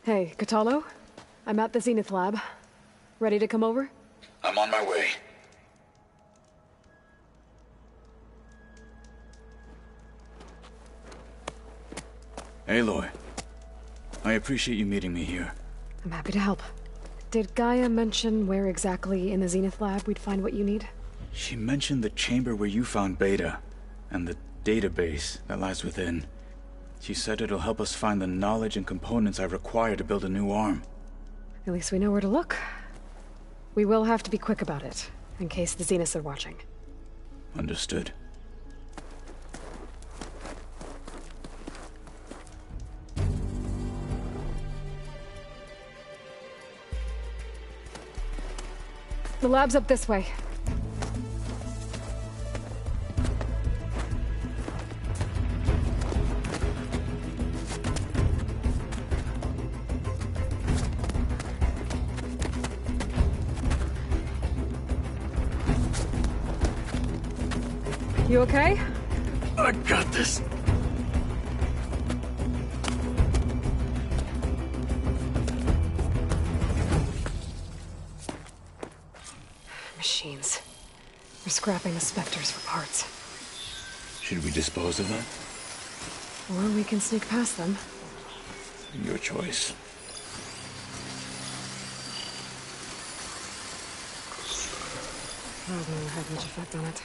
Hey, Kotallo? I'm at the Zenith lab. Ready to come over? I'm on my way. Aloy, I appreciate you meeting me here. I'm happy to help. Did Gaia mention where exactly in the Zenith lab we'd find what you need? She mentioned the chamber where you found Beta, and the database that lies within. She said it'll help us find the knowledge and components I require to build a new arm. At least we know where to look. We will have to be quick about it, in case the Zeniths are watching. Understood. The lab's up this way. You okay? I got this. Machines. We're scrapping the Spectres for parts. Should we dispose of them? Or we can sneak past them. Your choice. Probably won't have much effect on it.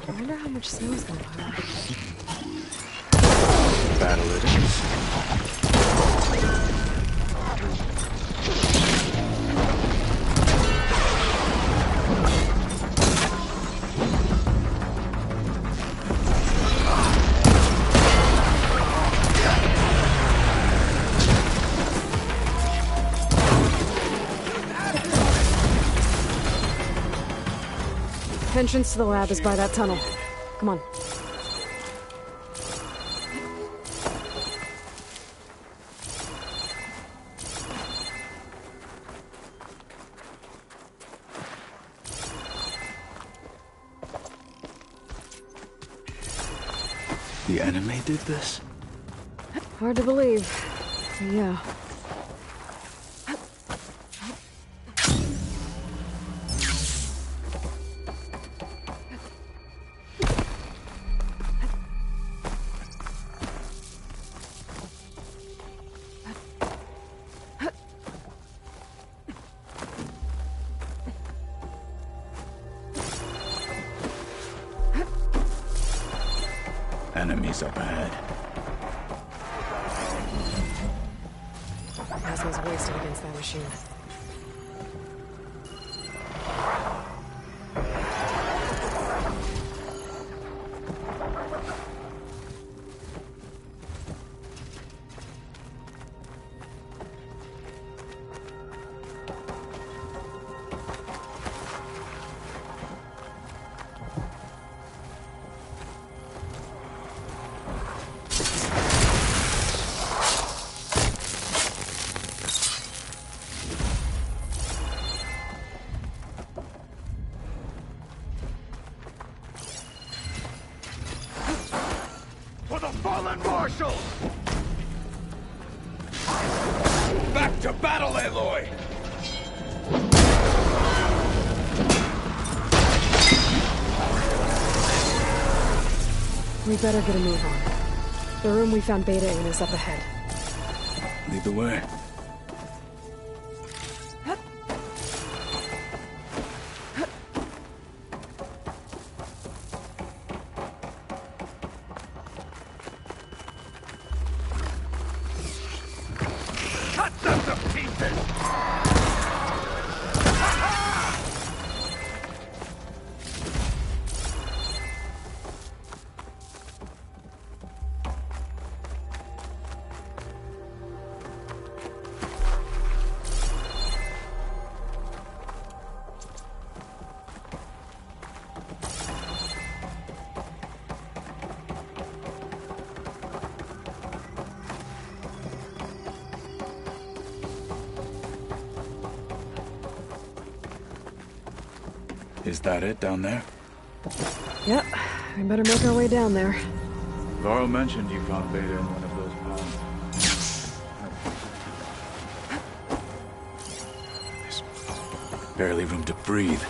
I wonder how much snow's gonna pile. Battle it is. Entrance to the lab is by that tunnel. Come on. The anime did this? Hard to believe. Yeah. Enemies up ahead. Plasma's wasted against that machine. Fallen Marshal! Back to battle, Aloy! We better get a move on. The room we found Beta in is up ahead. Lead the way. Cut them to pieces! Is that it down there? Yep, we better make our way down there. Varl mentioned you found Beta in one of those ponds. There's barely room to breathe.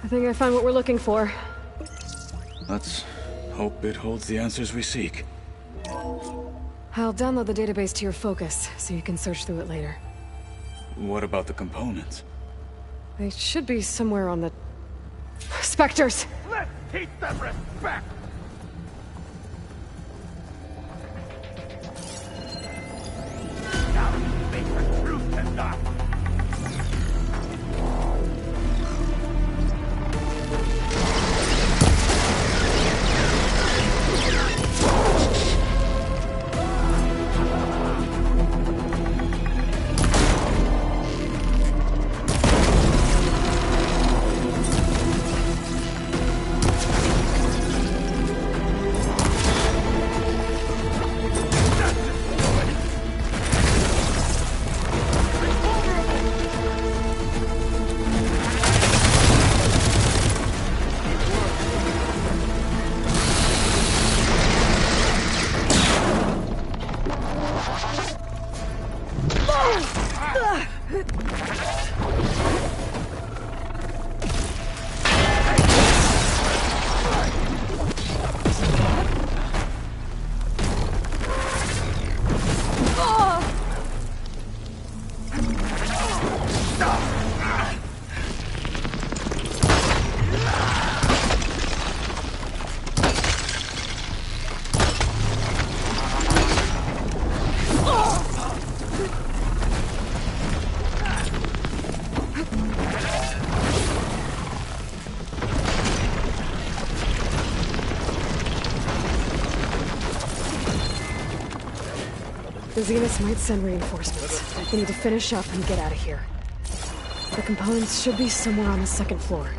I think I found what we're looking for. Let's hope it holds the answers we seek. I'll download the database to your Focus, so you can search through it later. What about the components? They should be somewhere on the... Spectres! Let's teach them respect! Now you make the truth enough! The Zeniths might send reinforcements. We need to finish up and get out of here. The components should be somewhere on the second floor.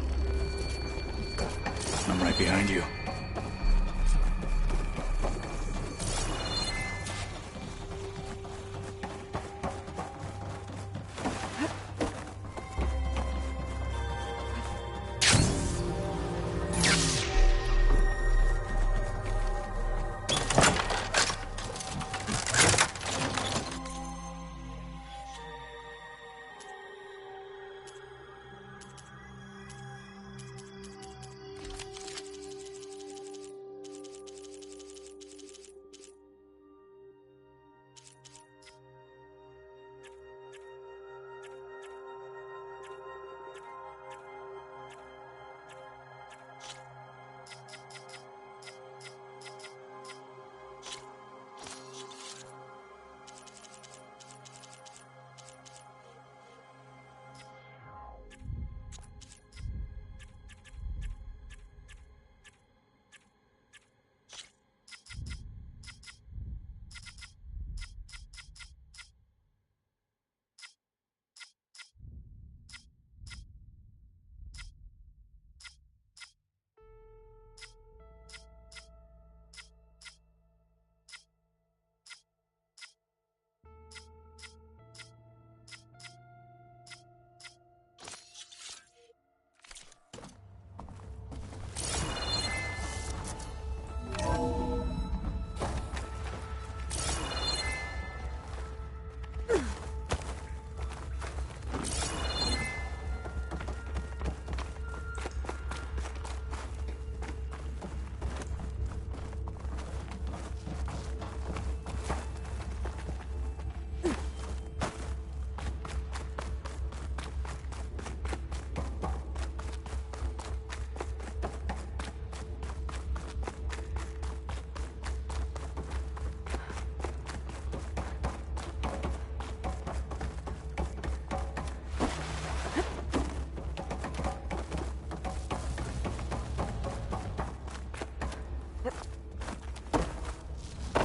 I'm right behind you.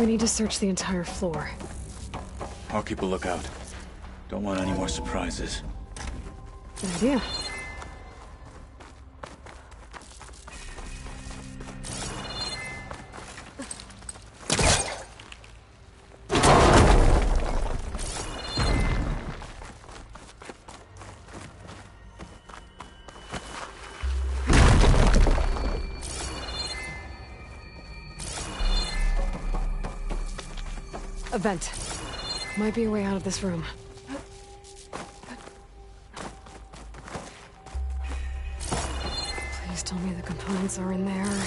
We need to search the entire floor. I'll keep a lookout. Don't want any more surprises. Good idea. A vent. Might be a way out of this room. Please tell me the components are in there.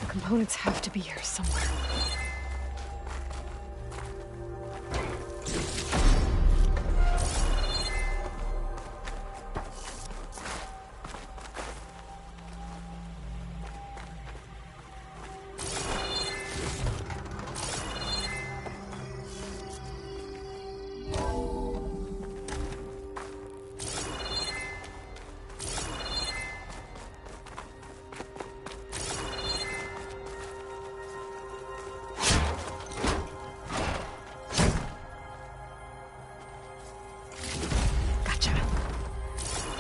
Components have to be here somewhere.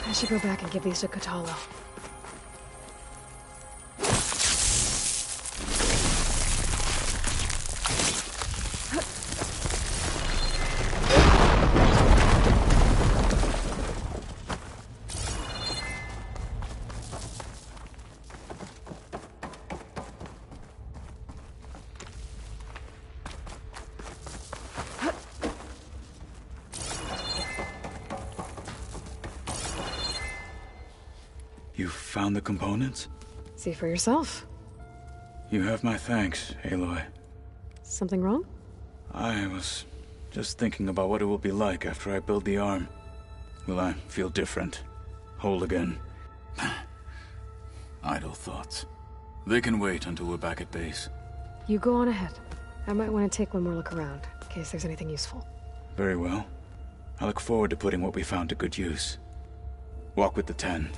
I should go back and give these to Kotallo. You found the components? See for yourself. You have my thanks, Aloy. Something wrong? I was just thinking about what it will be like after I build the arm. Will I feel different? Whole again? Idle thoughts. They can wait until we're back at base. You go on ahead. I might want to take one more look around, in case there's anything useful. Very well. I look forward to putting what we found to good use. Walk with the 10.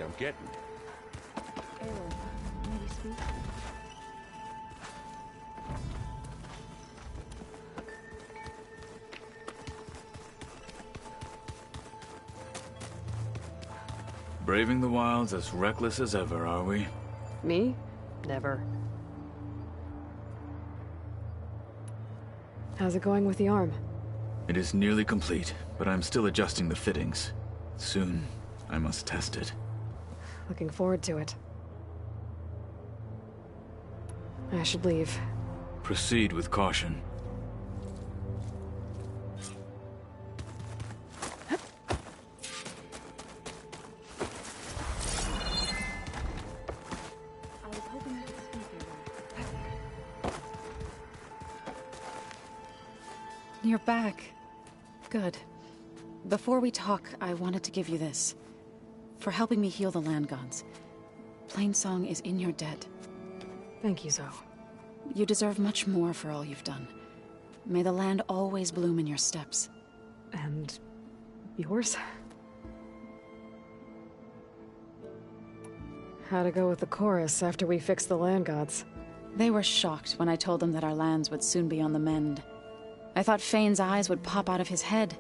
I'm getting it. Aloy, may we speak? Braving the wilds as reckless as ever, are we? Me? Never. How's it going with the arm? It is nearly complete, but I'm still adjusting the fittings. Soon, I must test it. Looking forward to it. I should leave. Proceed with caution. I was hoping you could speak here. You're back. Good. Before we talk, I wanted to give you this. For helping me heal the land gods. Plainsong is in your debt. Thank you, Zoe. You deserve much more for all you've done. May the land always bloom in your steps. And yours? How'd it go with the chorus after we fixed the land gods? They were shocked when I told them that our lands would soon be on the mend. I thought Fane's eyes would pop out of his head.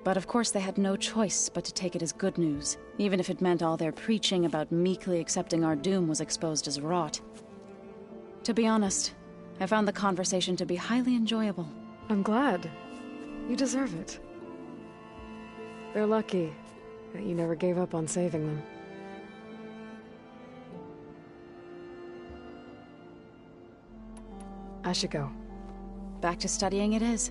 But of course they had no choice but to take it as good news, even if it meant all their preaching about meekly accepting our doom was exposed as rot. To be honest, I found the conversation to be highly enjoyable. I'm glad. You deserve it. They're lucky that you never gave up on saving them. I should go. Back to studying it is.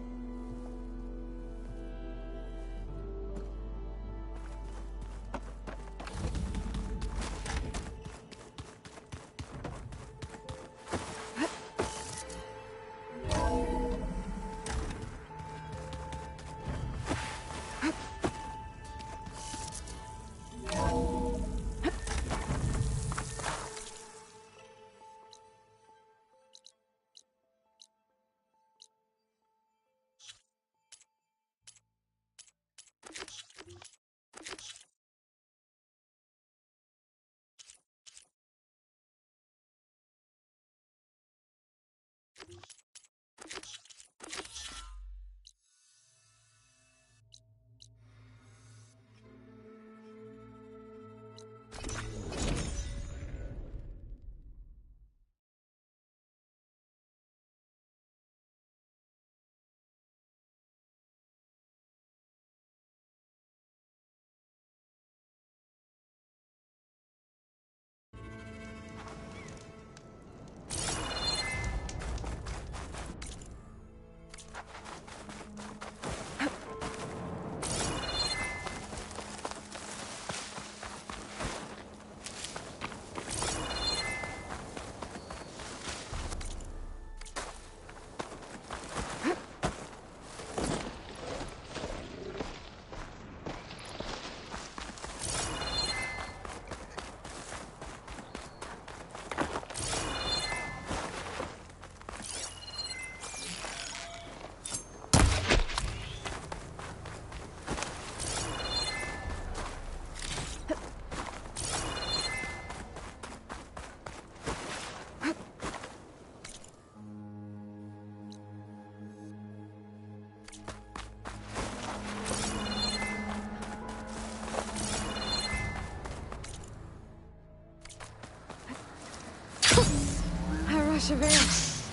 perseverance.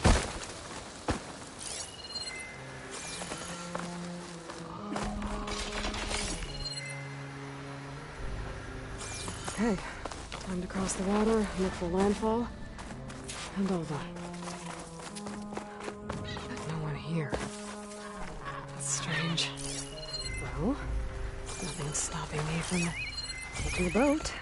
Okay, time to cross the water, look for landfall, and all that. No one here. That's strange. Well, nothing's stopping me from taking the boat.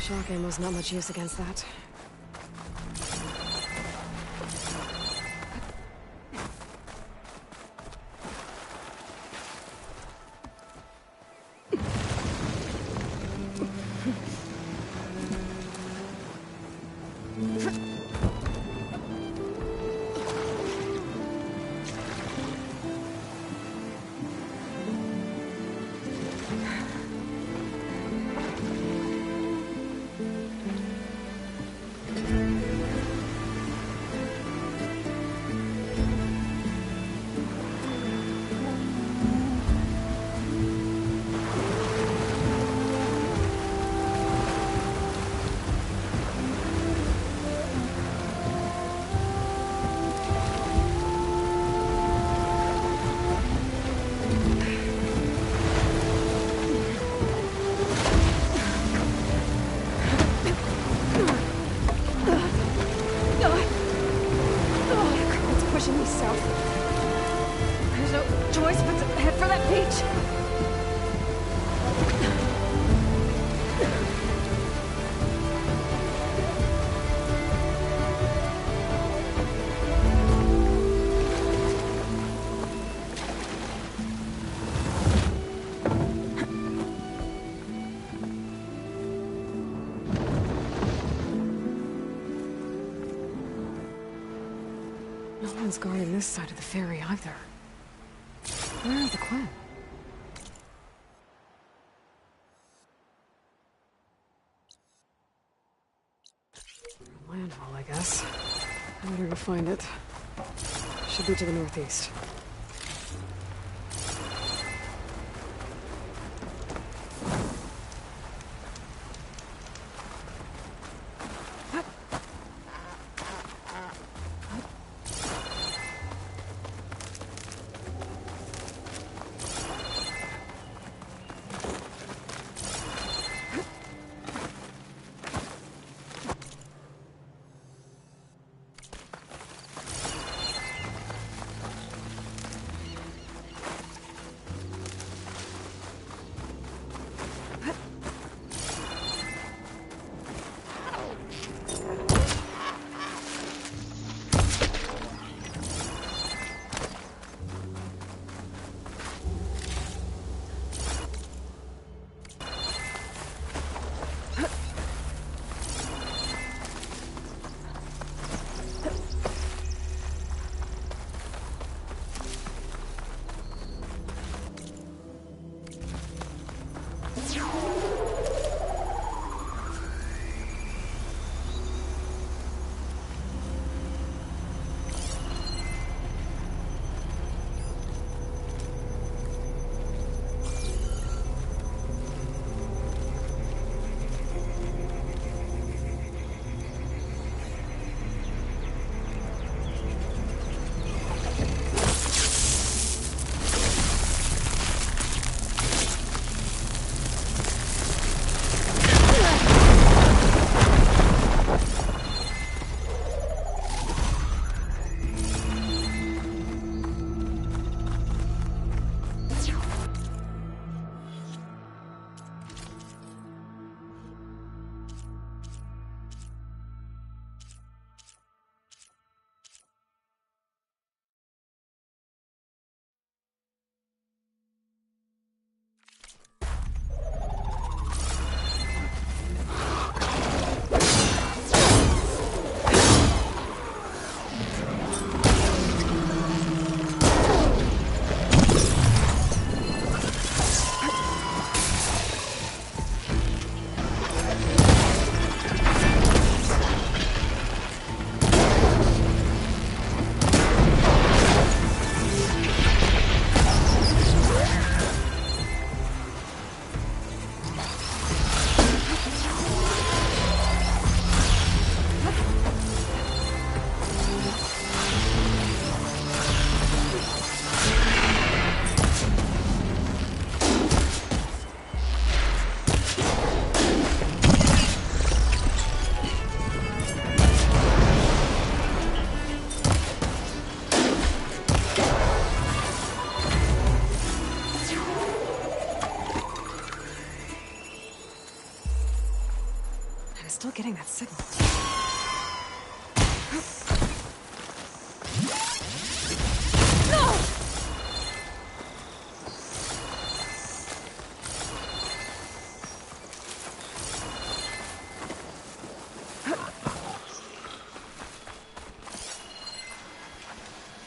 Shock ammo's not much use against that. No one's guarding this side of the ferry either. Where are the Quen? Landfall, I guess. I better go find it. Should be to the northeast. still getting that signal.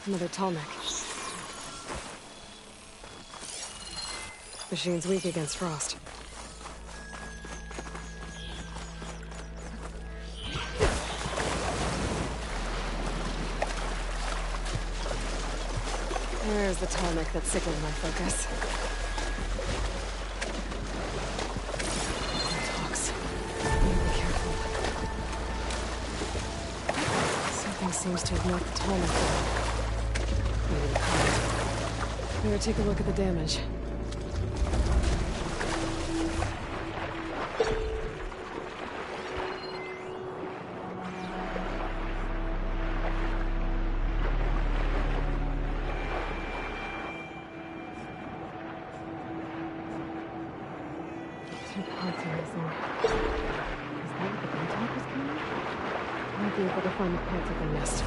Another Tallneck. Machine's weak against frost. There's the Tallneck that signaled my focus. Talks. Be careful. Something seems to have knocked the Tallneck. Maybe the current. Better take a look at the damage. Two parts are missing. Is that what the Bentalk was carrying? I might be able to find the parts that they missed.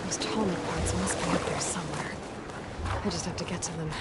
Those Tallneck parts must be up there somewhere. I just have to get to them.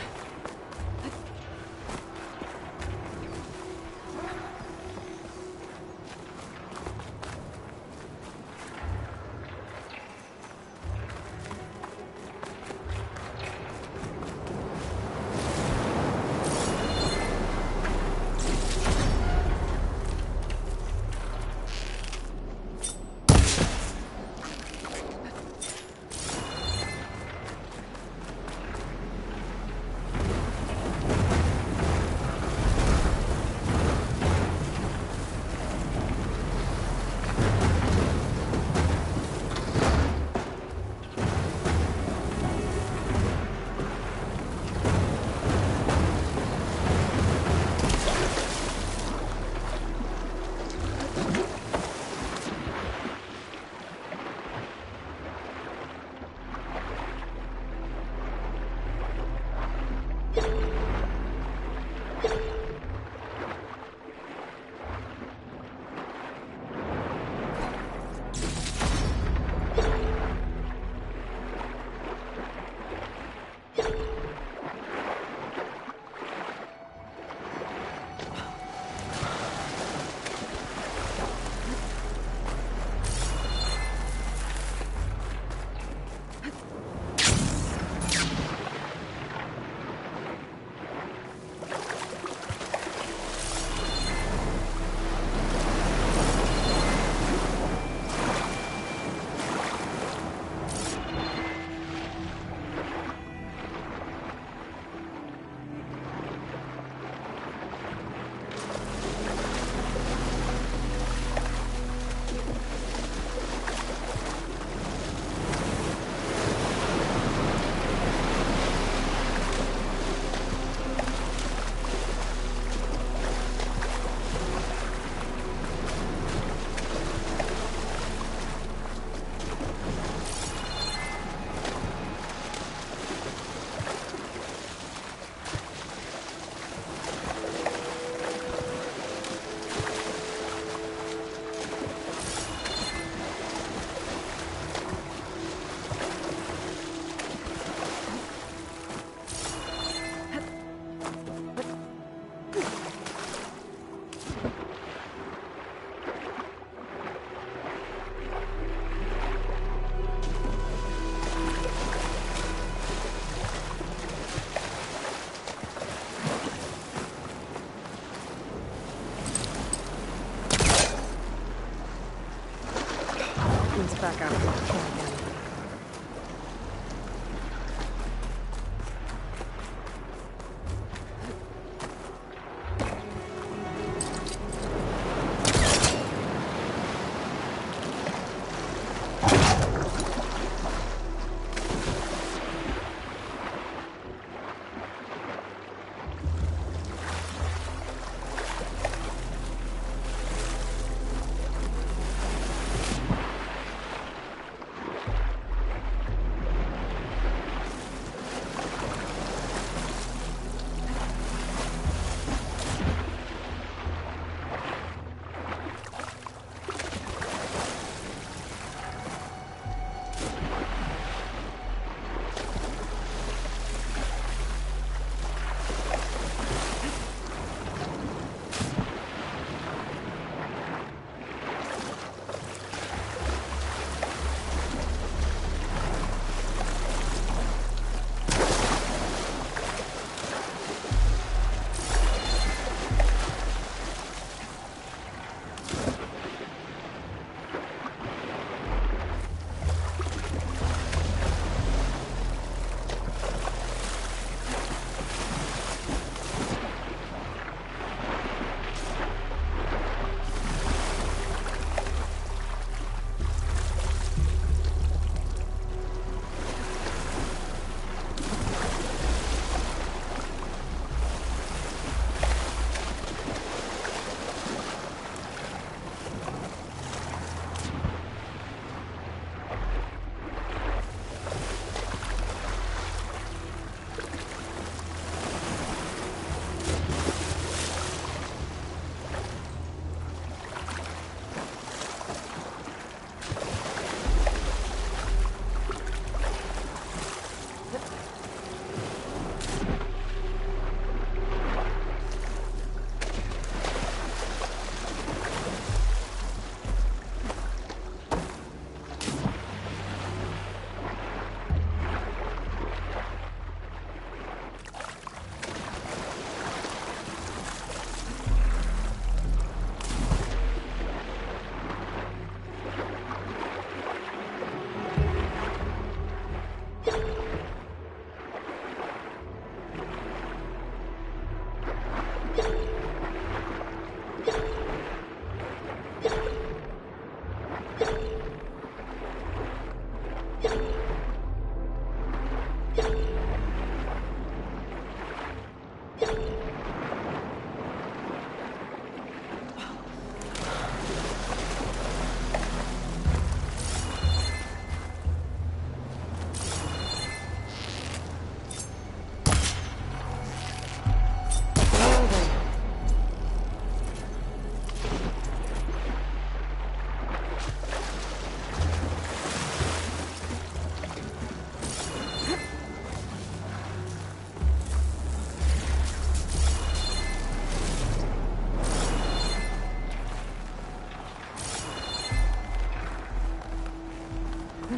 Back up. Try again.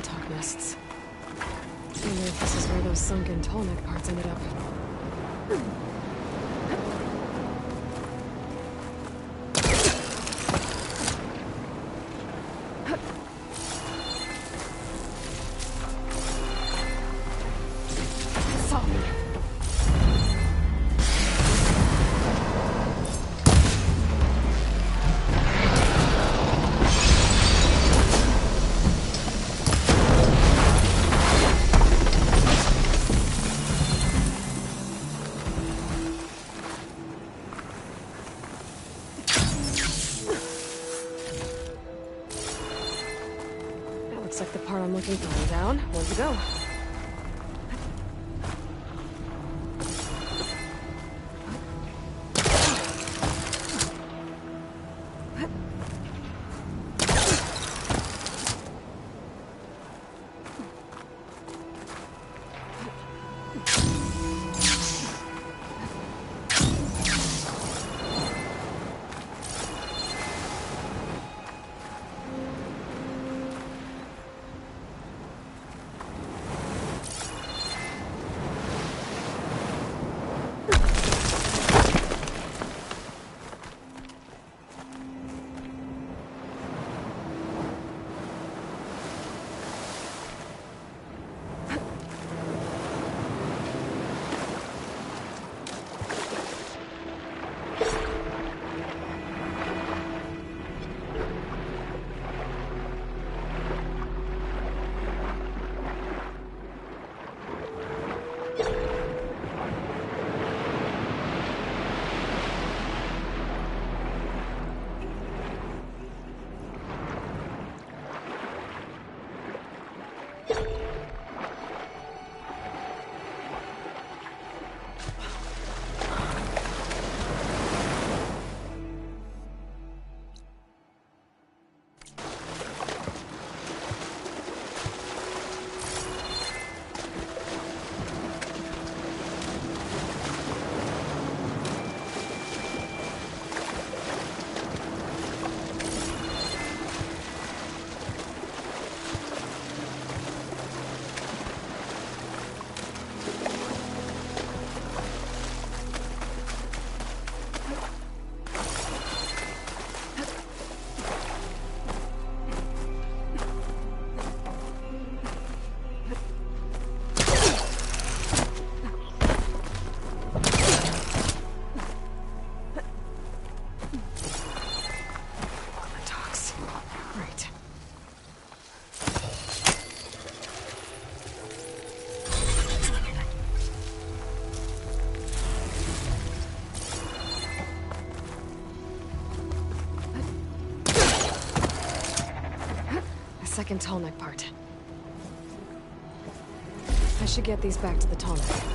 Montauk nests. I wonder if this is where those sunken Tallneck parts ended up. Solid. That looks like the part I'm looking for. Down. Where'd you go? Second Tallneck part. I should get these back to the Tallneck.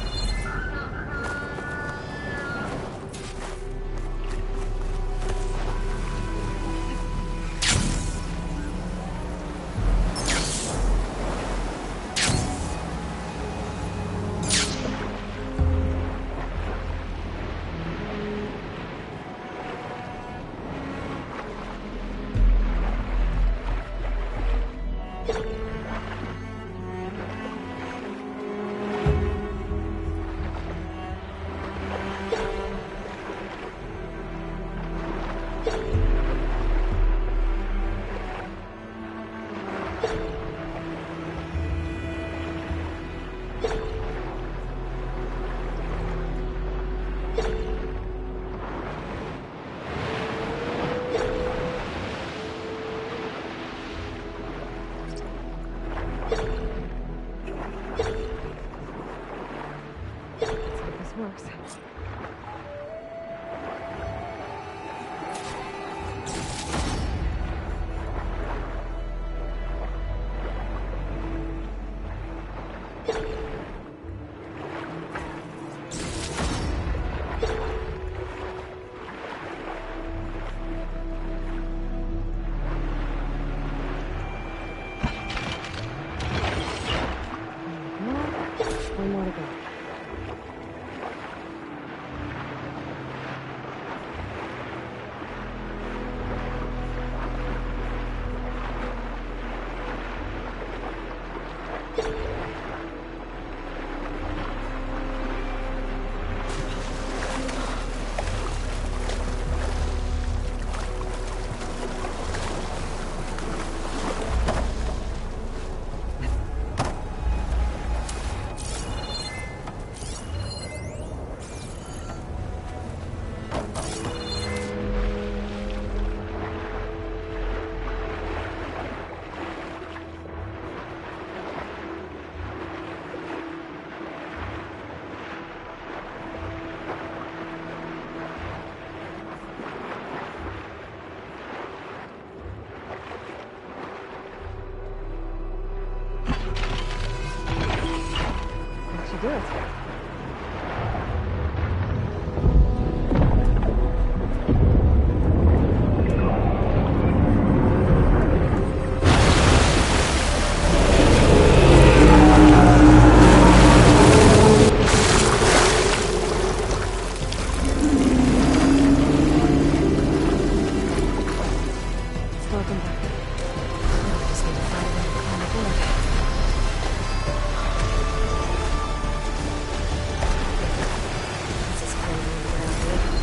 good. Welcome back. Now I just need to find a way to climb aboard. This is crazy underground here.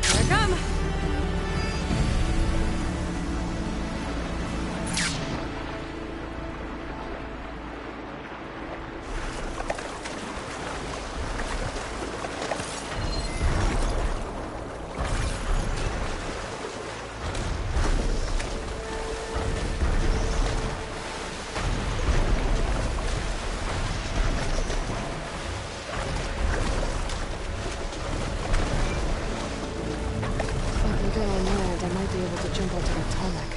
Here I come! If I can get on land, I might be able to jump onto the tarmac.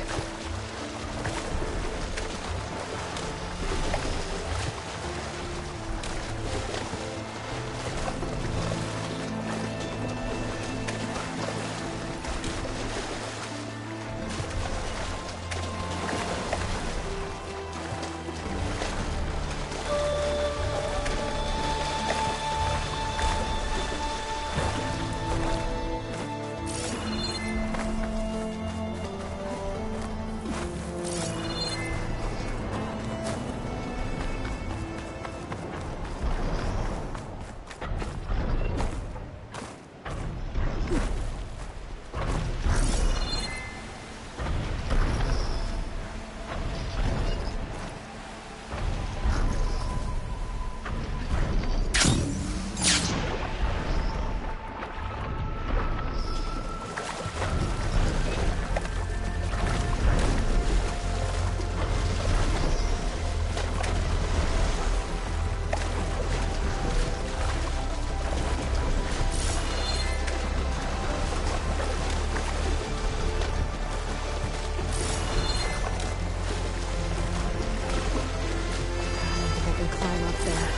I can climb up there.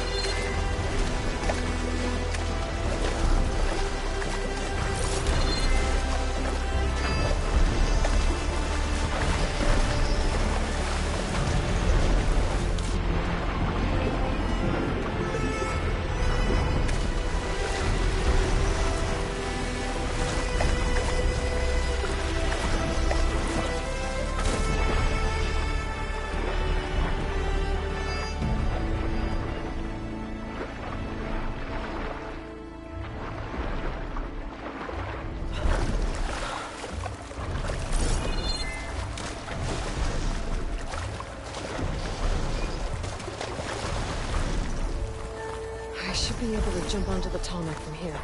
I should be able to jump onto the tarmac from here.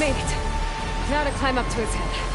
Made it. Now to climb up to his head.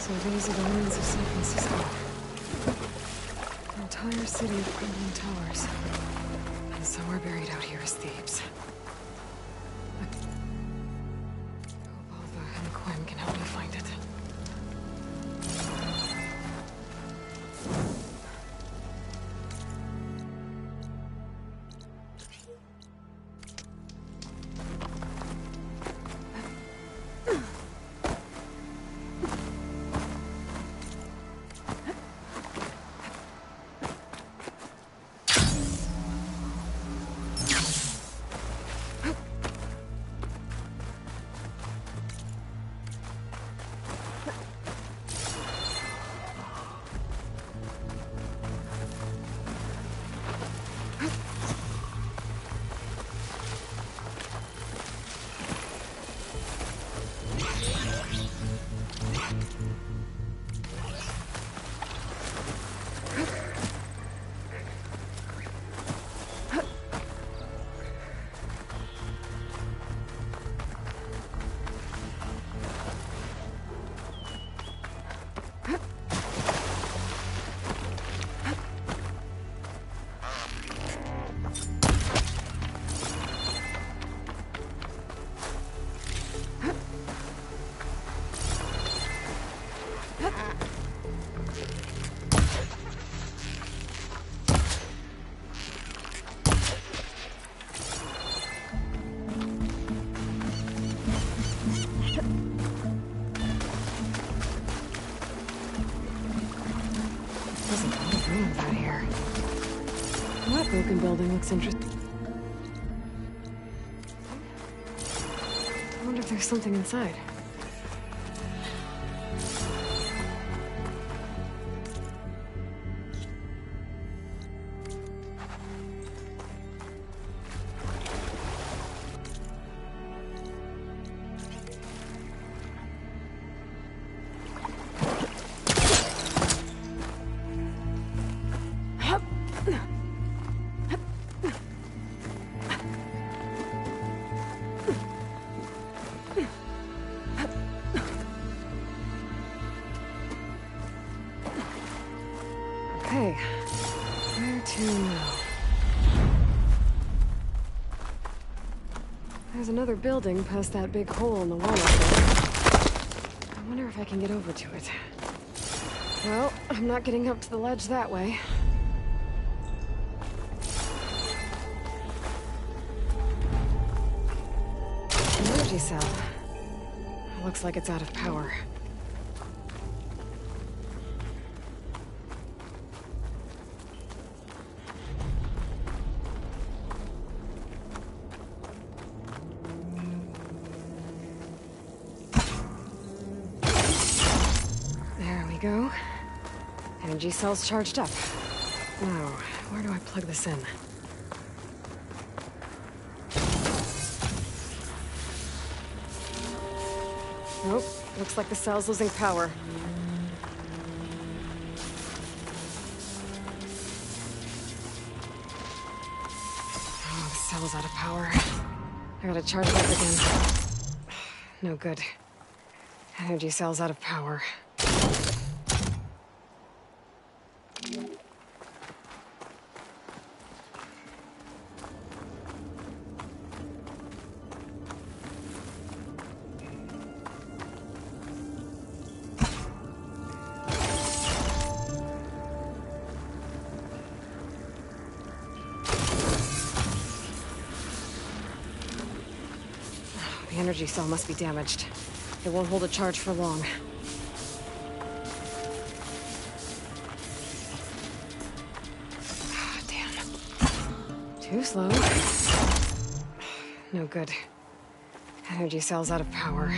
So these are the ruins of San Francisco. An entire city of crumbling towers. And somewhere buried out here is Thebes. I hope Alva and Quinn can help me find it. That broken building looks interesting. I wonder if there's something inside. Okay, where to now? There's another building past that big hole in the wall up there. I wonder if I can get over to it. Well, I'm not getting up to the ledge that way. Energy cell. Looks like it's out of power. There we go. Energy cell's charged up. Now, where do I plug this in? Nope, looks like the cell's losing power. Oh, the cell's out of power. I gotta charge it up again. No good. Energy cell's out of power. The energy cell must be damaged. It won't hold a charge for long. Ah, damn. Too slow. No good. Energy cell's out of power.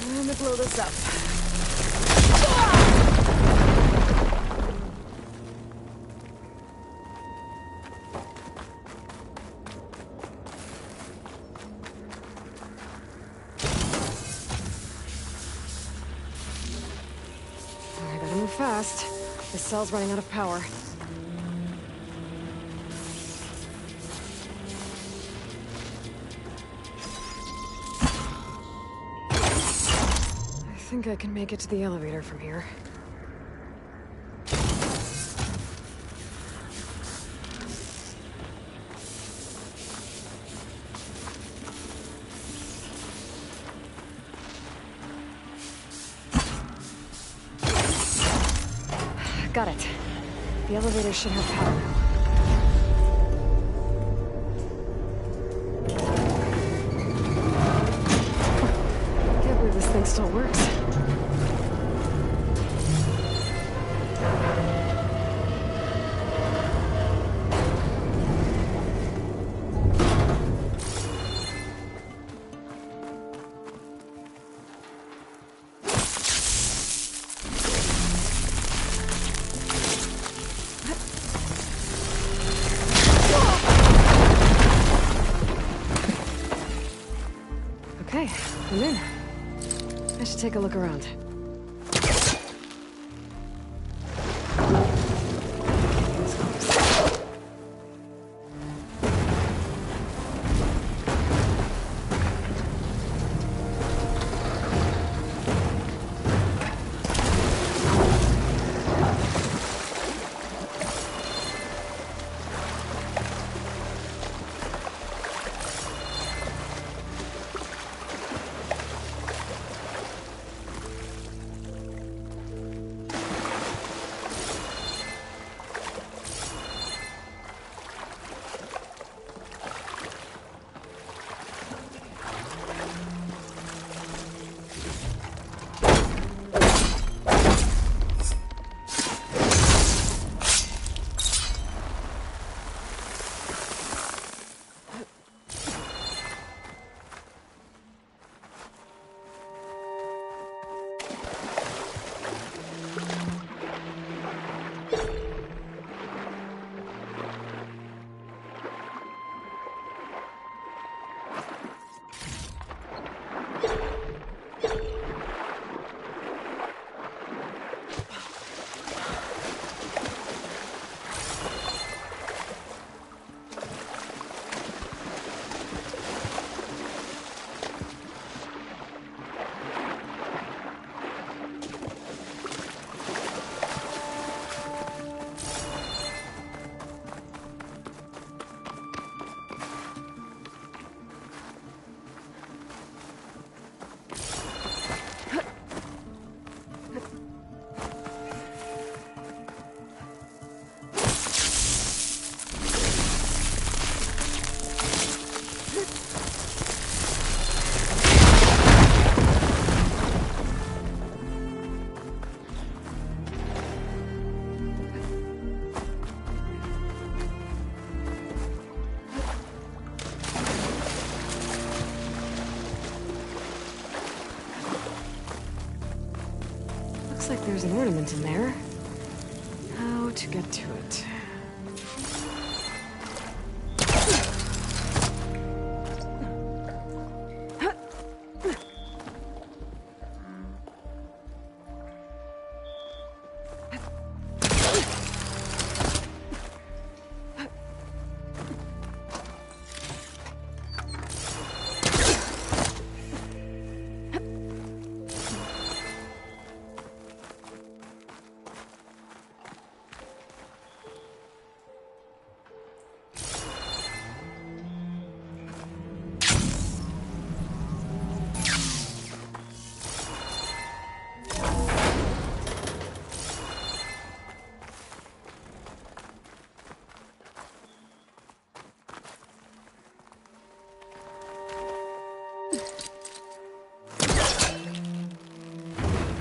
I'm gonna blow this up. I gotta move fast. This cell's running out of power. I think I can make it to the elevator from here. Got it. The elevator should have power now. Can't believe this thing still works. Okay, I'm in. I should take a look around. Looks like there's an ornament in there. How to get to it?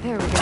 There we go.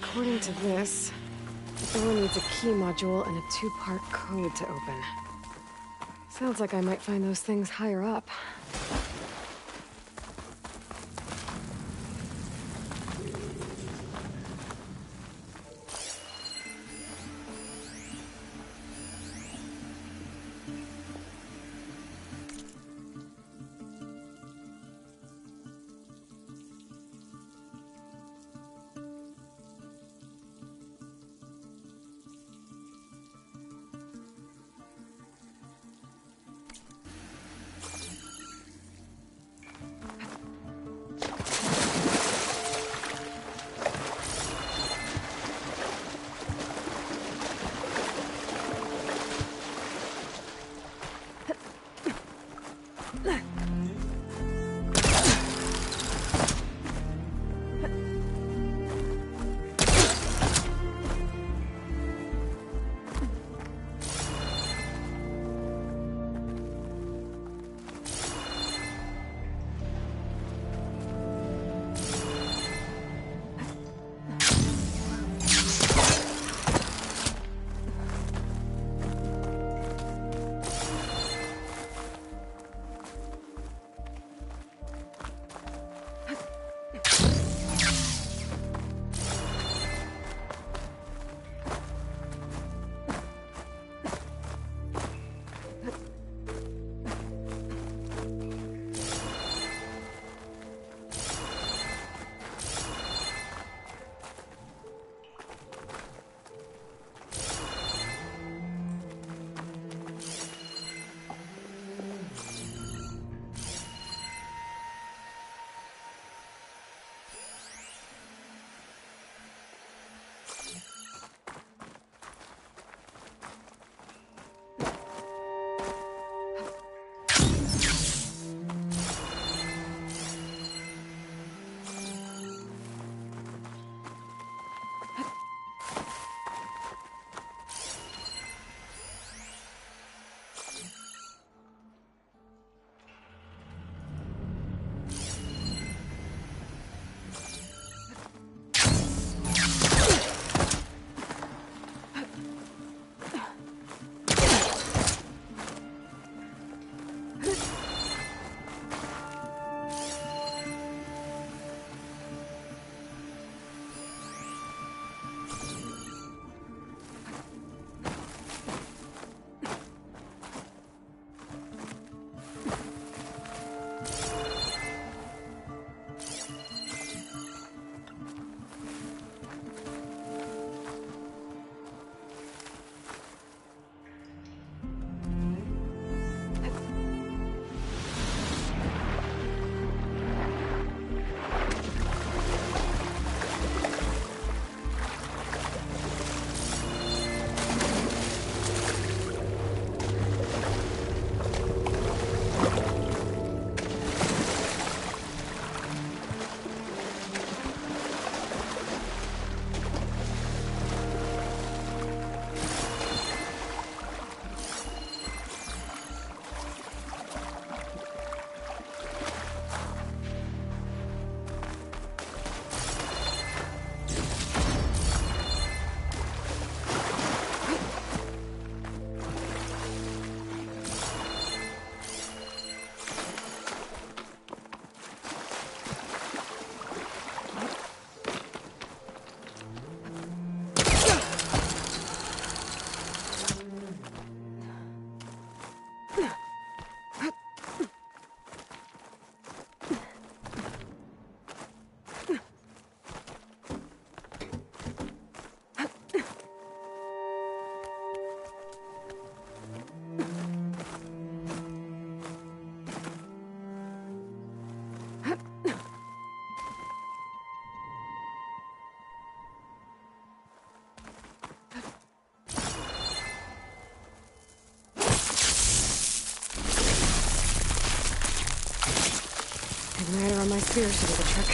According to this, the door needs a key module and a two-part code to open. Sounds like I might find those things higher up. my spear should do the trick.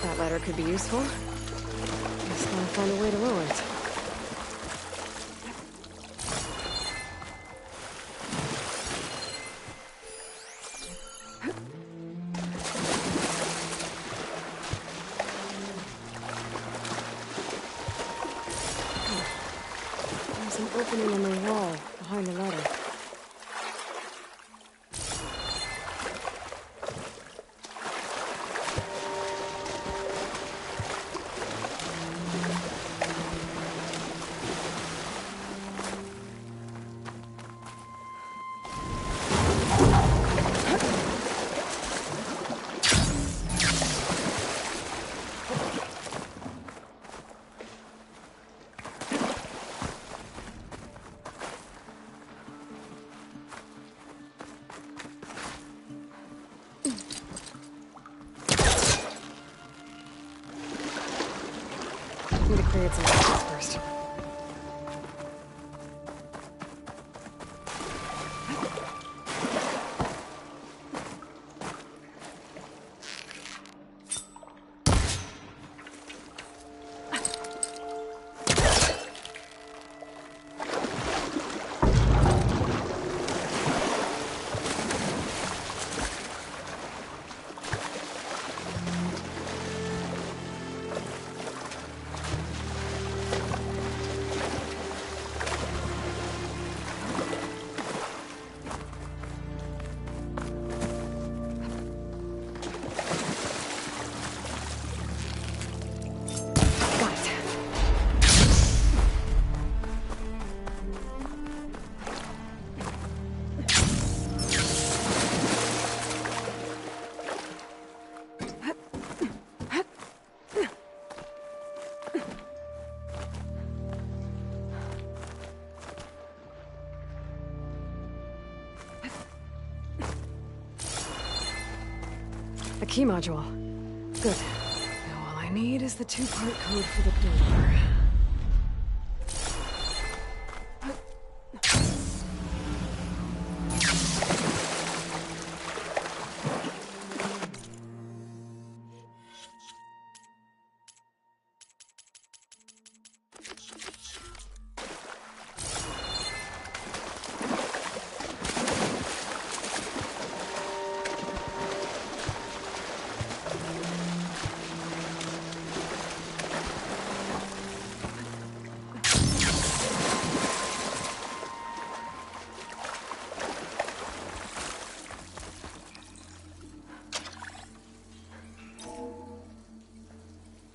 That ladder could be useful. Just gotta find a way to lower it. There's an opening in the wall behind the ladder. Need to create some distance first. A key module. Good. Now all I need is the two-part code for the door.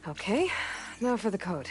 Okay, now for the code.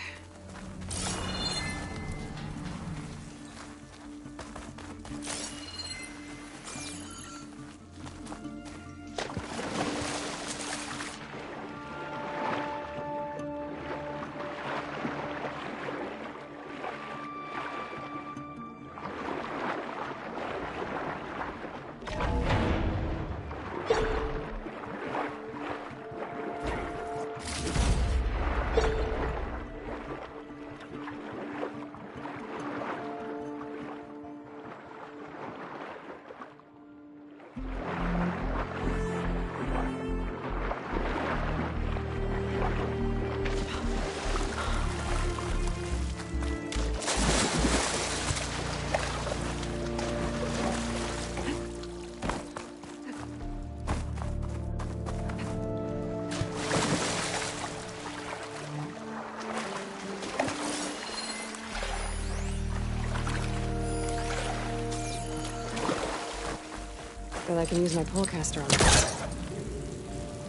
that I can use my pullcaster on this.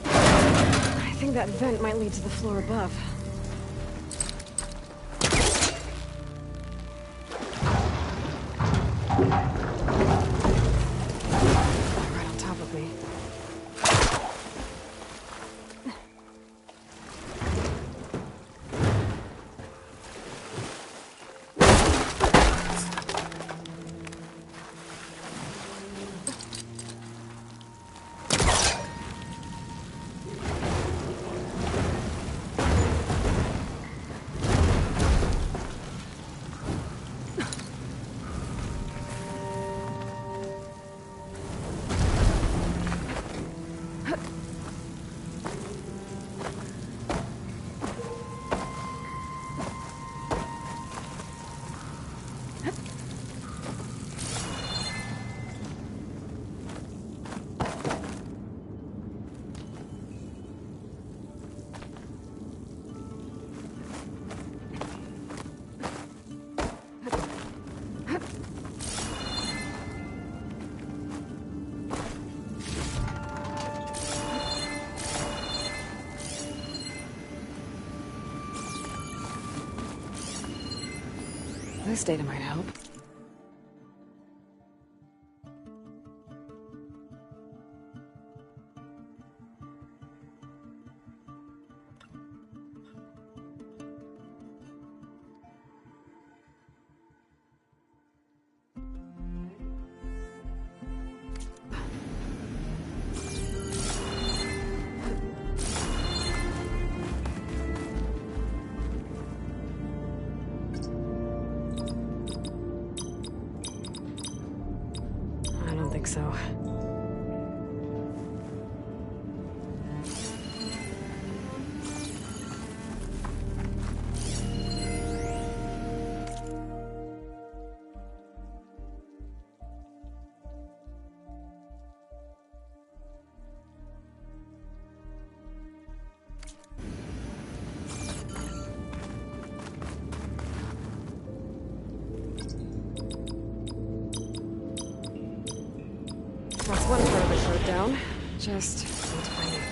I think that vent might lead to the floor above. Right on top of me. This data might help. I don't think so. That's one part of the code down. Just need to find the other.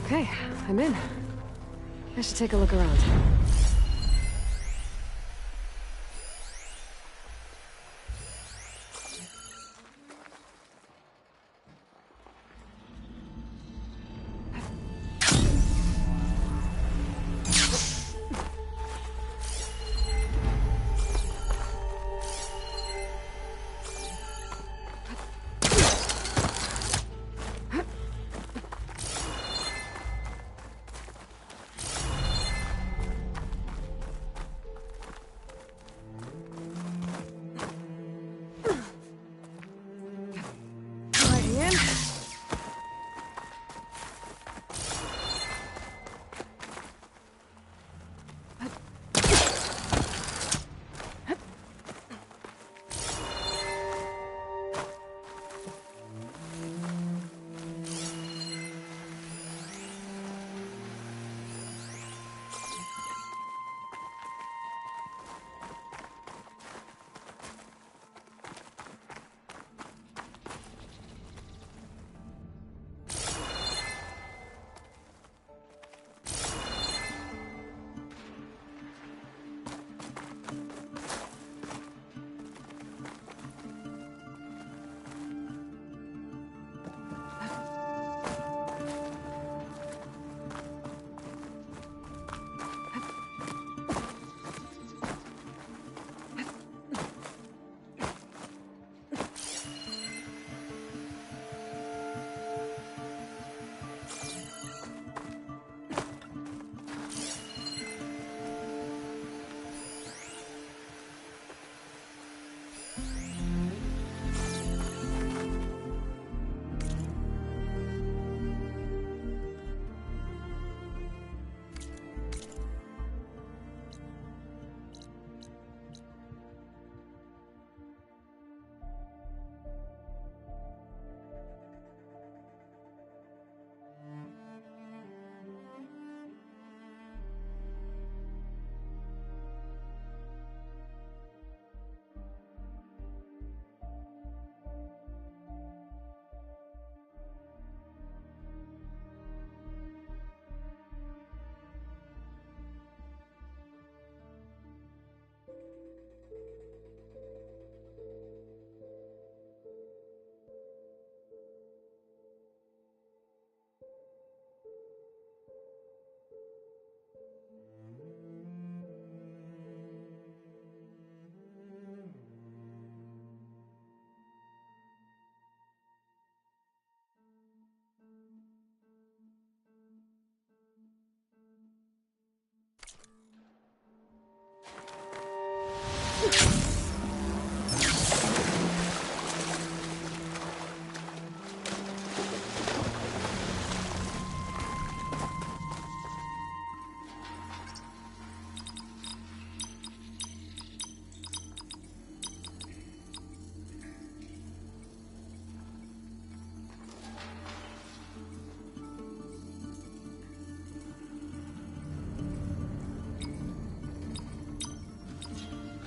Okay, I'm in. I should take a look around.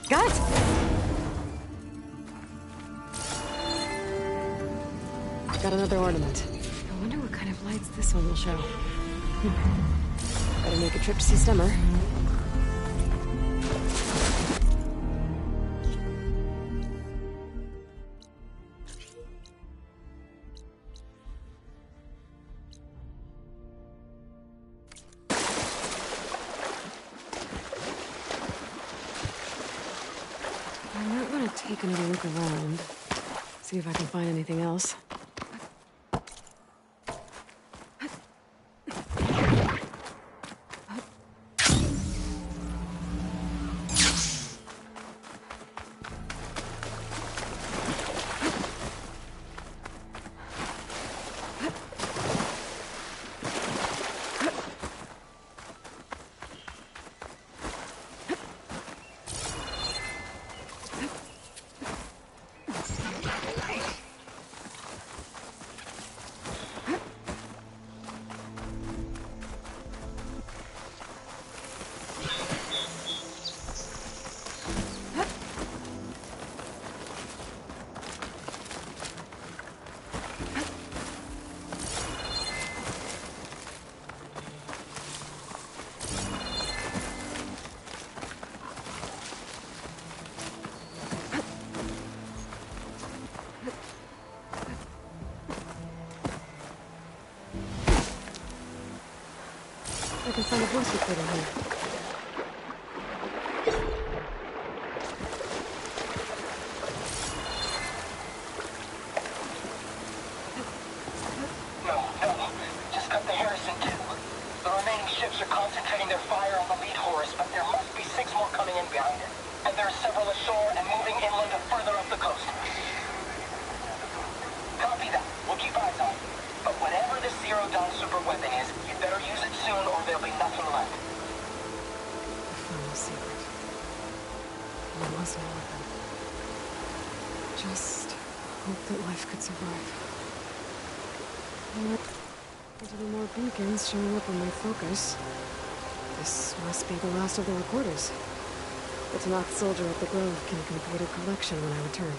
Got it! Got another ornament. I wonder what kind of lights this one will show. Better make a trip to see Stemmer. I might want to take another look around. See if I can find anything else. find a voice recorder here. No. Just got the Harrison too. The remaining ships are concentrating their fire on the lead Horus, but there must be 6 more coming in behind it. And there are several ashore and moving inland further up the coast. Copy that. We'll keep eyes on it. But whatever this Zero Dawn super weapon is, you better use it soon or there'll be nothing left. The final secret. It wasn't a weapon. Just hope that life could survive. There are more beacons showing up on my focus. This must be the last of the recorders. The Tanakh soldier at the Grove can complete a collection when I return.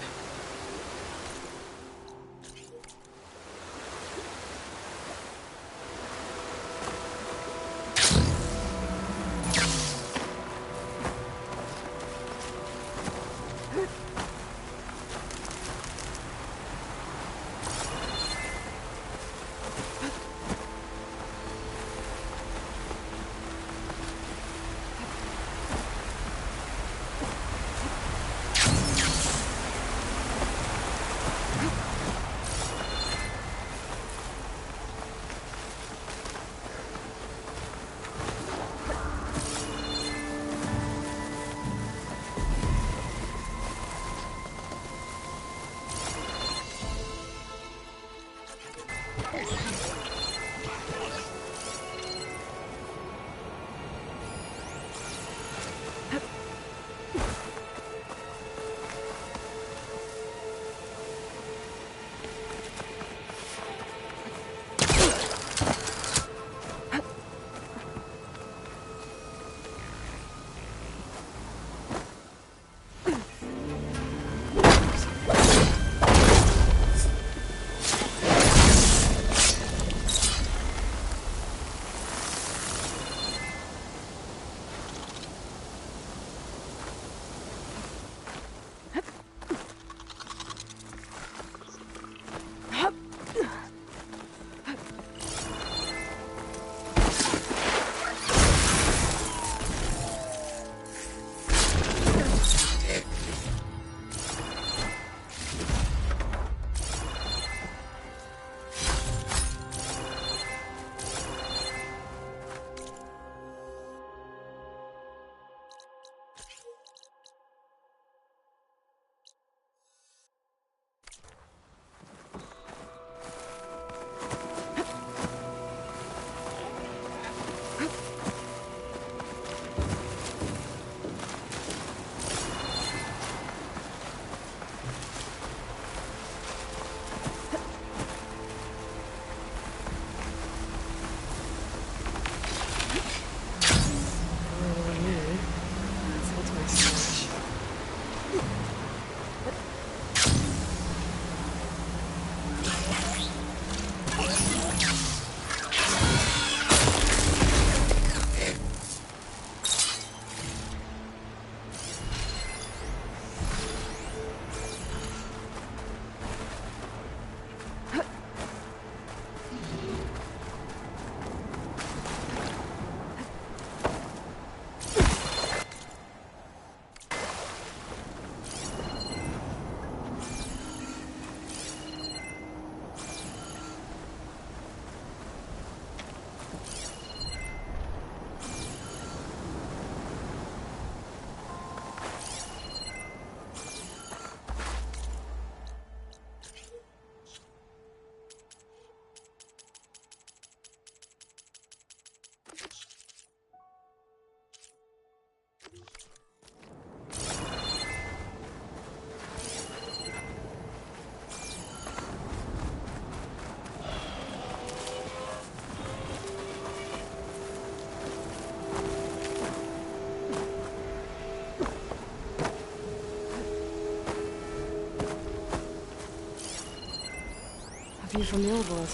View from the old world.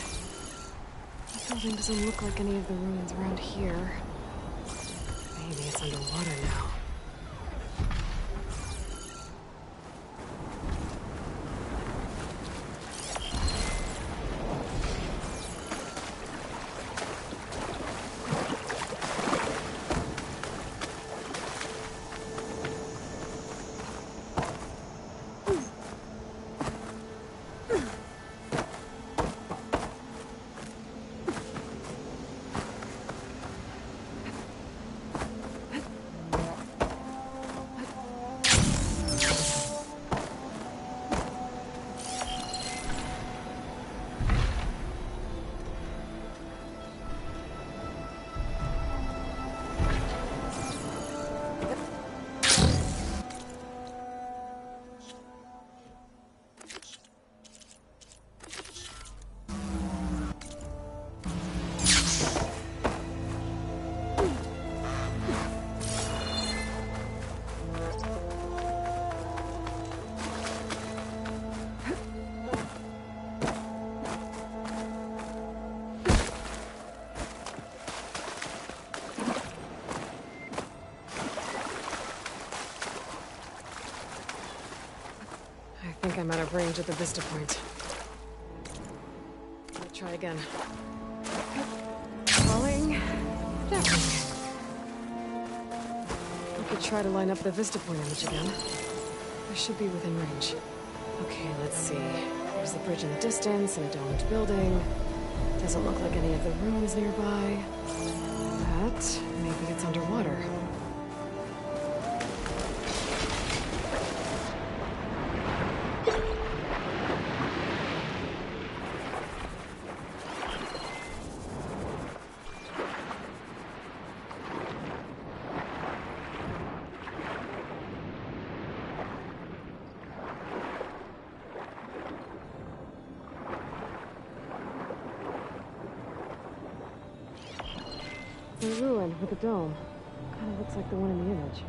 That building doesn't look like any of the ruins around here. Maybe it's underwater now. think I'm out of range at the Vista Point. I'll try again. Falling. Jumping. I could try to line up the Vista Point image again. I should be within range. Okay, let's see. There's the bridge in the distance and a domed building. Doesn't look like any of the ruins nearby. But maybe it's underwater. The ruin with the dome. Kind of looks like the one in the image.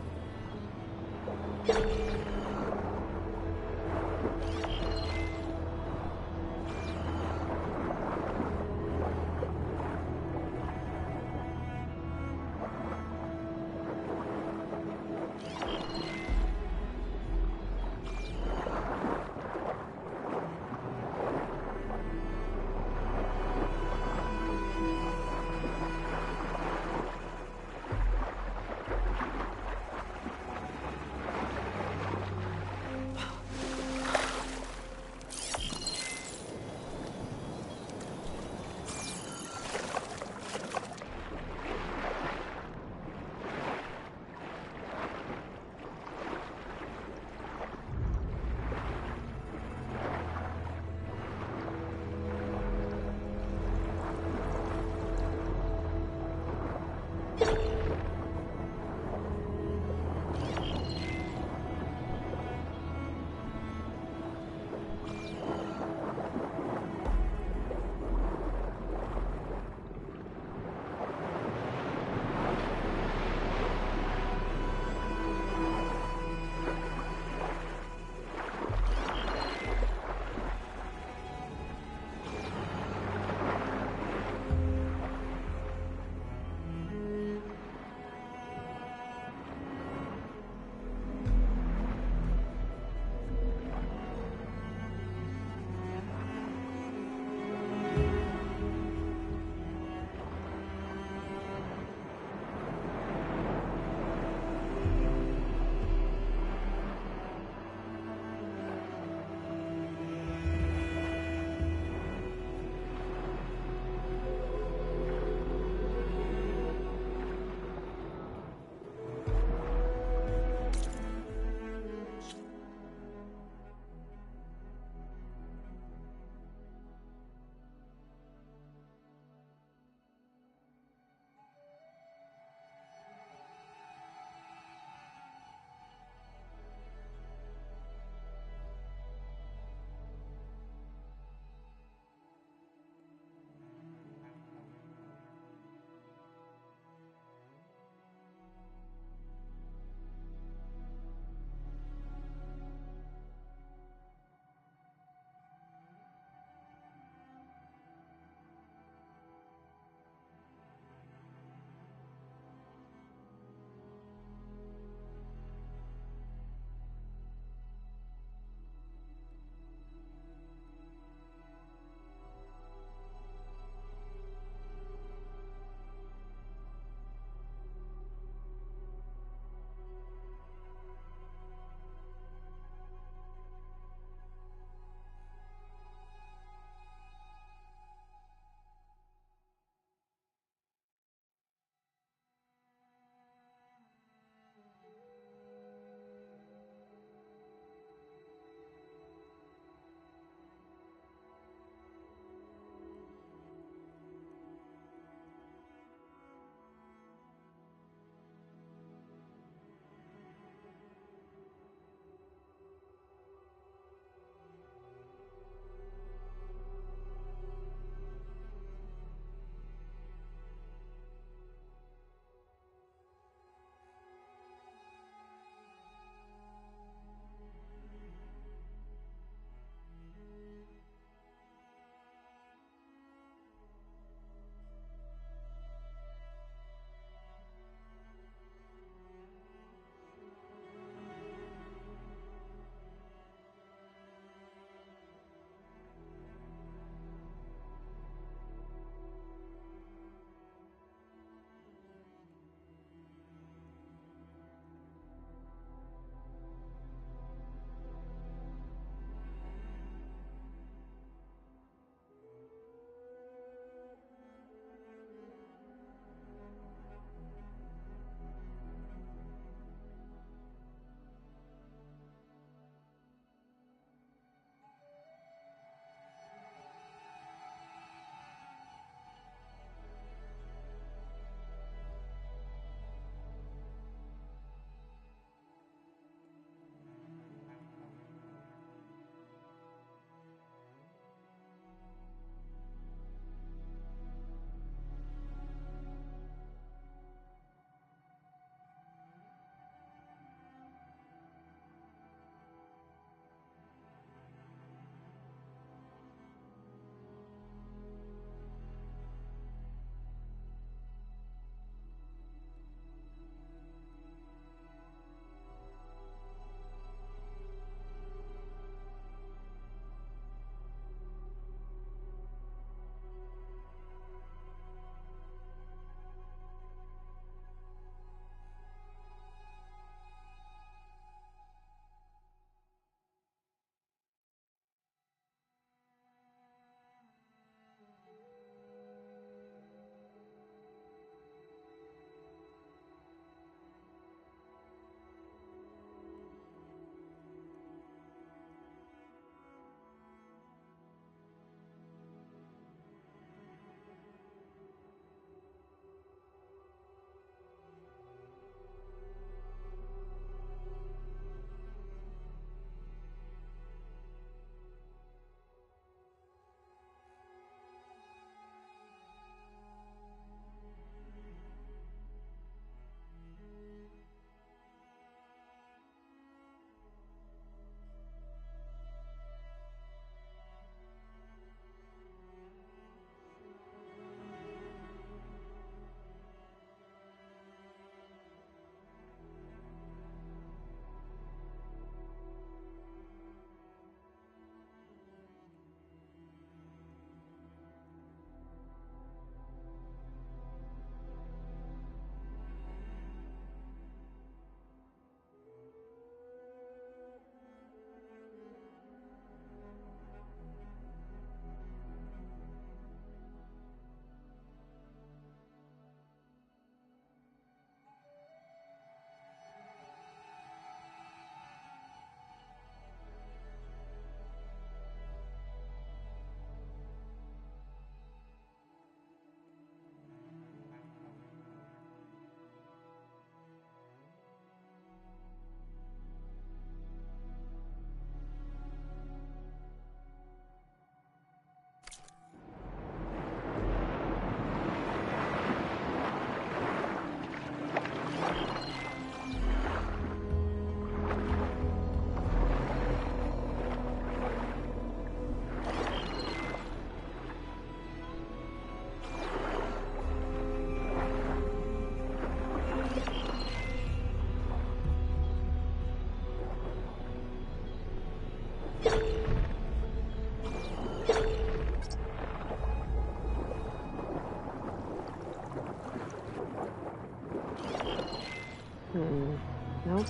Nope.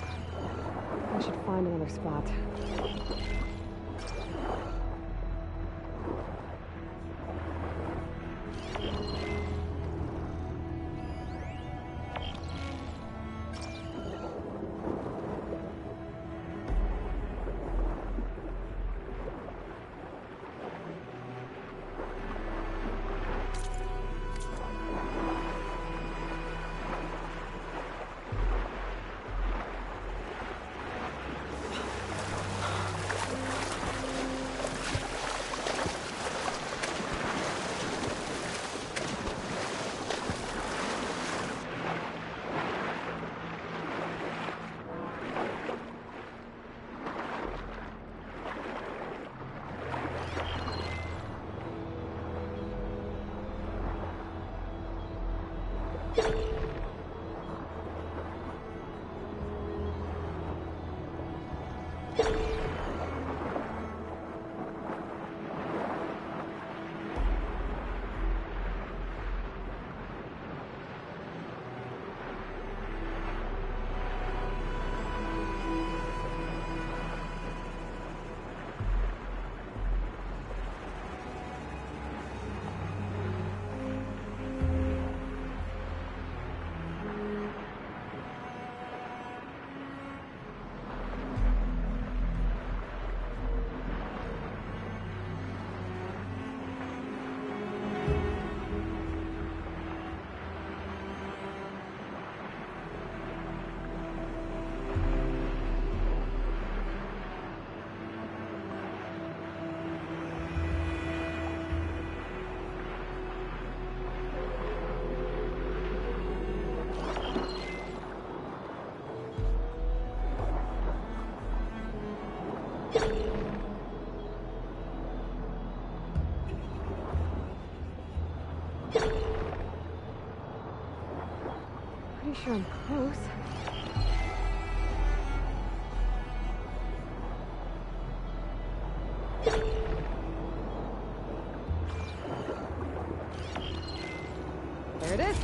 I should find another spot. Pretty sure I'm close. There it is.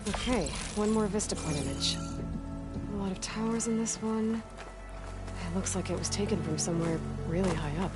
Okay, one more vista point image. A lot of towers in this one. It looks like it was taken from somewhere really high up.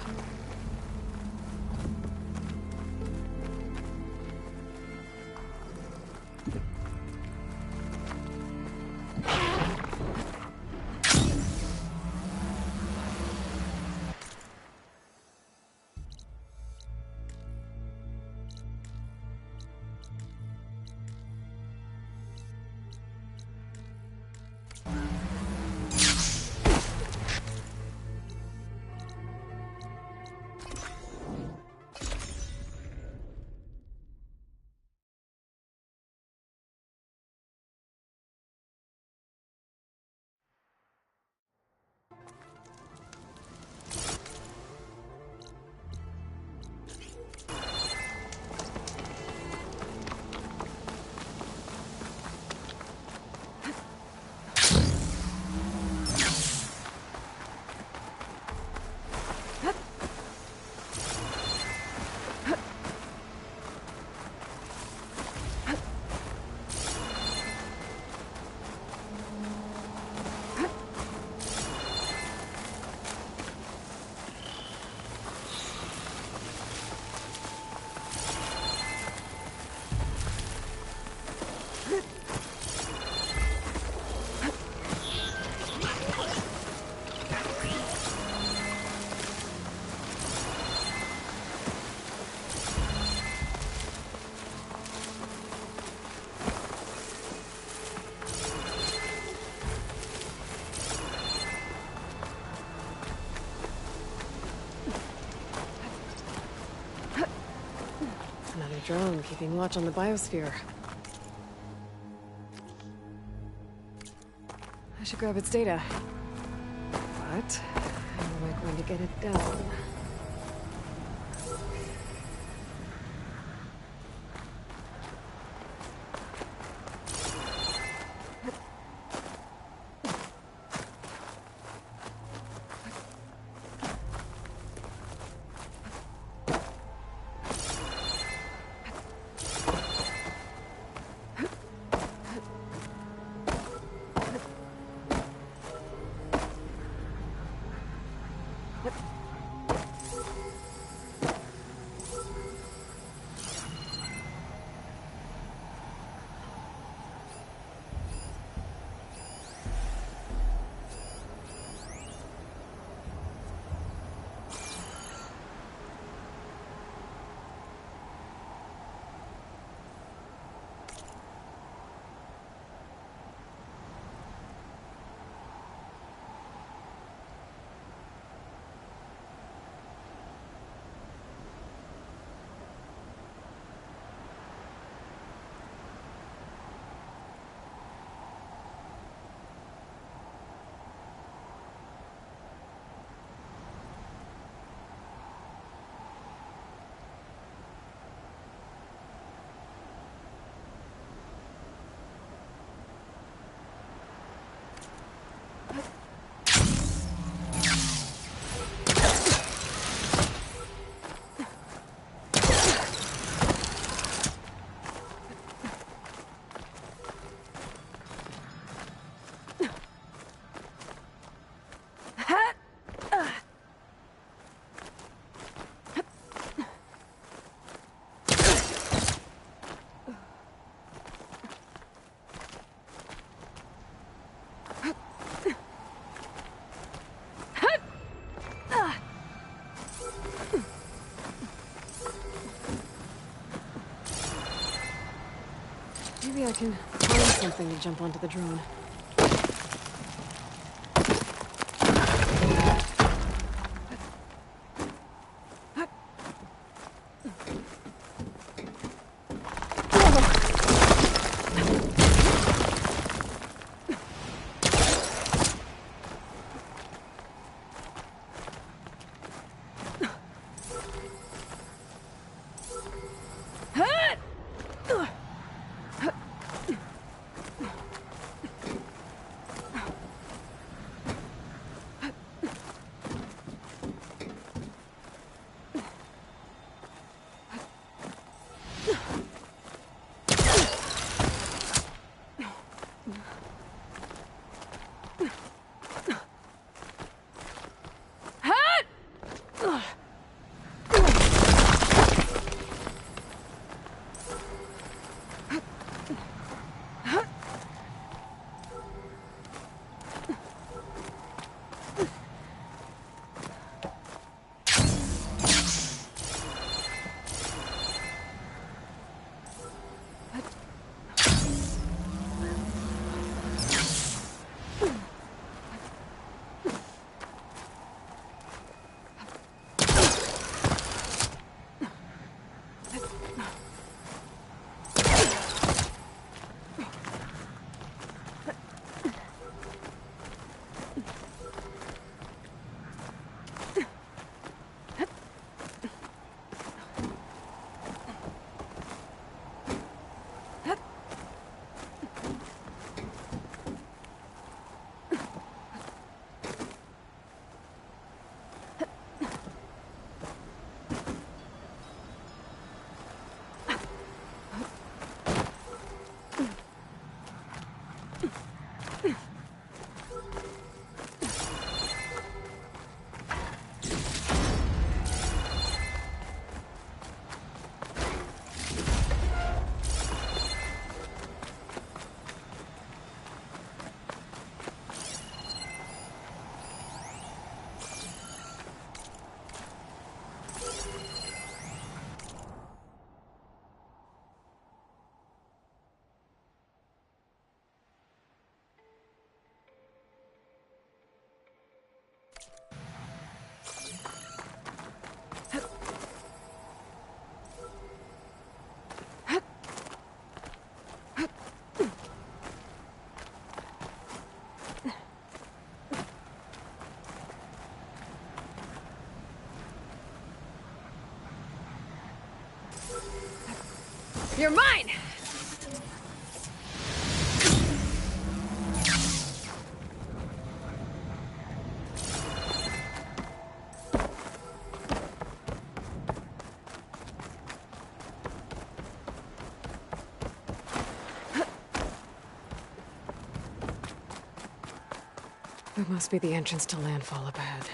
drone keeping watch on the biosphere. I should grab its data. But how am I going to get it down? Maybe I can find something to jump onto the drone. You're mine! That must be the entrance to Landfall up ahead.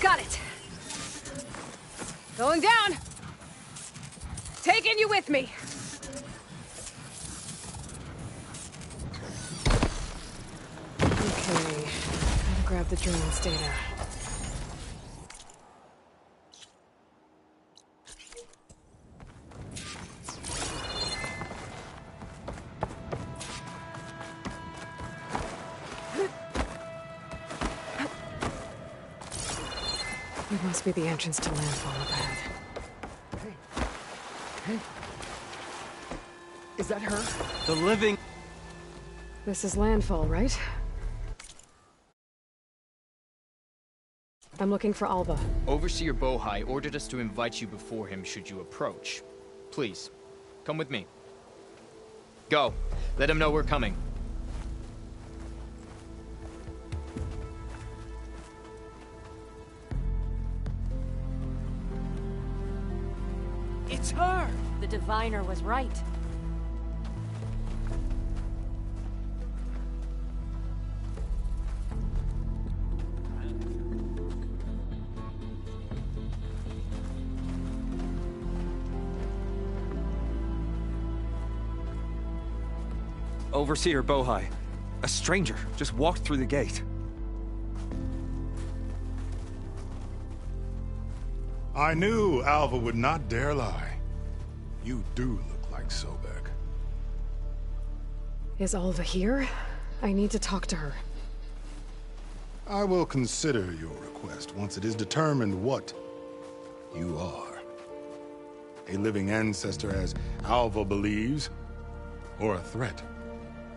Got it! Going down! Taking you with me! Okay, gotta grab the drone's data. It must be the entrance to Landfall up ahead. Hey. Is that her? The living... This is Landfall, right? I'm looking for Alva. Overseer Bohai ordered us to invite you before him should you approach. Please, come with me. Go. Let him know we're coming. It's her! The diviner was right. Overseer Bohai. A stranger just walked through the gate. I knew Alva would not dare lie. You do look like Sobek. Is Alva here? I need to talk to her. I will consider your request once it is determined what you are. A living ancestor, as Alva believes, or a threat,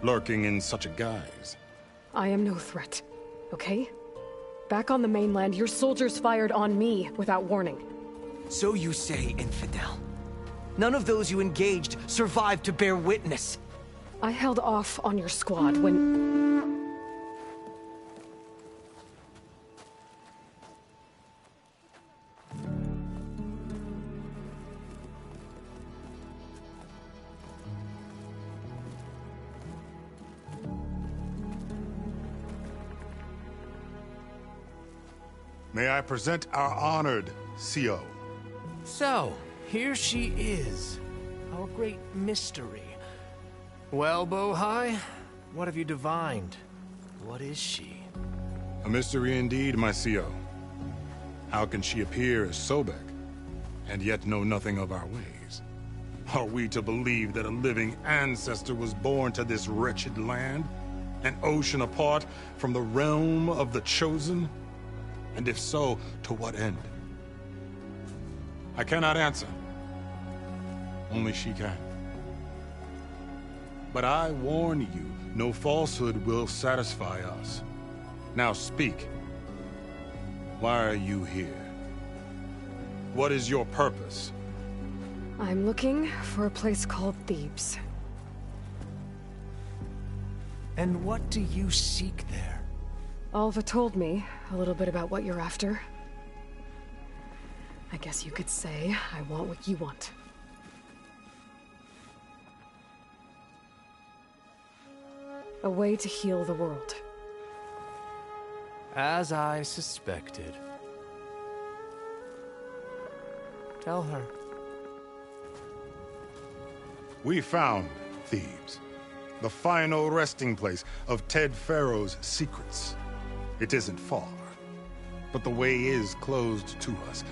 lurking in such a guise. I am no threat, okay? Back on the mainland, your soldiers fired on me without warning. So you say, infidel. None of those you engaged survived to bear witness. I held off on your squad when... May I present our honored CO. So, here she is. Our great mystery. Well, Bohai, what have you divined? What is she? A mystery indeed, my CO. How can she appear as Sobek, and yet know nothing of our ways? Are we to believe that a living ancestor was born to this wretched land? An ocean apart from the realm of the Chosen? And if so, to what end? I cannot answer. Only she can. But I warn you, no falsehood will satisfy us. Now speak. Why are you here? What is your purpose? I'm looking for a place called Thebes. And what do you seek there? Alva told me a little bit about what you're after. I guess you could say I want what you want. A way to heal the world. As I suspected. Tell her. We found Thebes, the final resting place of Ted Pharaoh's secrets. It isn't far, but the way is closed to us.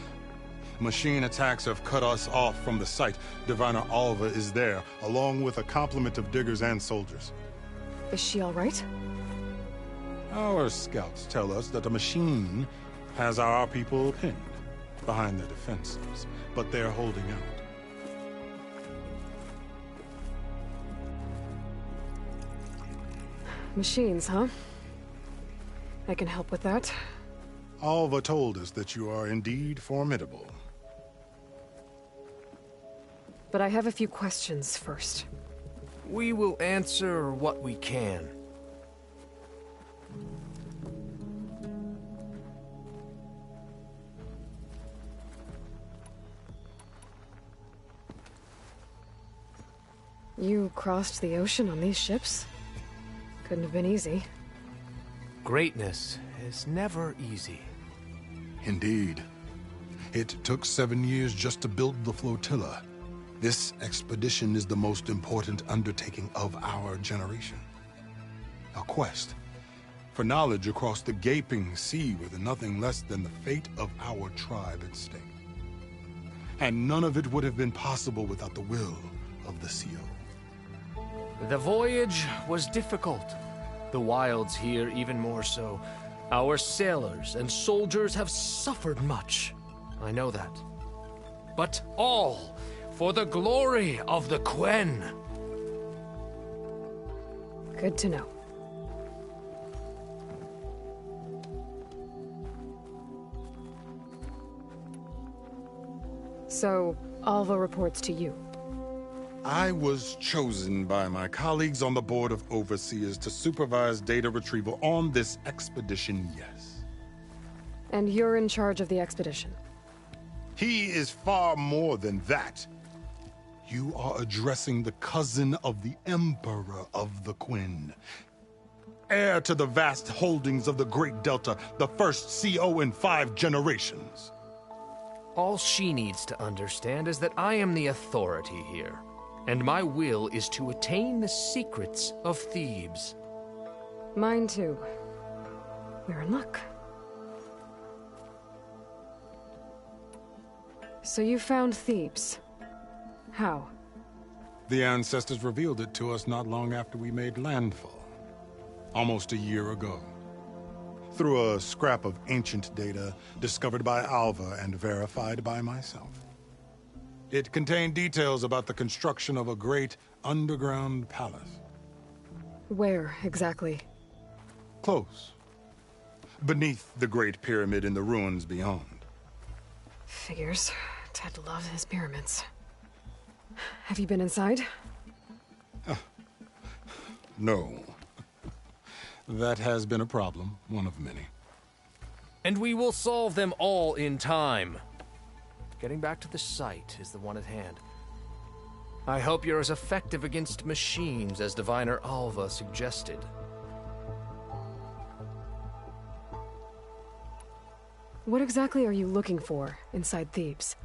Machine attacks have cut us off from the site. Diviner Alva is there, along with a complement of diggers and soldiers. Is she all right? Our scouts tell us that the machine has our people pinned behind their defenses, but they're holding out. Machines, huh? I can help with that. Alva told us that you are indeed formidable. But I have a few questions first. We will answer what we can. You crossed the ocean on these ships? Couldn't have been easy. Greatness is never easy. Indeed. It took 7 years just to build the flotilla. This expedition is the most important undertaking of our generation. A quest for knowledge across the gaping sea with nothing less than the fate of our tribe at stake. And none of it would have been possible without the will of the CO. The voyage was difficult. The wilds here even more so. Our sailors and soldiers have suffered much. I know that. But all for the glory of the Quen. Good to know. So, Alva reports to you. I was chosen by my colleagues on the Board of Overseers to supervise data retrieval on this expedition, yes. And you're in charge of the expedition? He is far more than that. You are addressing the cousin of the Emperor of the Quen. Heir to the vast holdings of the Great Delta, the first CO in 5 generations. All she needs to understand is that I am the authority here, and my will is to attain the secrets of Thebes. Mine too. We're in luck. So you found Thebes. How? The ancestors revealed it to us not long after we made landfall. Almost a year ago. Through a scrap of ancient data discovered by Alva and verified by myself. It contained details about the construction of a great underground palace. Where, exactly? Close. Beneath the Great Pyramid in the ruins beyond. Figures. Ted loves his pyramids. Have you been inside? No. That has been a problem, one of many. And we will solve them all in time. Getting back to the site is the one at hand. I hope you're as effective against machines as Diviner Alva suggested. What exactly are you looking for inside Thebes?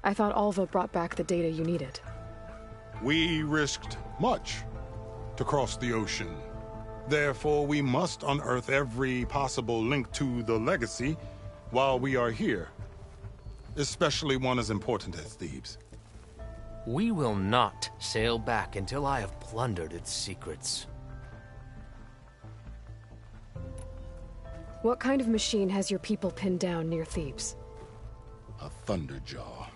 I thought Alva brought back the data you needed. We risked much to cross the ocean. Therefore, we must unearth every possible link to the legacy while we are here. Especially one as important as Thebes. We will not sail back until I have plundered its secrets. What kind of machine has your people pinned down near Thebes? A Thunderjaw.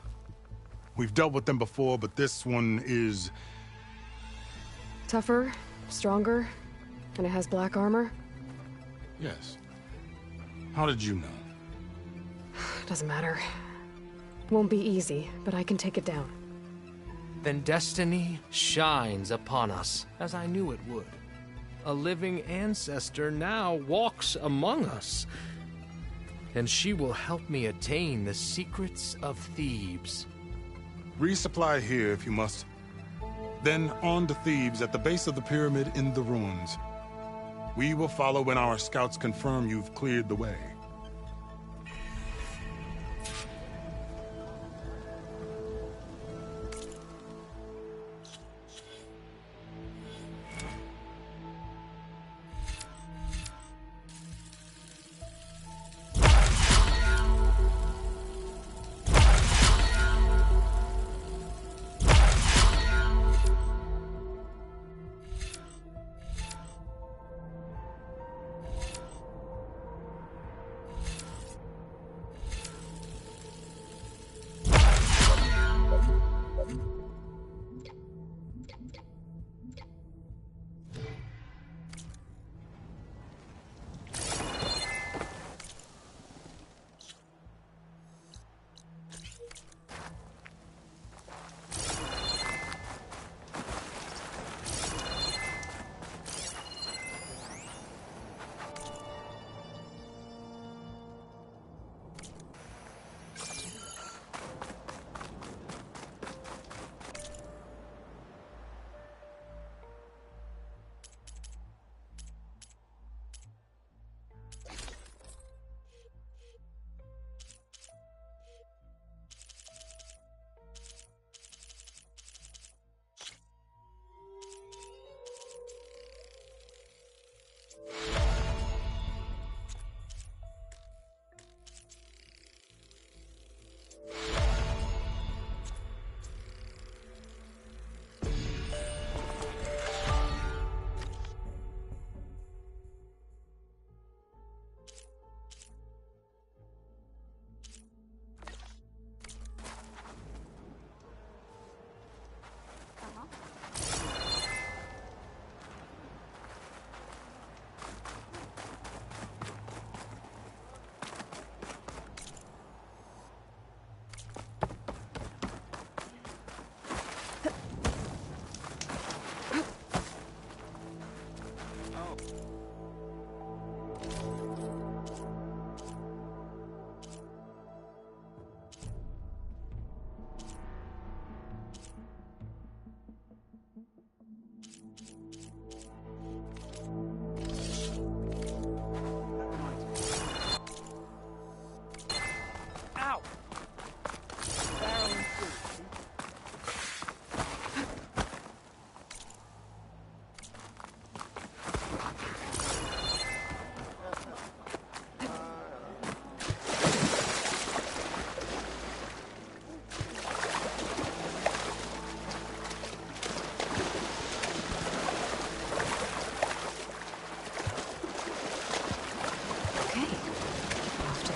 We've dealt with them before, but this one is... Tougher, stronger, and it has black armor? Yes. How did you know? Doesn't matter. Won't be easy, but I can take it down. Then destiny shines upon us, as I knew it would. A living ancestor now walks among us, and she will help me attain the secrets of Thebes. Resupply here if you must. Then on to Thebes at the base of the pyramid in the ruins. We will follow when our scouts confirm you've cleared the way.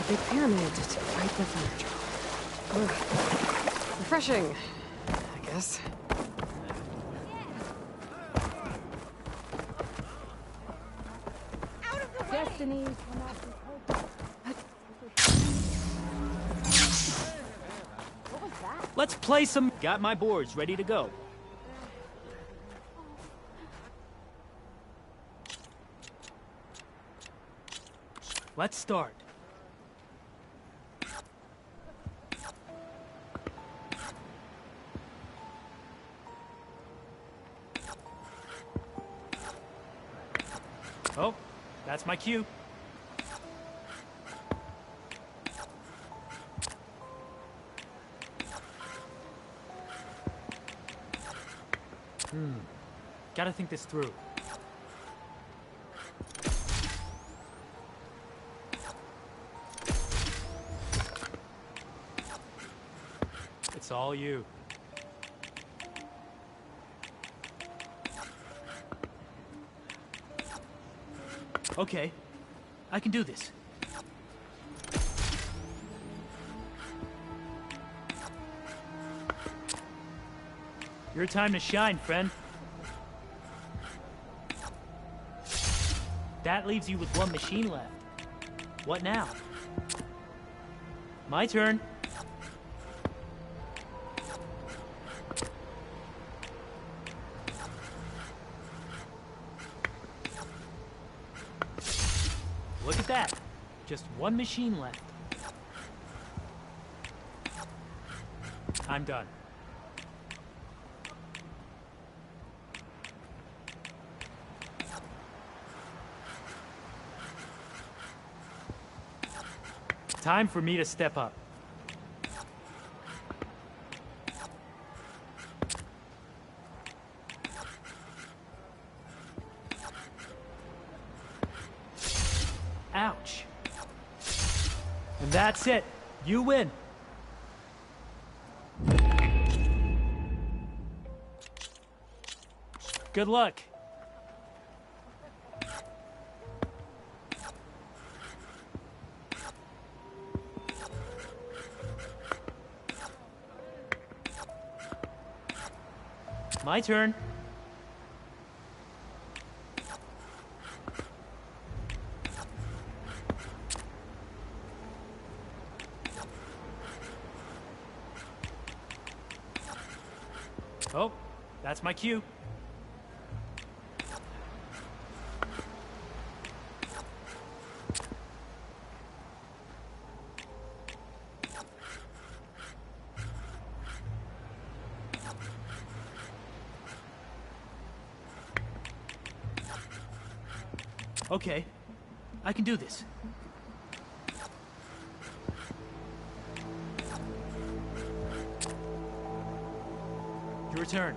Big pyramid to fight the Thunderjaw. Ugh. Refreshing, I guess. Destiny. Let's play some... Got my boards ready to go. Let's start. Oh, that's my cue. Gotta think this through. It's all you. Okay, I can do this. Your time to shine, friend. That leaves you with one machine left. What now? My turn. Look at that. Just one machine left. I'm done. Time for me to step up. Ouch. And that's it. You win. Good luck. My turn. Oh, that's my cue. Okay, I can do this. Your turn.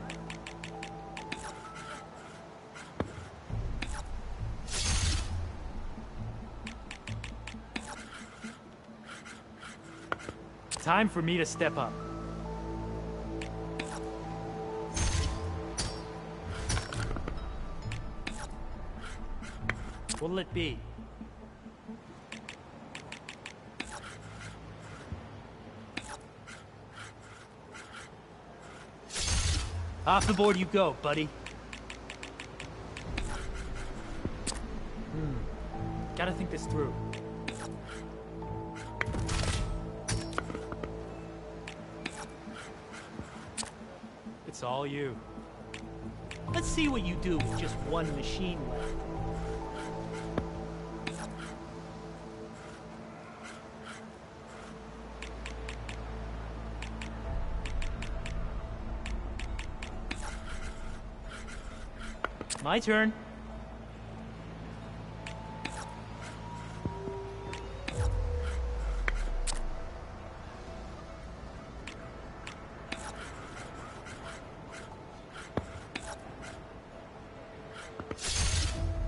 Time for me to step up. What'll it be? Off the board you go, buddy. Gotta think this through. It's all you. Let's see what you do with just one machine left. My turn.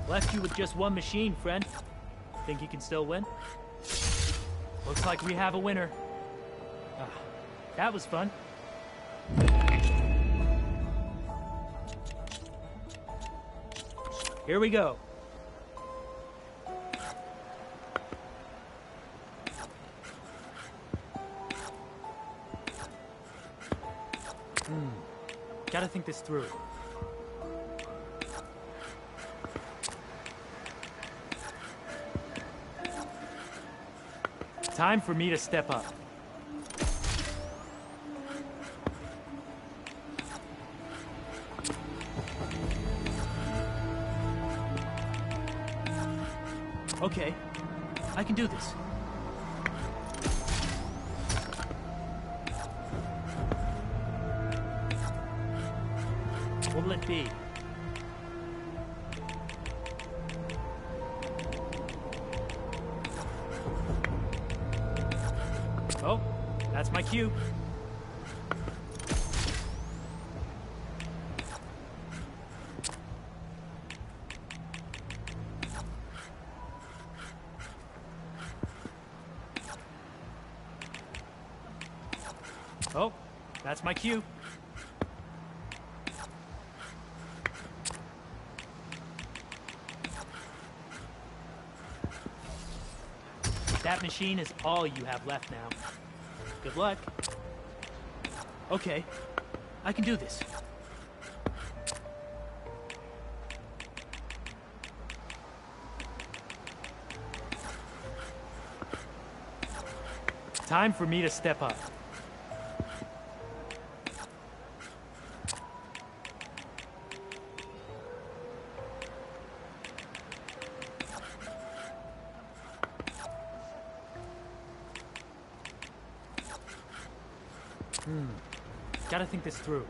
Left you with just one machine, friend. Think you can still win? Looks like we have a winner. That was fun. Here we go. Gotta think this through. Time for me to step up. Okay, I can do this. What'll it be? Oh, that's my cue. Oh, that's my cue. That machine is all you have left now. Good luck. Okay, I can do this. Time for me to step up. Gotta think this through.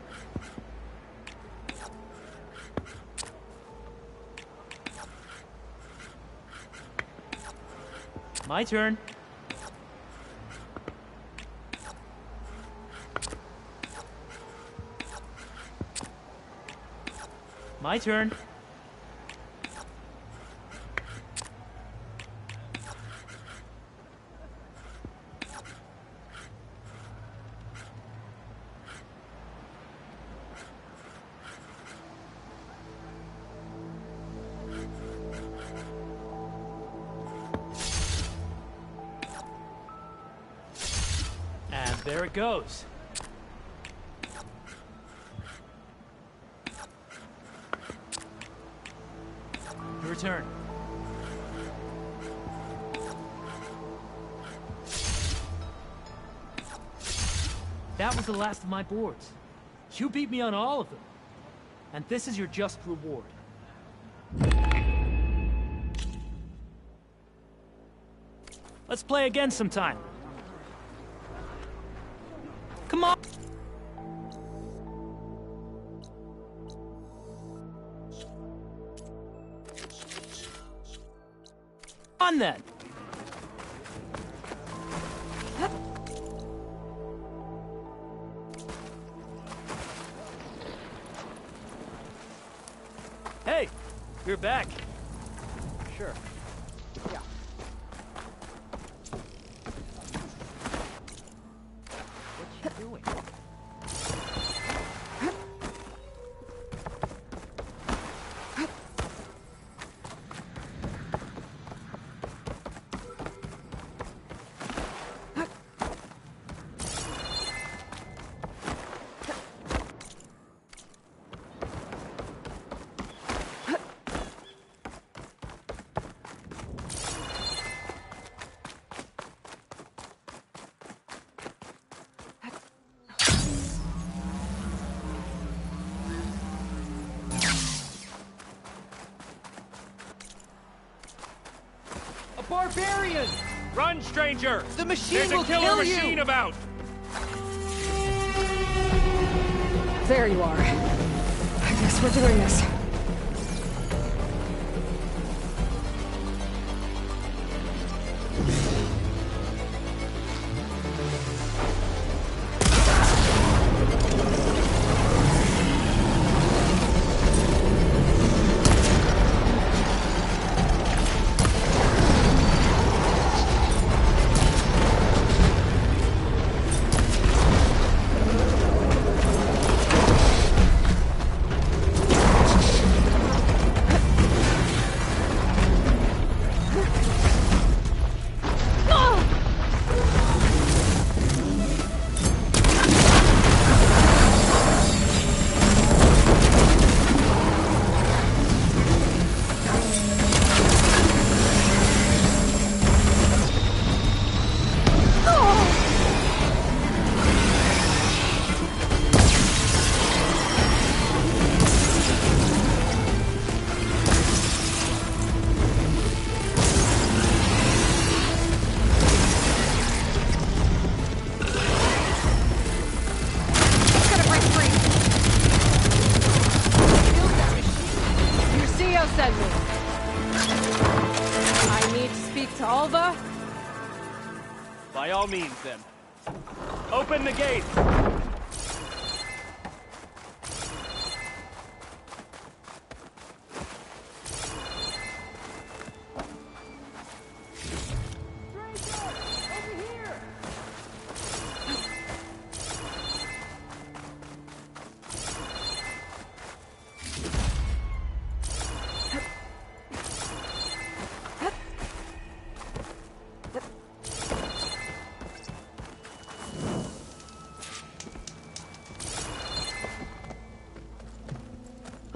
My turn. My turn. And there it goes. Your turn. That was the last of my boards. You beat me on all of them. And this is your just reward. Let's play again sometime. Come on! On then! Hey! You're back. Sure. Yeah. What's she doing? Barbarian! Run, stranger! The machine There's will a killer kill machine you! about! There you are. I guess we're doing this. Send me. I need to speak to Alva. By all means, then. Open the gates!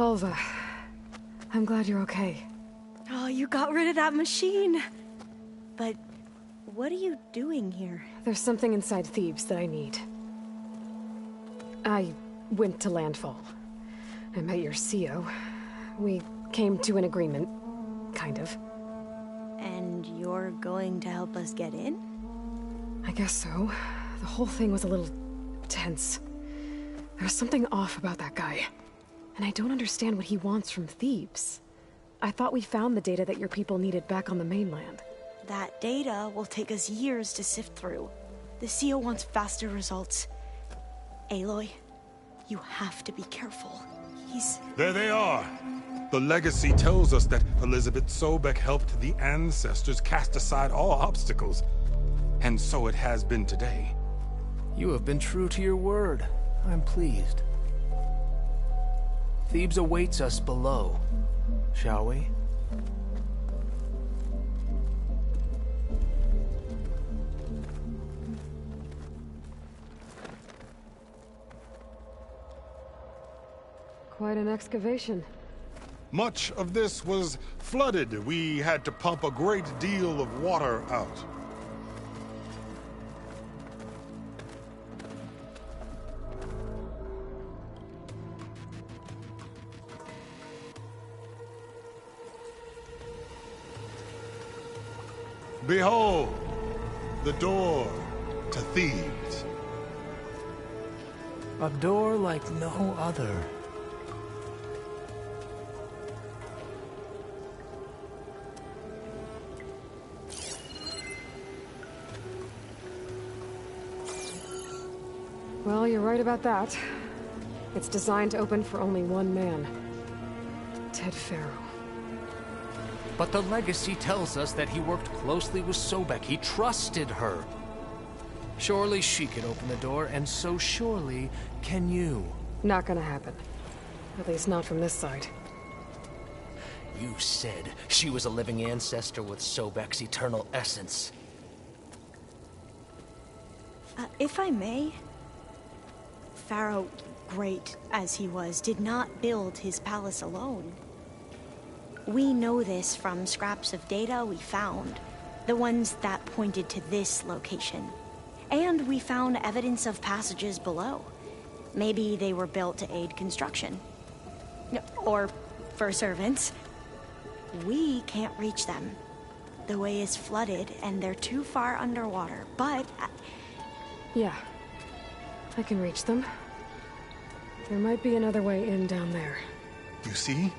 Alva, I'm glad you're okay. Oh, you got rid of that machine. But what are you doing here? There's something inside Thebes that I need. I went to Landfall. I met your CO. We came to an agreement, kind of. And you're going to help us get in? I guess so. The whole thing was a little tense. There was something off about that guy. And I don't understand what he wants from Thebes. I thought we found the data that your people needed back on the mainland. That data will take us years to sift through. The CO wants faster results. Aloy, you have to be careful. There they are! The legacy tells us that Elizabeth Sobek helped the ancestors cast aside all obstacles. And so it has been today. You have been true to your word. I'm pleased. Thebes awaits us below. Shall we? Quite an excavation. Much of this was flooded. We had to pump a great deal of water out. Behold, the door to Thebes. A door like no other. Well, you're right about that. It's designed to open for only one man. Ted Faro. But the legacy tells us that he worked closely with Sobek. He trusted her. Surely she could open the door, and so surely can you. Not gonna happen. At least not from this side. You said she was a living ancestor with Sobek's eternal essence. If I may, Faro, great as he was, did not build his palace alone. We know this from scraps of data we found, the ones that pointed to this location. And we found evidence of passages below. Maybe they were built to aid construction. Or for servants. We can't reach them. The way is flooded and they're too far underwater, but... Yeah. I can reach them. There might be another way in down there. You see?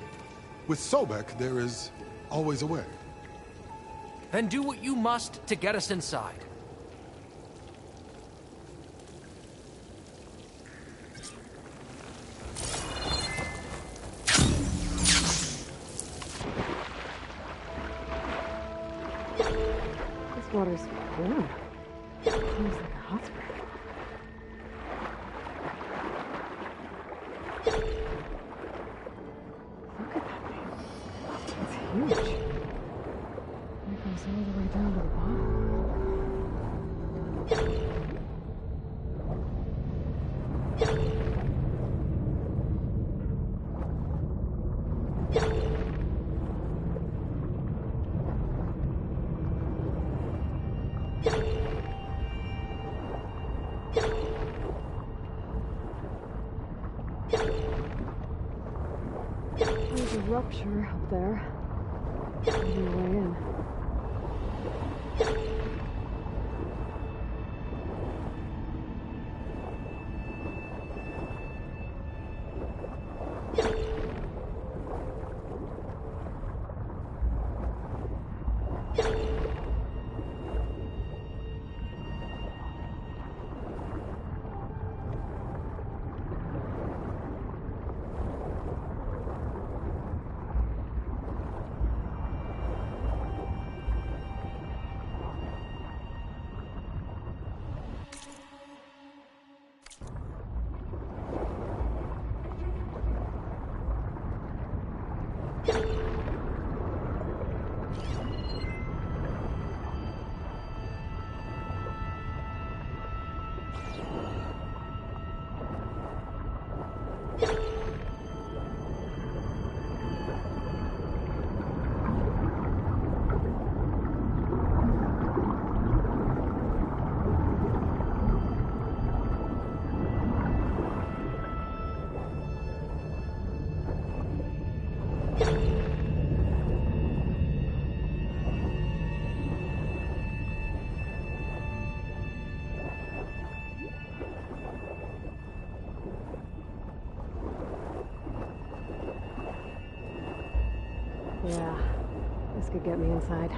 With Sobek, there is always a way. Then do what you must to get us inside. This water's warm. It seems like a hot spring. Look at that thing. It's huge. It goes all the way down to the There's a rupture up there. Maybe a way in. Yeah, this could get me inside.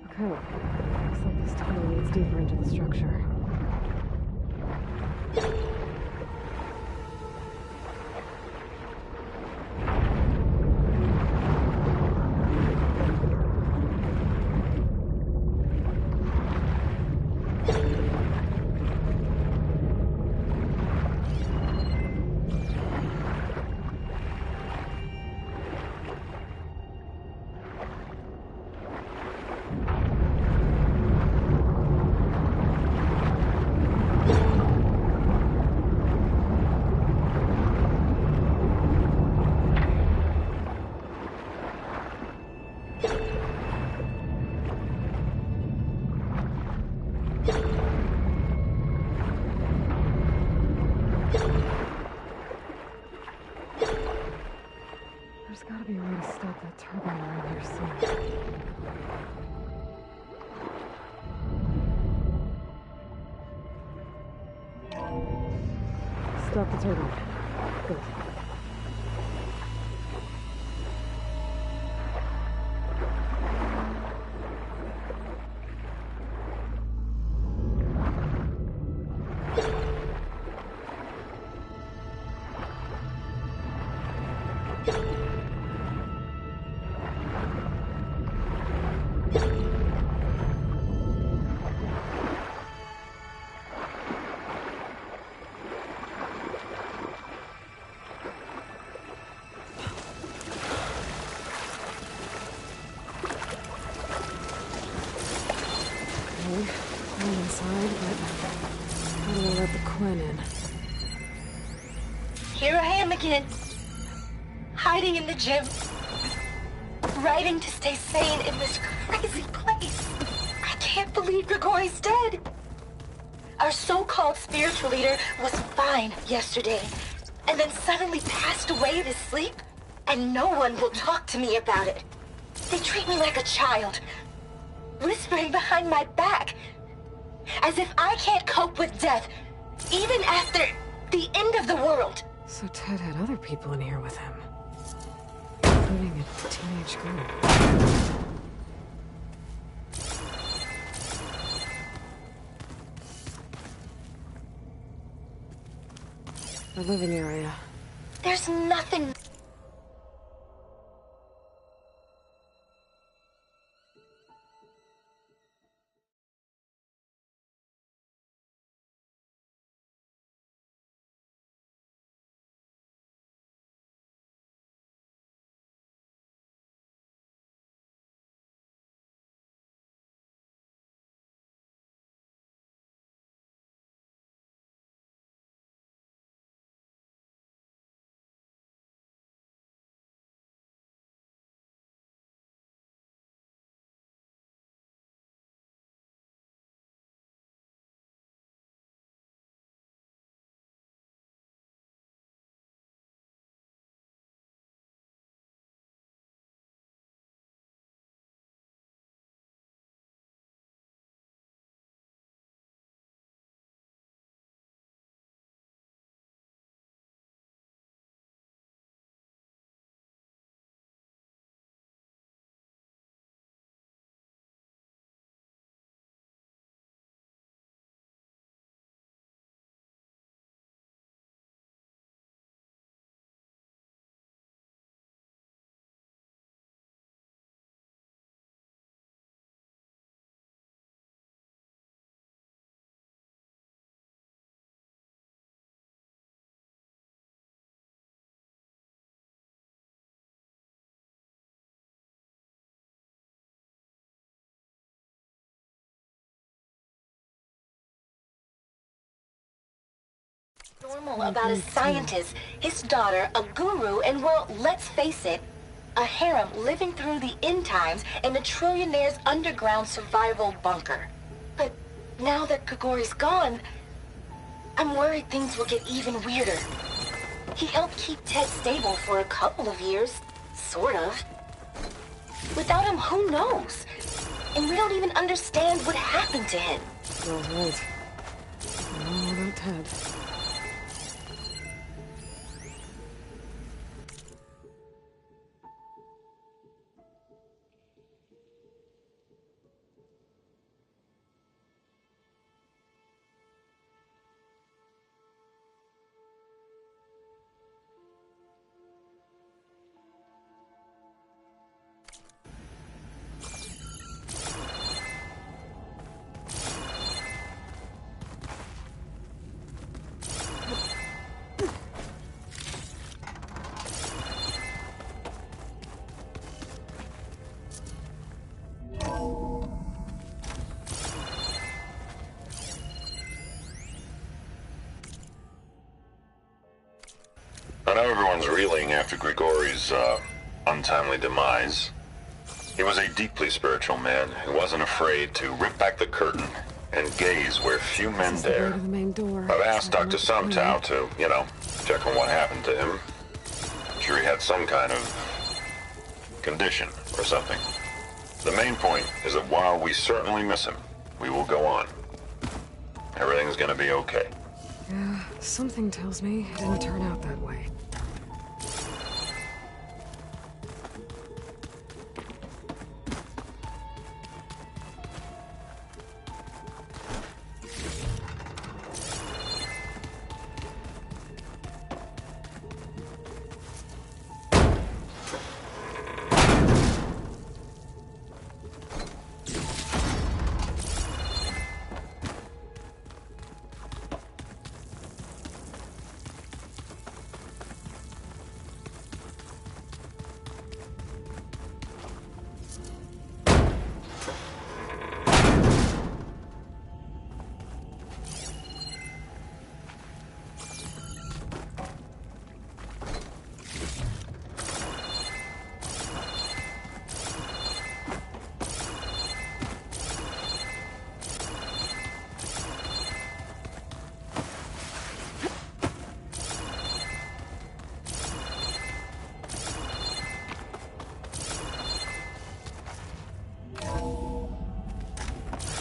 Okay, looks like this tunnel leads deeper into the structure. There's gotta be a way to stop that turbine around here soon. Stop the turbine. Good. I'm inside, but how do I let the Quinn in? Here I am again, hiding in the gym, writing to stay sane in this crazy place. I can't believe Grigori's dead. Our so-called spiritual leader was fine yesterday, and then suddenly passed away in his sleep, and no one will talk to me about it. They treat me like a child, whispering behind my back, as if I can't cope with death, even after the end of the world. So Ted had other people in here with him, including a teenage girl. The living area. There's nothing. Normal about a scientist, his daughter, a guru, and well, let's face it, a harem living through the end times in a trillionaire's underground survival bunker. But now that Grigori's gone, I'm worried things will get even weirder. He helped keep Ted stable for a couple of years, sort of. Without him, who knows? And we don't even understand what happened to him. Girl's right. I don't know about Ted. I know everyone's reeling after Grigori's untimely demise. He was a deeply spiritual man who wasn't afraid to rip back the curtain and gaze where few men dare. The main door. I've asked Dr. Sumtow to, check on what happened to him. I'm sure he had some kind of condition or something. The main point is that while we certainly miss him, we will go on. Everything's gonna be okay. Yeah, something tells me it didn't turn out that way.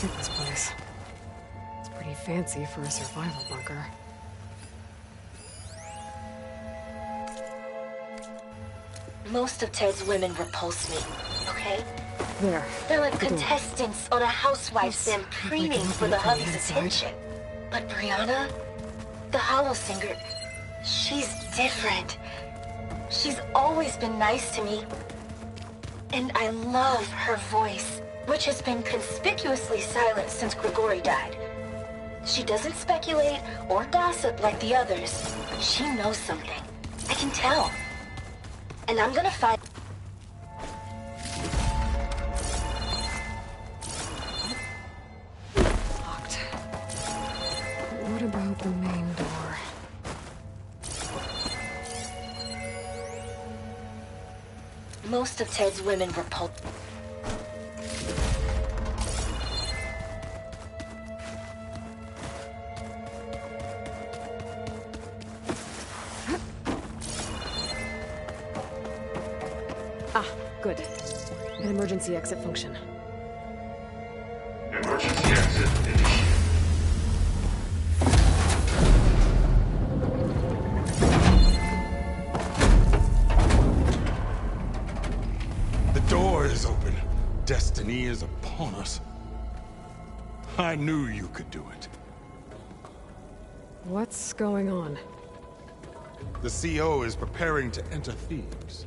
Look at this place. It's pretty fancy for a survival bunker. Most of Ted's women repulse me, okay? There. They're like The door. contestants on a housewife sim preening for the hubby's attention. But Brianna, the Hollow Singer, she's different. She's always been nice to me. And I love her voice, which has been conspicuously silent since Grigori died. She doesn't speculate or gossip like the others. She knows something. I can tell. And I'm gonna find... Locked. What about the main door? Most of Ted's women repulse... Good. An emergency exit function. Emergency exit initiated. The door is open. Destiny is upon us. I knew you could do it. What's going on? The CO is preparing to enter Thebes.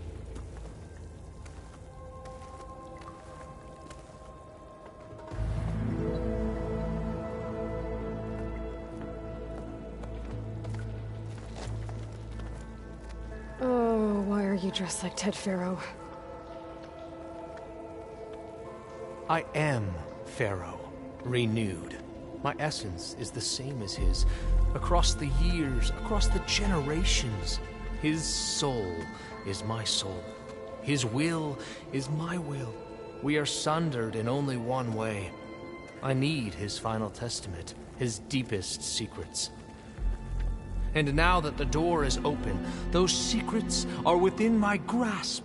Oh, why are you dressed like Ted Faro? I am Pharaoh, renewed. My essence is the same as his. Across the years, across the generations. His soul is my soul. His will is my will. We are sundered in only one way. I need his final testament, his deepest secrets. And now that the door is open, those secrets are within my grasp.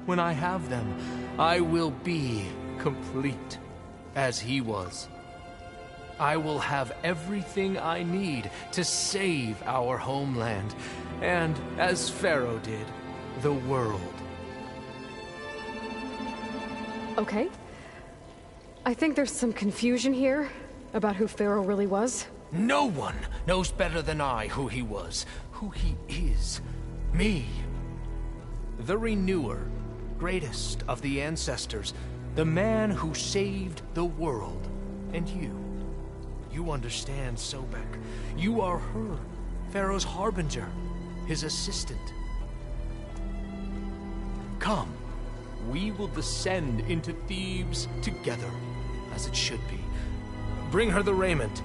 When I have them, I will be complete, as he was. I will have everything I need to save our homeland, and, as Pharaoh did, the world. Okay. I think there's some confusion here about who Pharaoh really was. No one knows better than I who he was, who he is. Me. The Renewer, greatest of the ancestors, the man who saved the world. And you. You understand, Sobek. You are her, Pharaoh's harbinger, his assistant. Come, we will descend into Thebes together, as it should be. Bring her the raiment.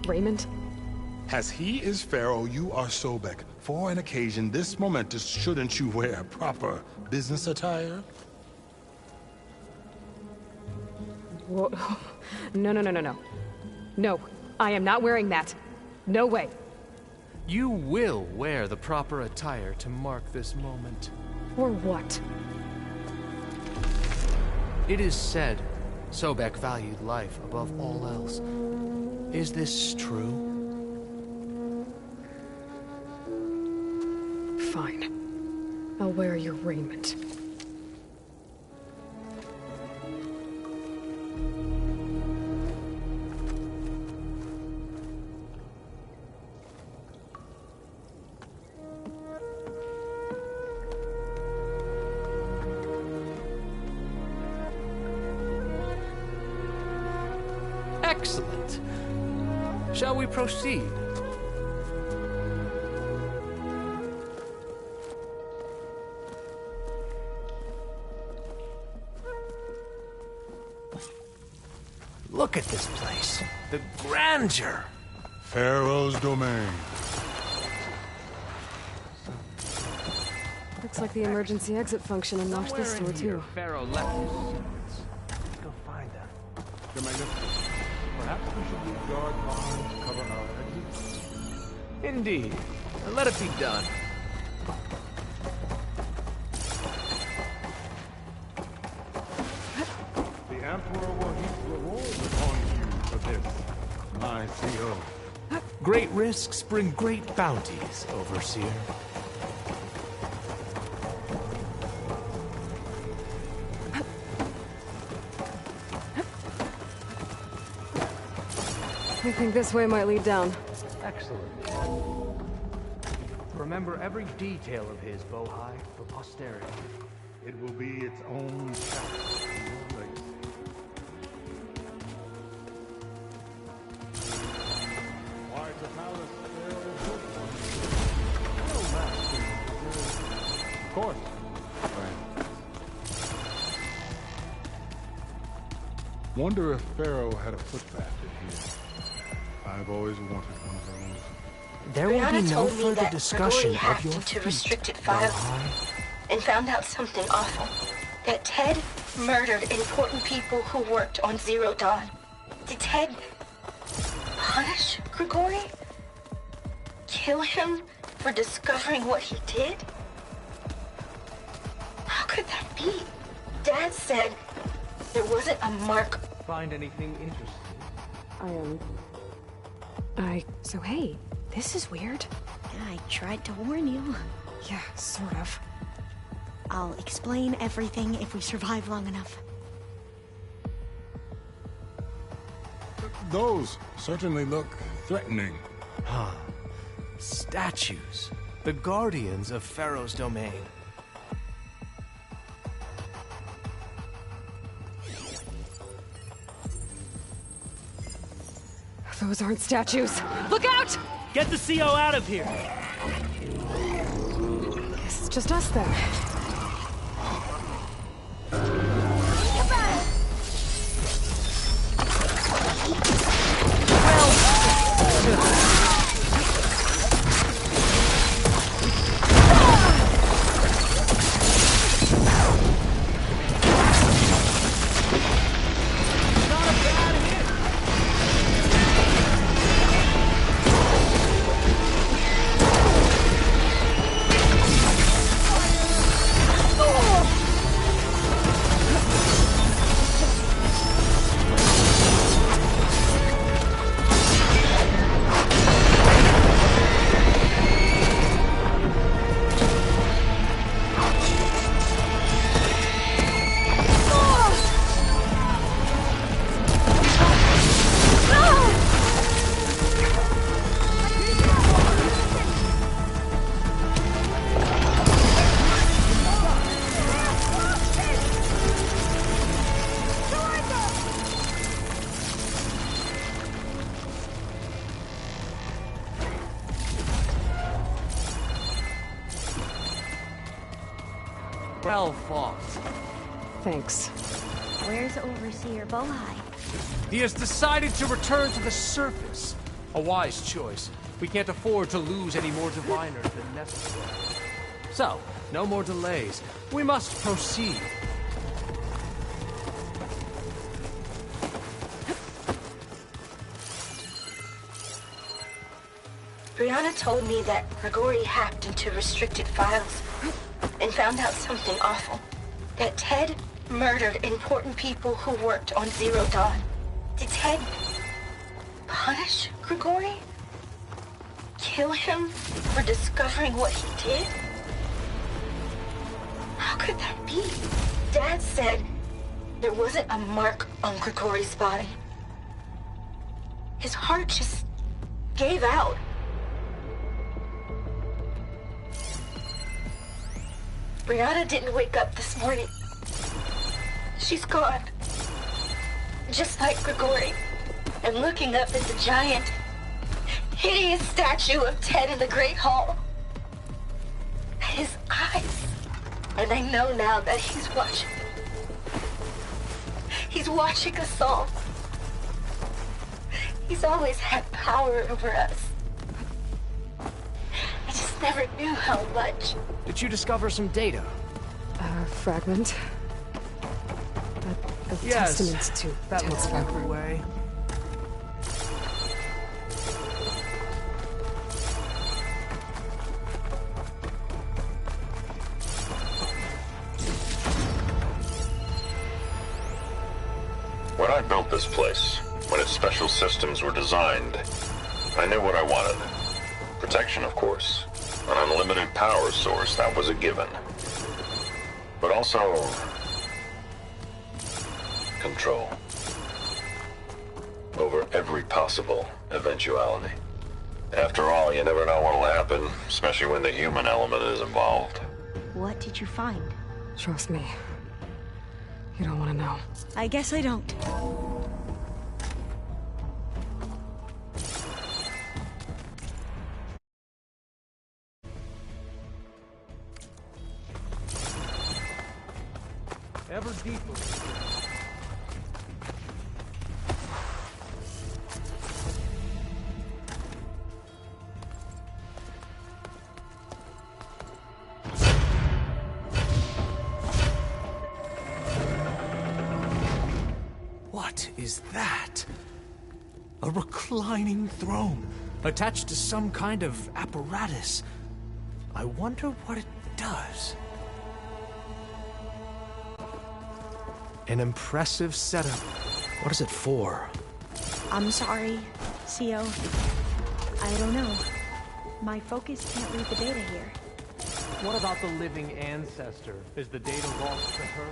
Raiment? As he is Pharaoh, you are Sobek. For an occasion this momentous, shouldn't you wear proper business attire? Whoa. No. No, I am not wearing that. No way. You will wear the proper attire to mark this moment. Or what? It is said Sobek valued life above all else. Is this true? Fine. I'll wear your raiment. Excellent. Shall we proceed? Look at this place. The grandeur. Pharaoh's domain. Looks like the emergency exit function unlocked this door too. Pharaoh left his secrets. Let's go find them. Your Magnificence, perhaps we should leave guard behind to cover our exits? Indeed. Let it be done. The Emperor will heap rewards upon you for this, my CO. Great risks bring great bounties, Overseer. I think this way might lead down. Excellent. Remember every detail of his, Bohai, for posterity. It will be its own chapter in your legacy. Why the palace Pharaoh built one? No master can preserve. Of course, Wonder if Pharaoh had a foot basket here. I've always wanted one of those. There will be Brianna no told me further that discussion Grigori of your hacked into feat, restricted files Bohai. and found out something awful. That Ted murdered important people who worked on Zero Dawn. Did Ted punish Grigori? Kill him for discovering what he did? How could that be? Dad said there wasn't a mark. Find anything interesting? So hey, this is weird. I tried to warn you. Yeah, sort of. I'll explain everything if we survive long enough. Those certainly look threatening. Huh. Statues. The guardians of Pharaoh's domain. Those aren't statues. Look out! Get the CO out of here! Guess it's just us then. Well fought. Thanks. Where's Overseer Bohai? He has decided to return to the surface. A wise choice. We can't afford to lose any more diviners than necessary. So, no more delays. We must proceed. Brianna told me that Grigori hacked into restricted files and found out something awful. That Ted murdered important people who worked on Zero Dawn. Did Ted punish Grigori? Kill him for discovering what he did? How could that be? Dad said there wasn't a mark on Grigori's body. His heart just gave out. Brianna didn't wake up this morning. She's gone. Just like Grigori. And looking up at the giant, hideous statue of Ted in the Great Hall. At his eyes. And I know now that he's watching. He's watching us all. He's always had power over us. I just never knew how much. Did you discover some data? A fragment. A Yes, testament to that Ted's looks like power. the way. When I built this place, when its special systems were designed, I knew what I wanted. Protection, of course. An unlimited power source, that was a given. But also... control. Over every possible eventuality. After all, you never know what'll happen, especially when the human element is involved. What did you find? Trust me. You don't want to know. I guess I don't. Ever deeper. What is that? A reclining throne, attached to some kind of apparatus. I wonder what it does. An impressive setup. What is it for? I'm sorry, CO. I don't know. My focus can't read the data here. What about the living ancestor? Is the data lost to her?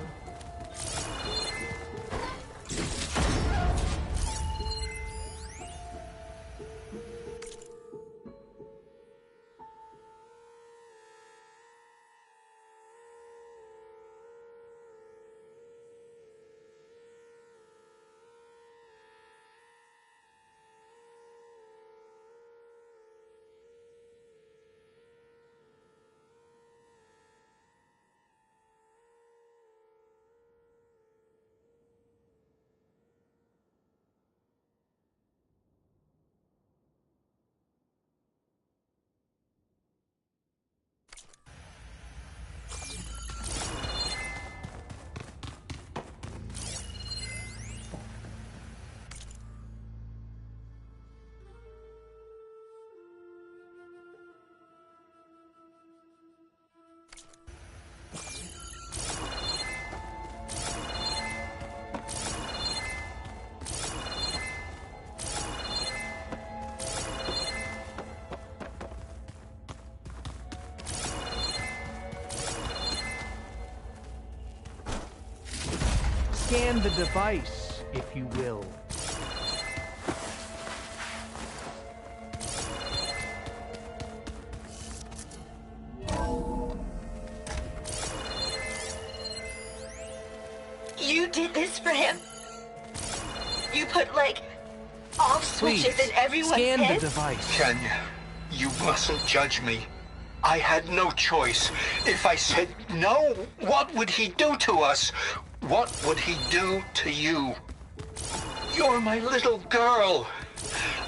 Scan the device, if you will. You did this for him? You put, like, off switches in everyone's scan head? the device. Kenya, you mustn't judge me. I had no choice. If I said no, what would he do to us? What would he do to you? You're my little girl.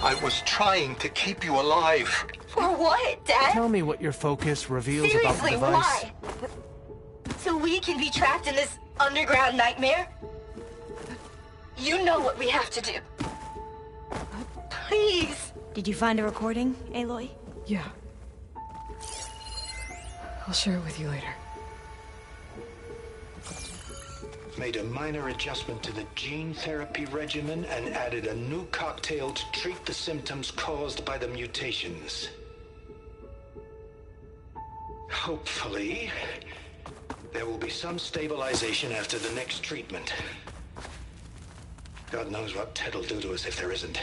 I was trying to keep you alive. For what, Dad? Tell me what your focus reveals about the Seriously, device. why? So we can be trapped in this underground nightmare? You know what we have to do. Please. Did you find a recording, Aloy? Yeah. I'll share it with you later. Made a minor adjustment to the gene therapy regimen and added a new cocktail to treat the symptoms caused by the mutations. Hopefully, there will be some stabilization after the next treatment. God knows what Ted'll do to us if there isn't.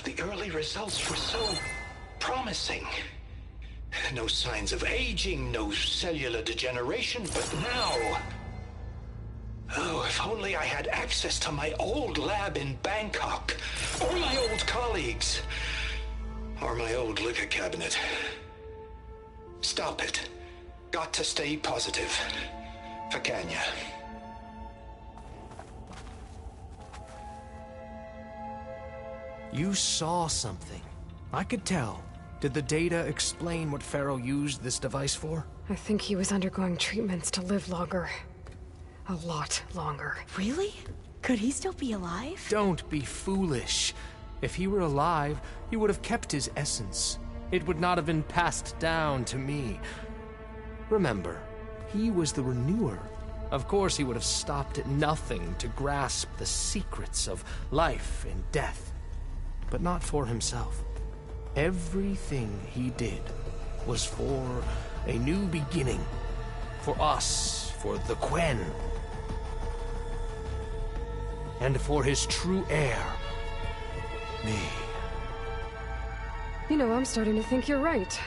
The early results were so promising. No signs of aging, no cellular degeneration, but now... Oh, if only I had access to my old lab in Bangkok, or my old colleagues, or my old liquor cabinet. Stop it. Got to stay positive. For Kanya. You saw something. I could tell. Did the data explain what Pharaoh used this device for? I think he was undergoing treatments to live longer. A lot longer. Really? Could he still be alive? Don't be foolish. If he were alive, he would have kept his essence. It would not have been passed down to me. Remember, he was the renewer. Of course, he would have stopped at nothing to grasp the secrets of life and death. But not for himself. Everything he did was for a new beginning. For us, for the Quen. And for his true heir, me. You know, I'm starting to think you're right.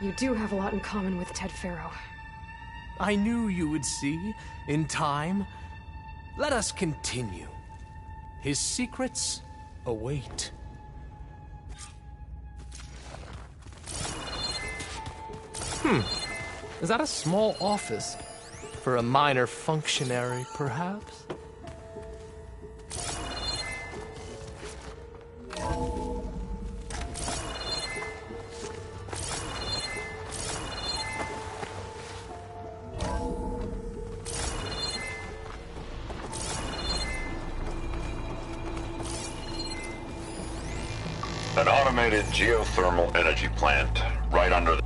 You do have a lot in common with Ted Pharaoh. I knew you would see, in time. Let us continue. His secrets await. Is that a small office? For a minor functionary, perhaps? An automated geothermal energy plant right under the...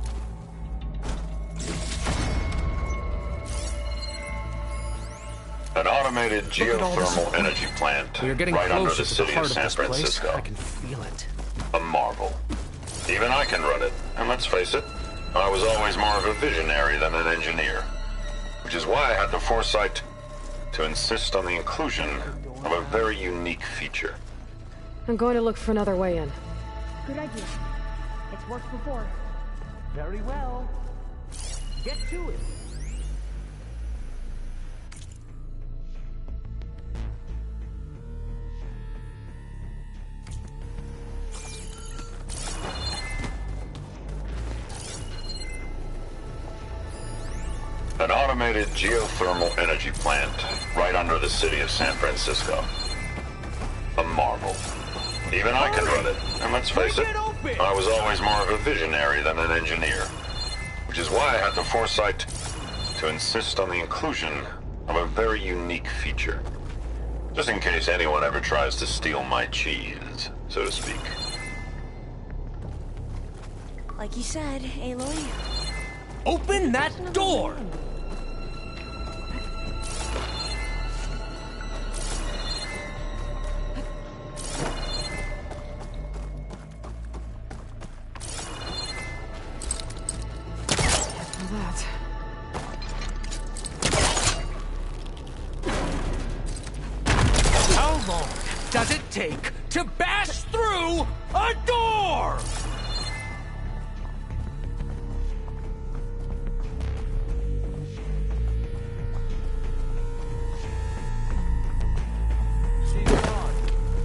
An automated geothermal energy plant We are getting right under closer the to the city heart of of San this place. Francisco. I can feel it. A marvel. Even I can run it, and let's face it, I was always more of a visionary than an engineer. Which is why I had the foresight to insist on the inclusion of a very unique feature. I'm going to look for another way in. Good idea. It's worked before. Very well. Get to it. An automated geothermal energy plant right under the city of San Francisco. A marvel. Even I can run it, and let's face it, I was always more of a visionary than an engineer. Which is why I had the foresight to insist on the inclusion of a very unique feature. Just in case anyone ever tries to steal my cheese, so to speak. Like you said, Aloy. Open that door! That. How long does it take to bash through a door?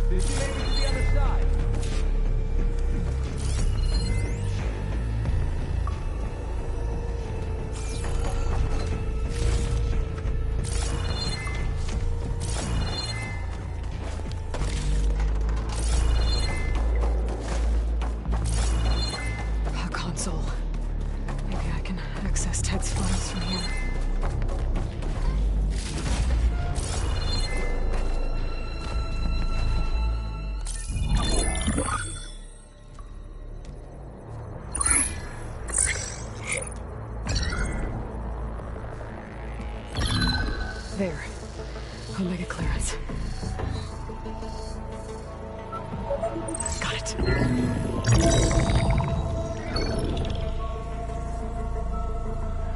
Did you make it to the other side? coordinates. Got it.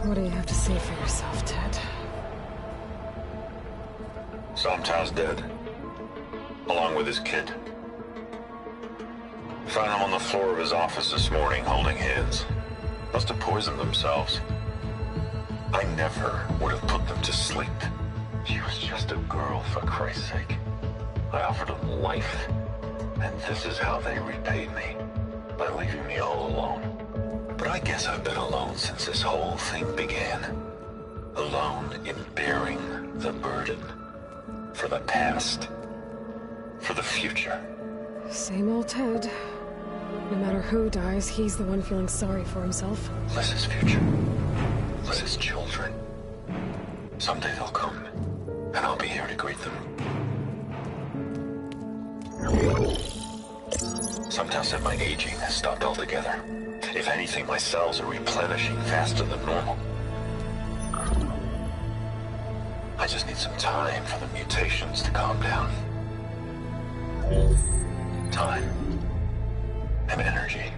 What do you have to say for yourself, Ted? Somtow's dead. Along with his kid. Found him on the floor of his office this morning, holding hands. Must have poisoned themselves. I never would have put them to sleep. She was just a girl, for Christ's sake. I offered them life, and this is how they repaid me. By leaving me all alone. But I guess I've been alone since this whole thing began. Alone in bearing the burden. For the past. For the future. Same old Ted. No matter who dies, he's the one feeling sorry for himself. Liz's future. Liz's children. Someday they'll come, and I'll be here to greet them. Somtow said my aging has stopped altogether. If anything, my cells are replenishing faster than normal. I just need some time for the mutations to calm down. Time. And energy.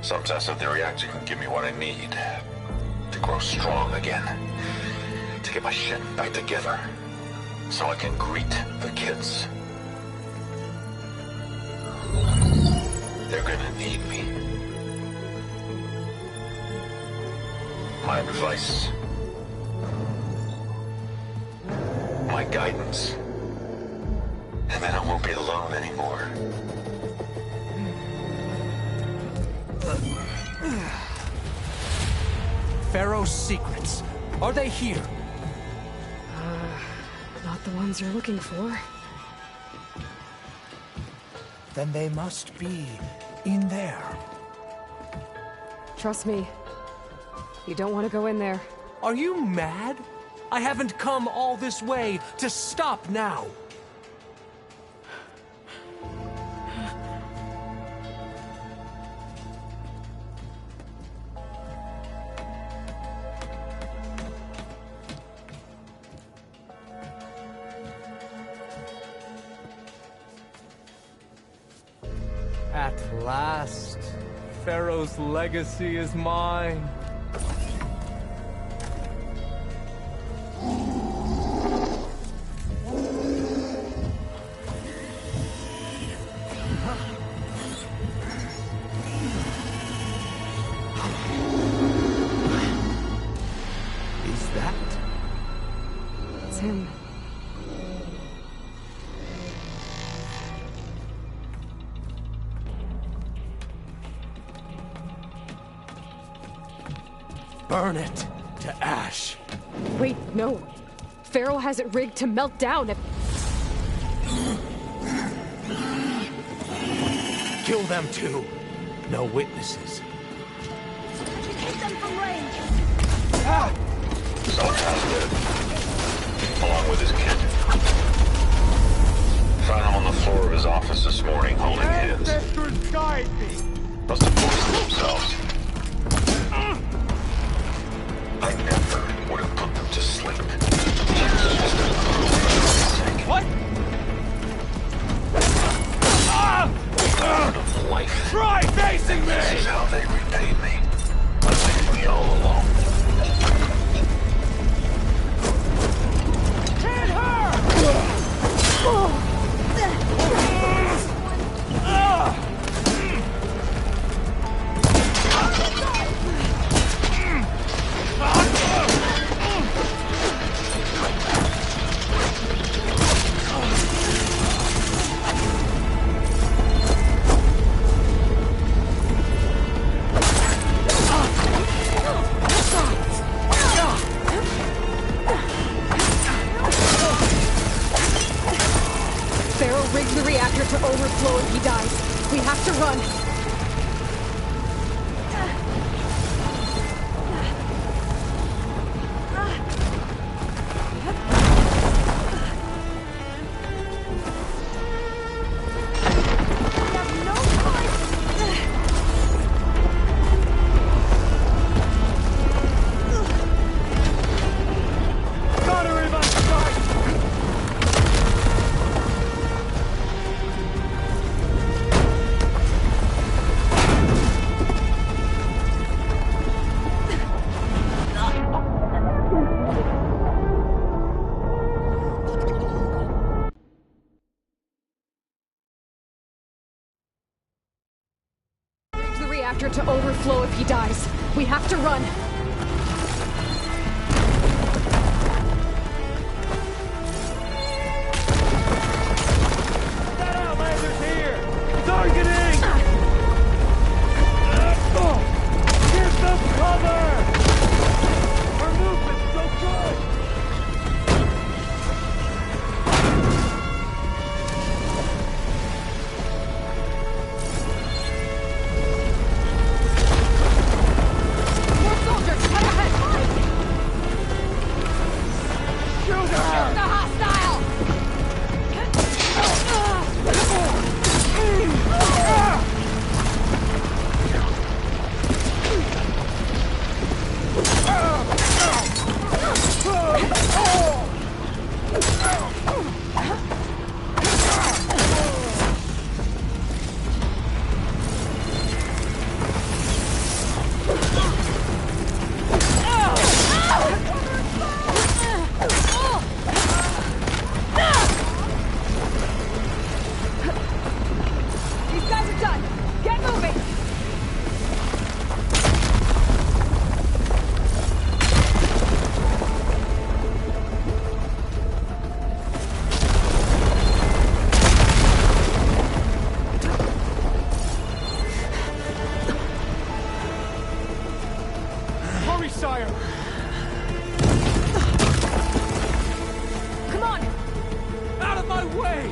Somtow said the reactor can give me what I need to grow strong again. To get my shit back together. So I can greet the kids. They're gonna need me. My advice. My guidance. And then I won't be alone anymore. Pharaoh's secrets. Are they here? Not the ones you're looking for. Then they must be in there. Trust me. You don't want to go in there. Are you mad? I haven't come all this way to stop now. At last, Pharaoh's legacy is mine. Is that? It's him. Burn it to ash. Wait, no. Pharaoh has it rigged to melt down if... Kill them too. No witnesses. Take them from range. Somtow's dead. Along with his kid. Found him on the floor of his office this morning, holding hands. Must have poisoned themselves. I never would have put them to sleep. What? Out of life. Try facing me! This is how they repaid me. By leaving me all alone. Hit her! Pharaoh rigged the reactor to overflow if he dies. We have to run. reactor to overflow if he dies. We have to run. That Outlander's here! Targeting! Give them cover! Our movement's so good! More soldiers! Head ahead! Shoot her! Shoot the hostile! These guys are done. Get moving. Hurry, sire! Come on. Out of my way!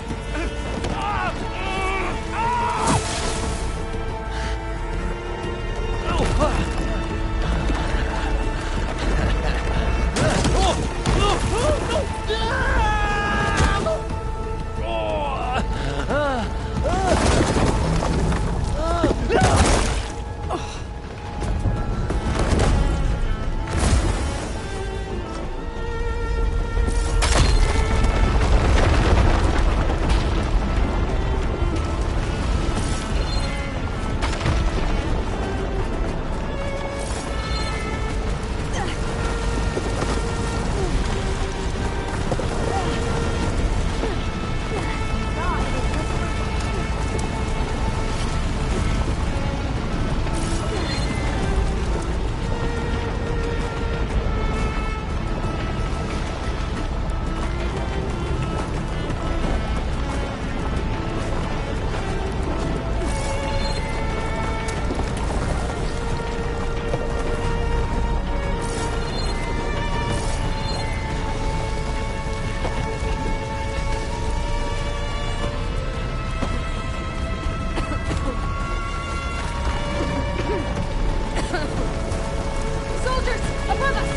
Soldiers, above us!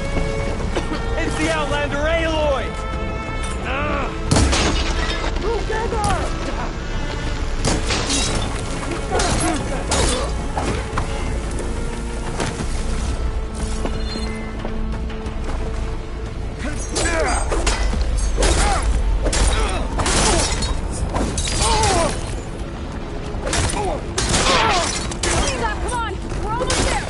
It's the Outlander Aloy! Lisa, come on! We're almost there!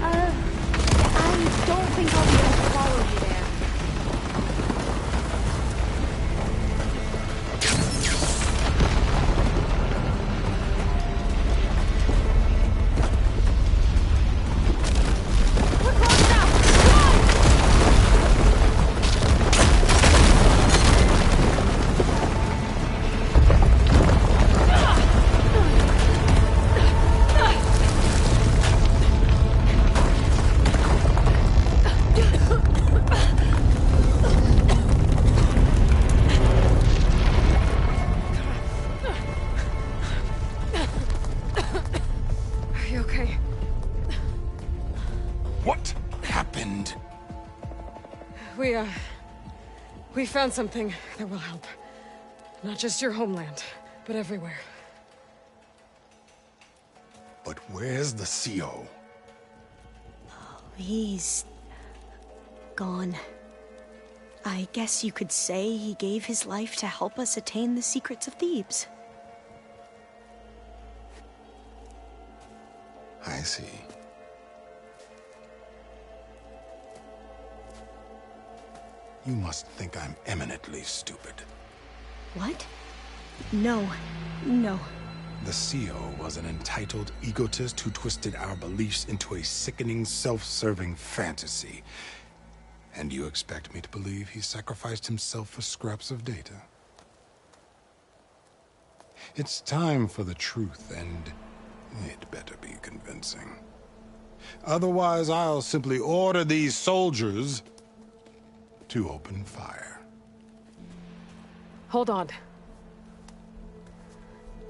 I don't think I'll be able to follow you there. We're close now! Come on! Are you okay? What happened? We found something that will help. Not just your homeland, but everywhere. But where's the CO? He's gone. I guess you could say he gave his life to help us attain the secrets of Thebes. I see. You must think I'm eminently stupid. What? No. No. The CO was an entitled egotist who twisted our beliefs into a sickening, self-serving fantasy. And you expect me to believe he sacrificed himself for scraps of data? It's time for the truth, and it better be convincing. Otherwise, I'll simply order these soldiers to open fire. Hold on.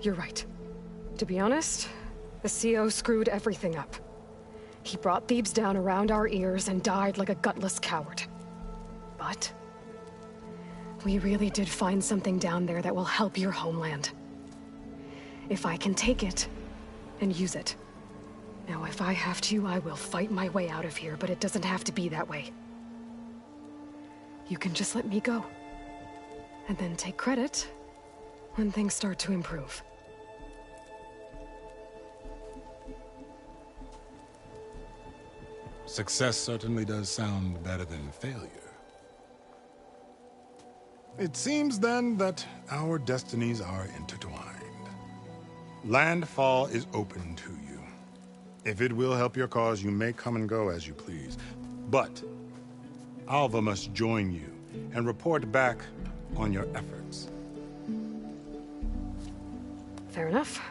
You're right. To be honest, the CO screwed everything up. He brought Thebes down around our ears and died like a gutless coward. But we really did find something down there that will help your homeland. If I can take it and use it. Now, if I have to, I will fight my way out of here, but it doesn't have to be that way. You can just let me go. And then take credit when things start to improve. Success certainly does sound better than failure. It seems then that our destinies are intertwined. Landfall is open to you. If it will help your cause, you may come and go as you please. But Alva must join you and report back on your efforts. Fair enough.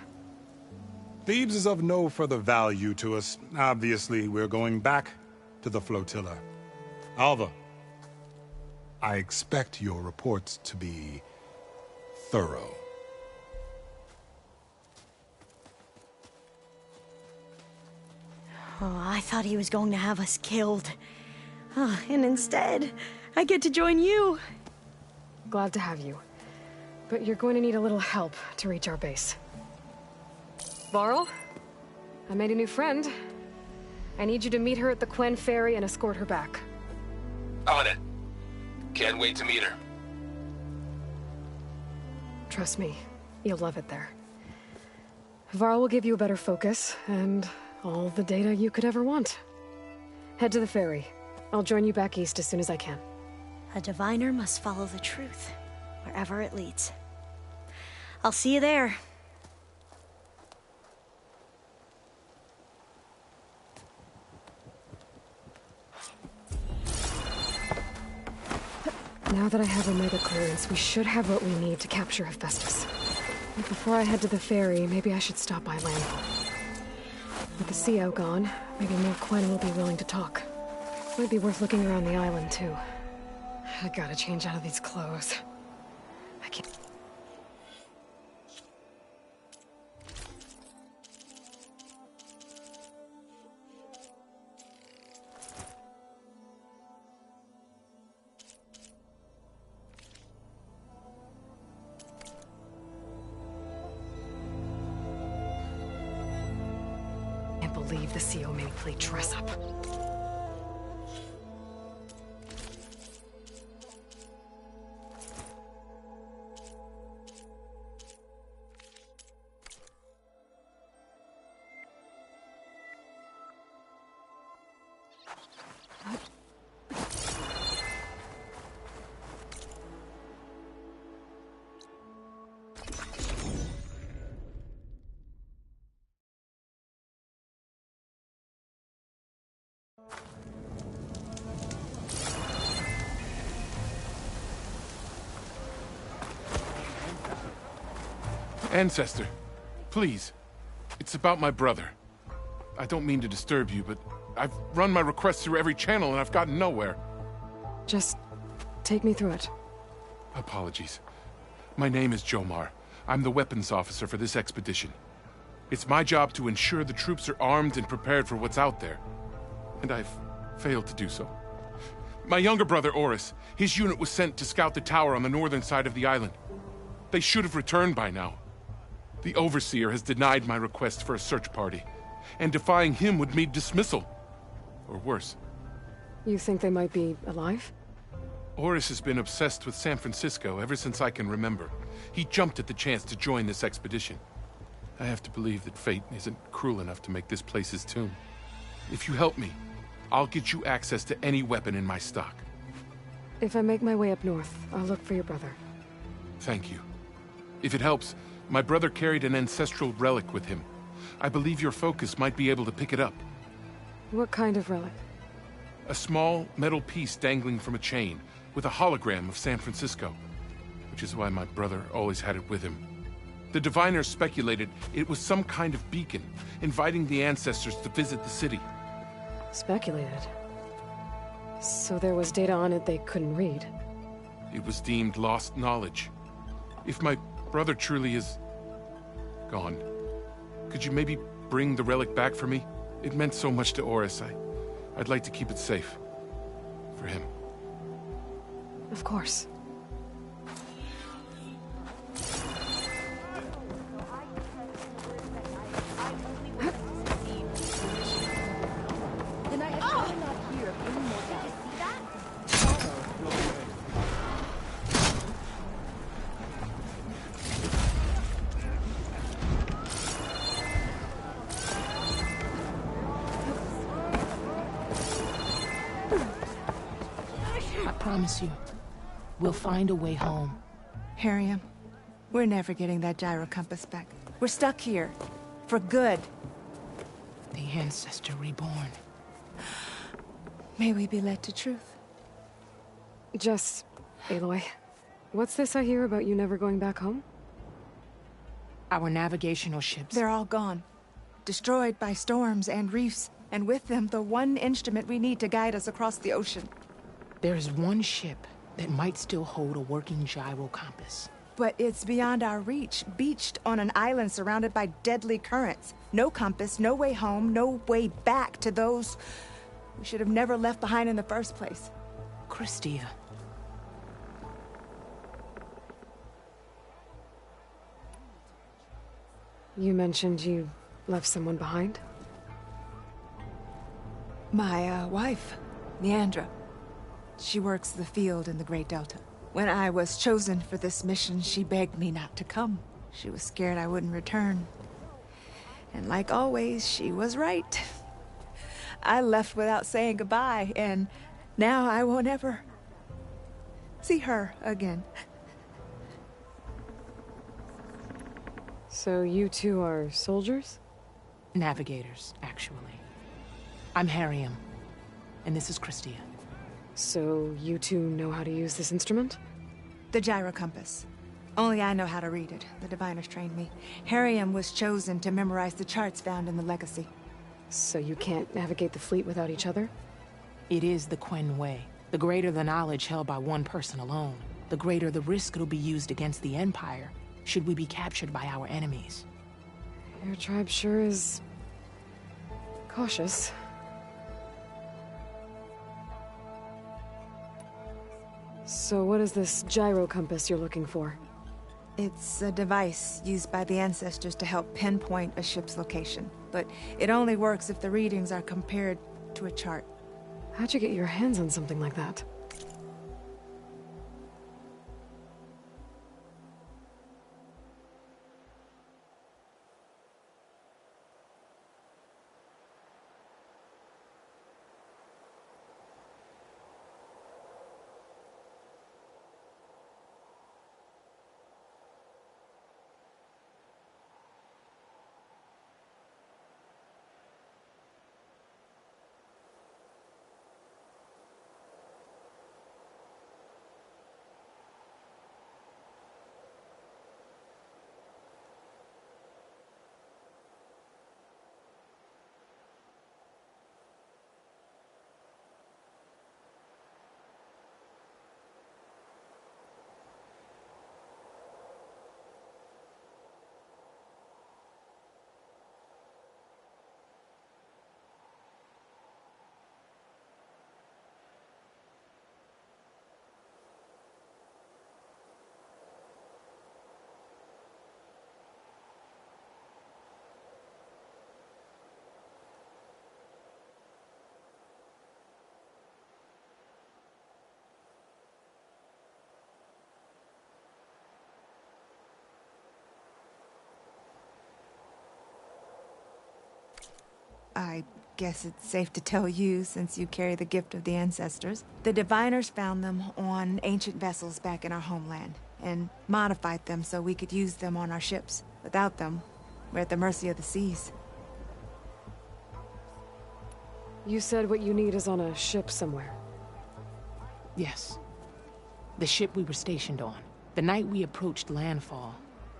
Thebes is of no further value to us. Obviously, we're going back to the flotilla. Alva, I expect your reports to be thorough. Oh, I thought he was going to have us killed. Oh, and instead, I get to join you. Glad to have you. But you're going to need a little help to reach our base. Varl, I made a new friend. I need you to meet her at the Quen Ferry and escort her back. On it. Can't wait to meet her. Trust me, you'll love it there. Varl will give you a better focus, and all the data you could ever want. Head to the ferry. I'll join you back east as soon as I can. A diviner must follow the truth, wherever it leads. I'll see you there. Now that I have Omega clearance, we should have what we need to capture Hephaestus. But before I head to the ferry, maybe I should stop by Landfall. With the CO gone, maybe more Quen will be willing to talk. Might be worth looking around the island, too. I gotta change out of these clothes. I can't... Can't believe the CO made me play dress up. Ancestor, please. It's about my brother. I don't mean to disturb you, but I've run my request through every channel and I've gotten nowhere. Just take me through it. Apologies. My name is Jomar. I'm the weapons officer for this expedition. It's my job to ensure the troops are armed and prepared for what's out there. And I've failed to do so. My younger brother, Oris, his unit was sent to scout the tower on the northern side of the island. They should have returned by now. The Overseer has denied my request for a search party, and defying him would mean dismissal. Or worse. You think they might be alive? Oris has been obsessed with San Francisco ever since I can remember. He jumped at the chance to join this expedition. I have to believe that fate isn't cruel enough to make this place his tomb. If you help me, I'll get you access to any weapon in my stock. If I make my way up north, I'll look for your brother. Thank you. If it helps, my brother carried an ancestral relic with him. I believe your focus might be able to pick it up. What kind of relic? A small metal piece dangling from a chain, with a hologram of San Francisco. Which is why my brother always had it with him. The diviners speculated it was some kind of beacon, inviting the ancestors to visit the city. Speculated? So there was data on it they couldn't read? It was deemed lost knowledge. If my brother truly is gone, could you maybe bring the relic back for me? It meant so much to Oris. I'd like to keep it safe. For him. Of course. I promise you, we'll find a way home. Harriam, we're never getting that gyro compass back. We're stuck here. For good. The Ancestor reborn. May we be led to truth. Jess, Aloy, what's this I hear about you never going back home? Our navigational ships. They're all gone. Destroyed by storms and reefs, and with them the one instrument we need to guide us across the ocean. There is one ship that might still hold a working gyro compass. But it's beyond our reach, beached on an island surrounded by deadly currents. No compass, no way home, no way back to those we should have never left behind in the first place. Christia. You mentioned you left someone behind? My, wife, Leandra. She works the field in the Great Delta. When I was chosen for this mission, she begged me not to come. She was scared I wouldn't return. And like always, she was right. I left without saying goodbye, and now I won't ever see her again. So you two are soldiers? Navigators, actually. I'm Harriam, and this is Christia. So you two know how to use this instrument? The gyro compass. Only I know how to read it. The diviners trained me. Harriam was chosen to memorize the charts found in the Legacy. So you can't navigate the fleet without each other? It is the Quen Way. The greater the knowledge held by one person alone, the greater the risk it'll be used against the Empire, should we be captured by our enemies. Your tribe sure is cautious. So what is this gyro compass you're looking for? It's a device used by the ancestors to help pinpoint a ship's location. But it only works if the readings are compared to a chart. How'd you get your hands on something like that? I guess it's safe to tell you, since you carry the gift of the ancestors. The diviners found them on ancient vessels back in our homeland. and modified them so we could use them on our ships. Without them, we're at the mercy of the seas. You said what you need is on a ship somewhere. Yes. The ship we were stationed on. The night we approached landfall,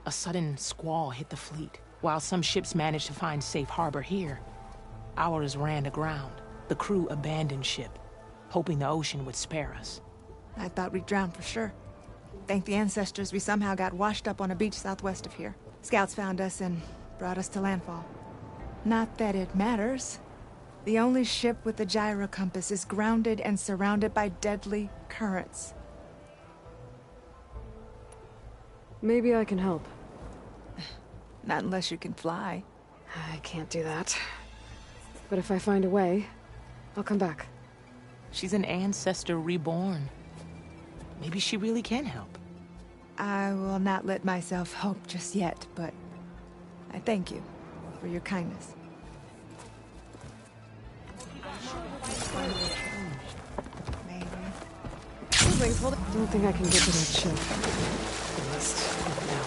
a sudden squall hit the fleet. While some ships managed to find safe harbor here, ours ran aground. The crew abandoned ship, hoping the ocean would spare us. I thought we'd drown for sure. Thank the ancestors we somehow got washed up on a beach southwest of here. Scouts found us and brought us to landfall. Not that it matters. The only ship with a gyro compass is grounded and surrounded by deadly currents. Maybe I can help. Not unless you can fly. I can't do that. But if I find a way, I'll come back. She's an ancestor reborn. Maybe she really can help. I will not let myself hope just yet, but I thank you for your kindness. I don't think I can get to that ship. At least, not now.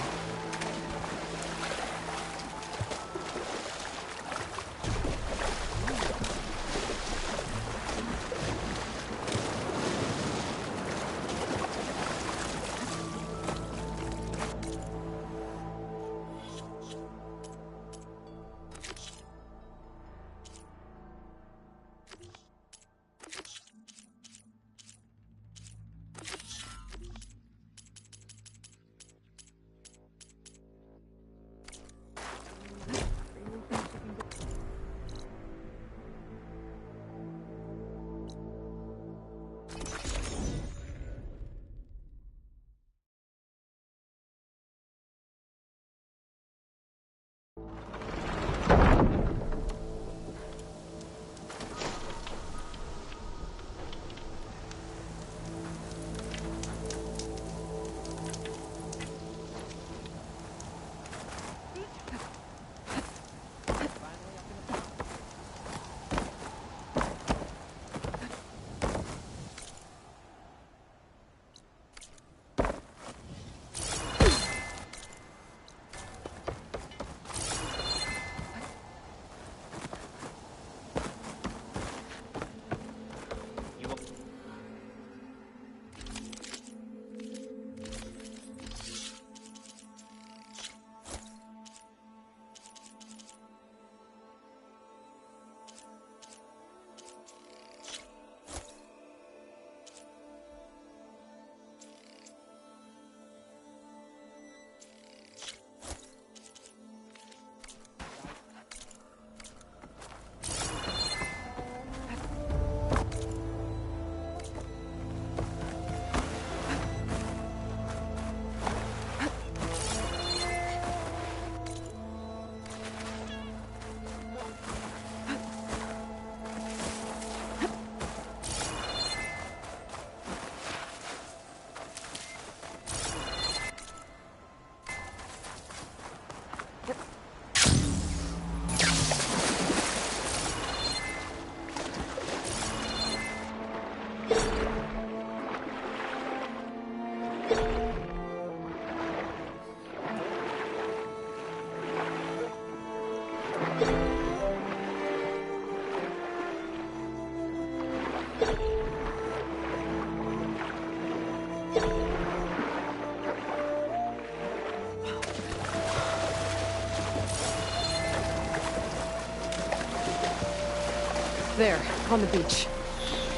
There, on the beach.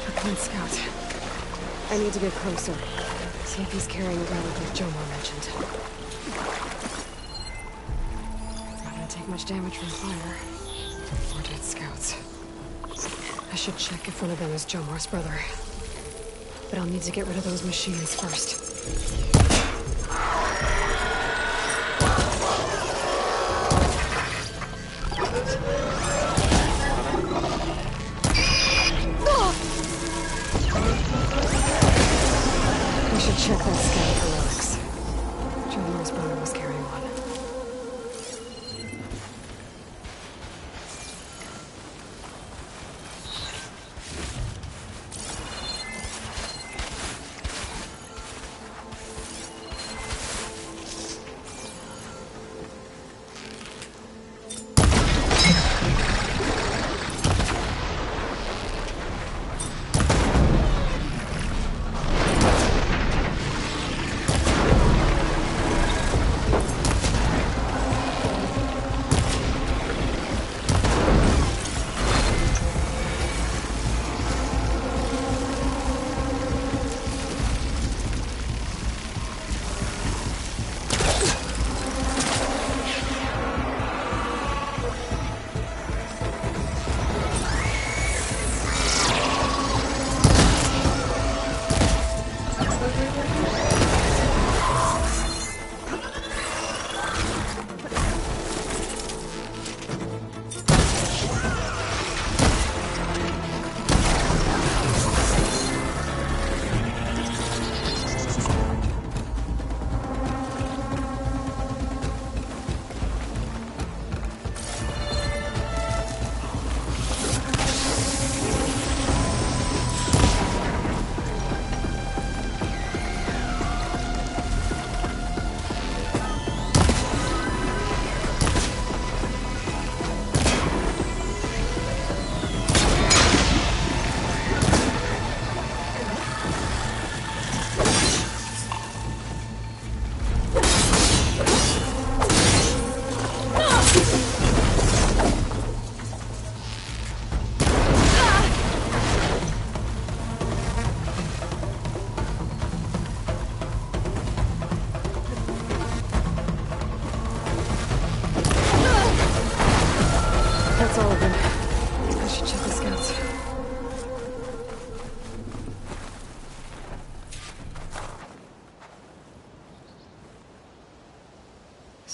A Clint scout. I need to get closer. See if he's carrying a relic like Jomar mentioned. Not gonna take much damage from fire. Or dead scouts. I should check if one of them is Jomar's brother. But I'll need to get rid of those machines first. Check that scan for relics. Jomar's brother was carrying one.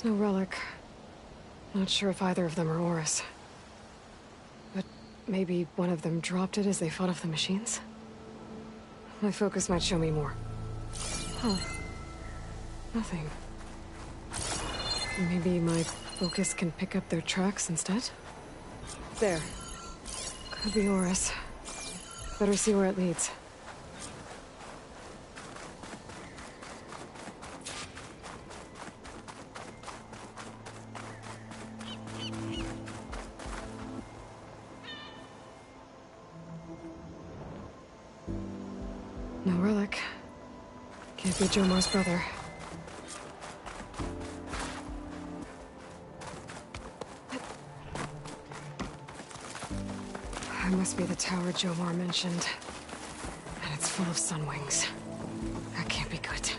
There's no relic. Not sure if either of them are Horus. But maybe one of them dropped it as they fought off the machines? My focus might show me more. Huh. Nothing. Maybe my focus can pick up their tracks instead? There. Could be Horus. Better see where it leads. No relic. Can't be Jomar's brother. It must be the tower Jomar mentioned. And it's full of sunwings. That can't be good.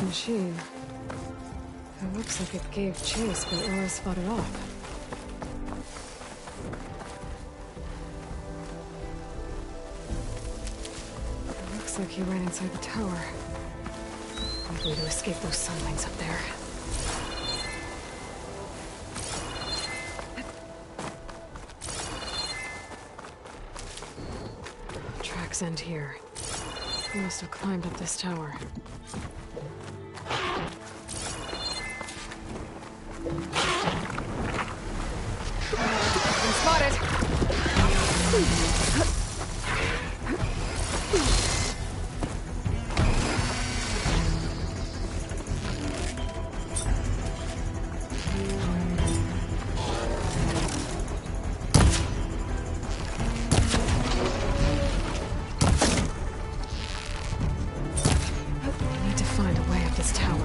Machine. It looks like it gave chase, but Horus fought it off. It looks like he ran inside the tower. Probably to escape those sunwings up there. Tracks end here. He must have climbed up this tower. Spotted! I need to find a way up this tower.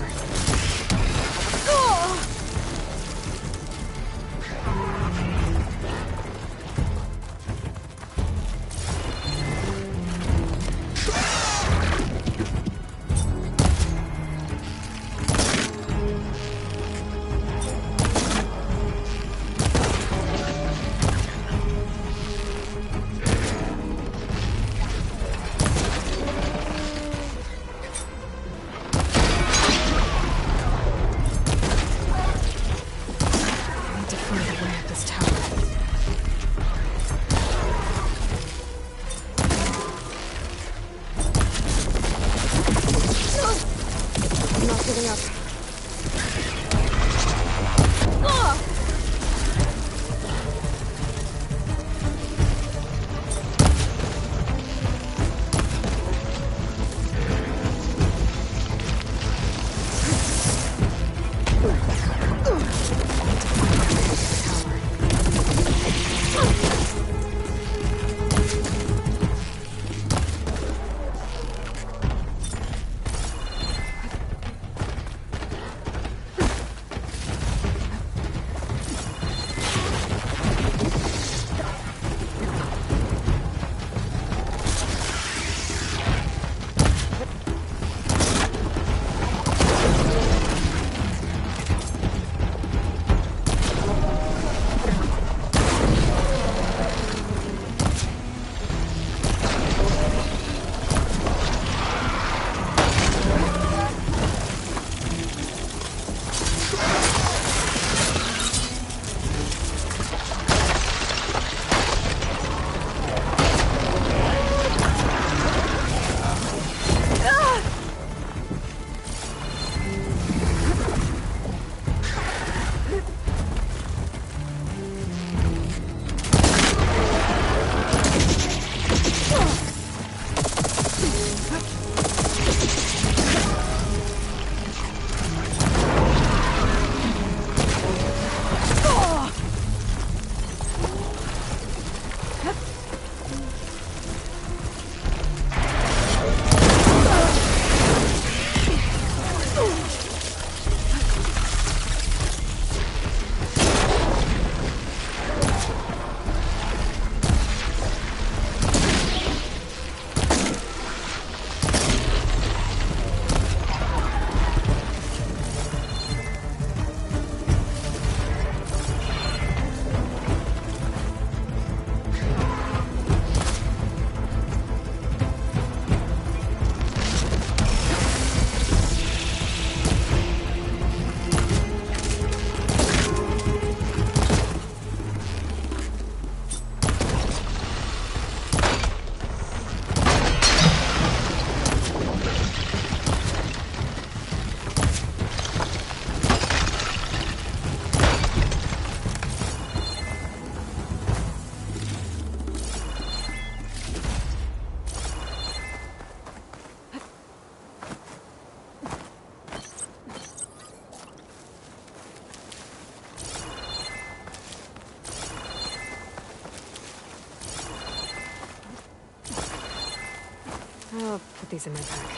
these in my pack.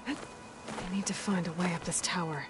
I need to find a way up this tower.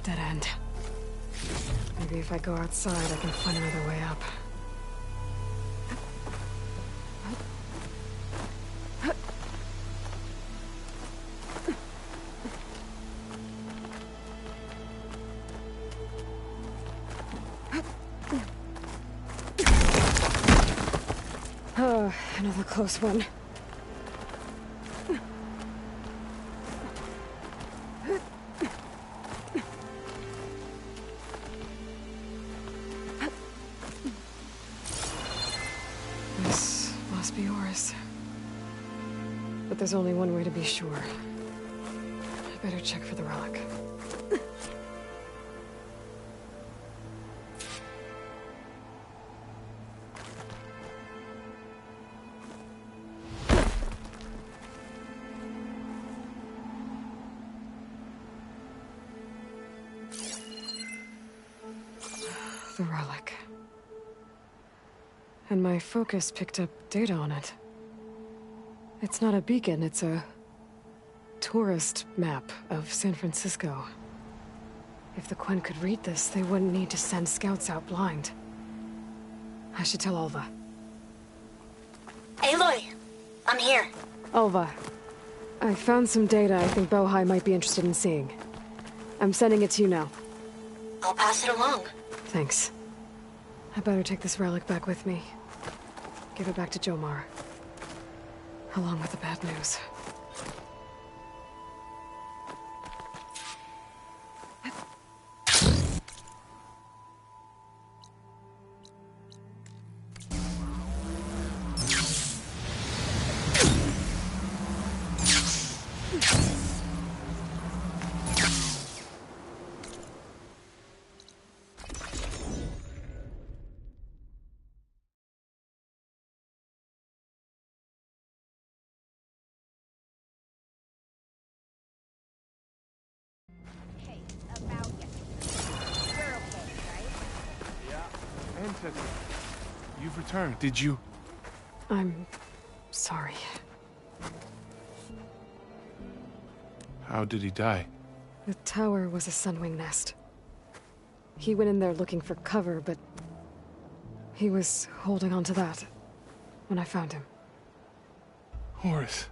Dead end. Maybe if I go outside, I can find another way up. Oh, another close one. This must be Horus. But there's only one way to be sure. I better check for the relic. The relic. And my focus picked up data on it. It's not a beacon, it's a tourist map of San Francisco. If the Quen could read this, they wouldn't need to send scouts out blind. I should tell Alva. Aloy! I'm here. Alva, I found some data I think Bohai might be interested in seeing. I'm sending it to you now. I'll pass it along. Thanks. I better take this relic back with me. Give it back to Jomar. Along with the bad news. Ancestor, you've returned. Did you? I'm sorry. How did he die? The tower was a sunwing nest. He went in there looking for cover, but he was holding on to that when I found him. Horus.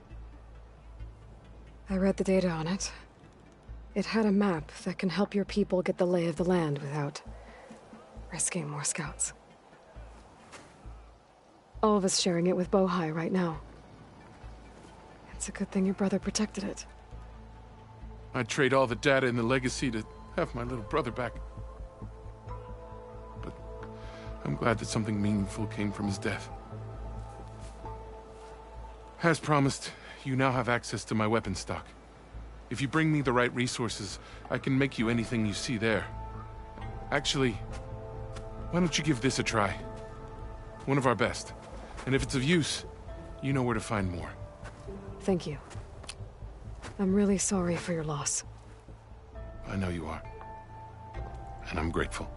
I read the data on it. It had a map that can help your people get the lay of the land without risking more scouts. All of us sharing it with Bohai right now. It's a good thing your brother protected it. I'd trade all the data in the legacy to have my little brother back. But I'm glad that something meaningful came from his death. As promised, you now have access to my weapon stock. If you bring me the right resources, I can make you anything you see there. Actually, why don't you give this a try? One of our best. And if it's of use, you know where to find more. Thank you. I'm really sorry for your loss. I know you are. And I'm grateful.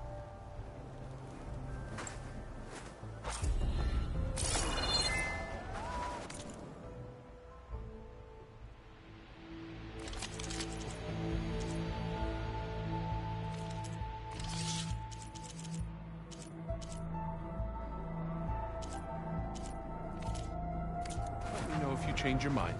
Let me know if you change your mind.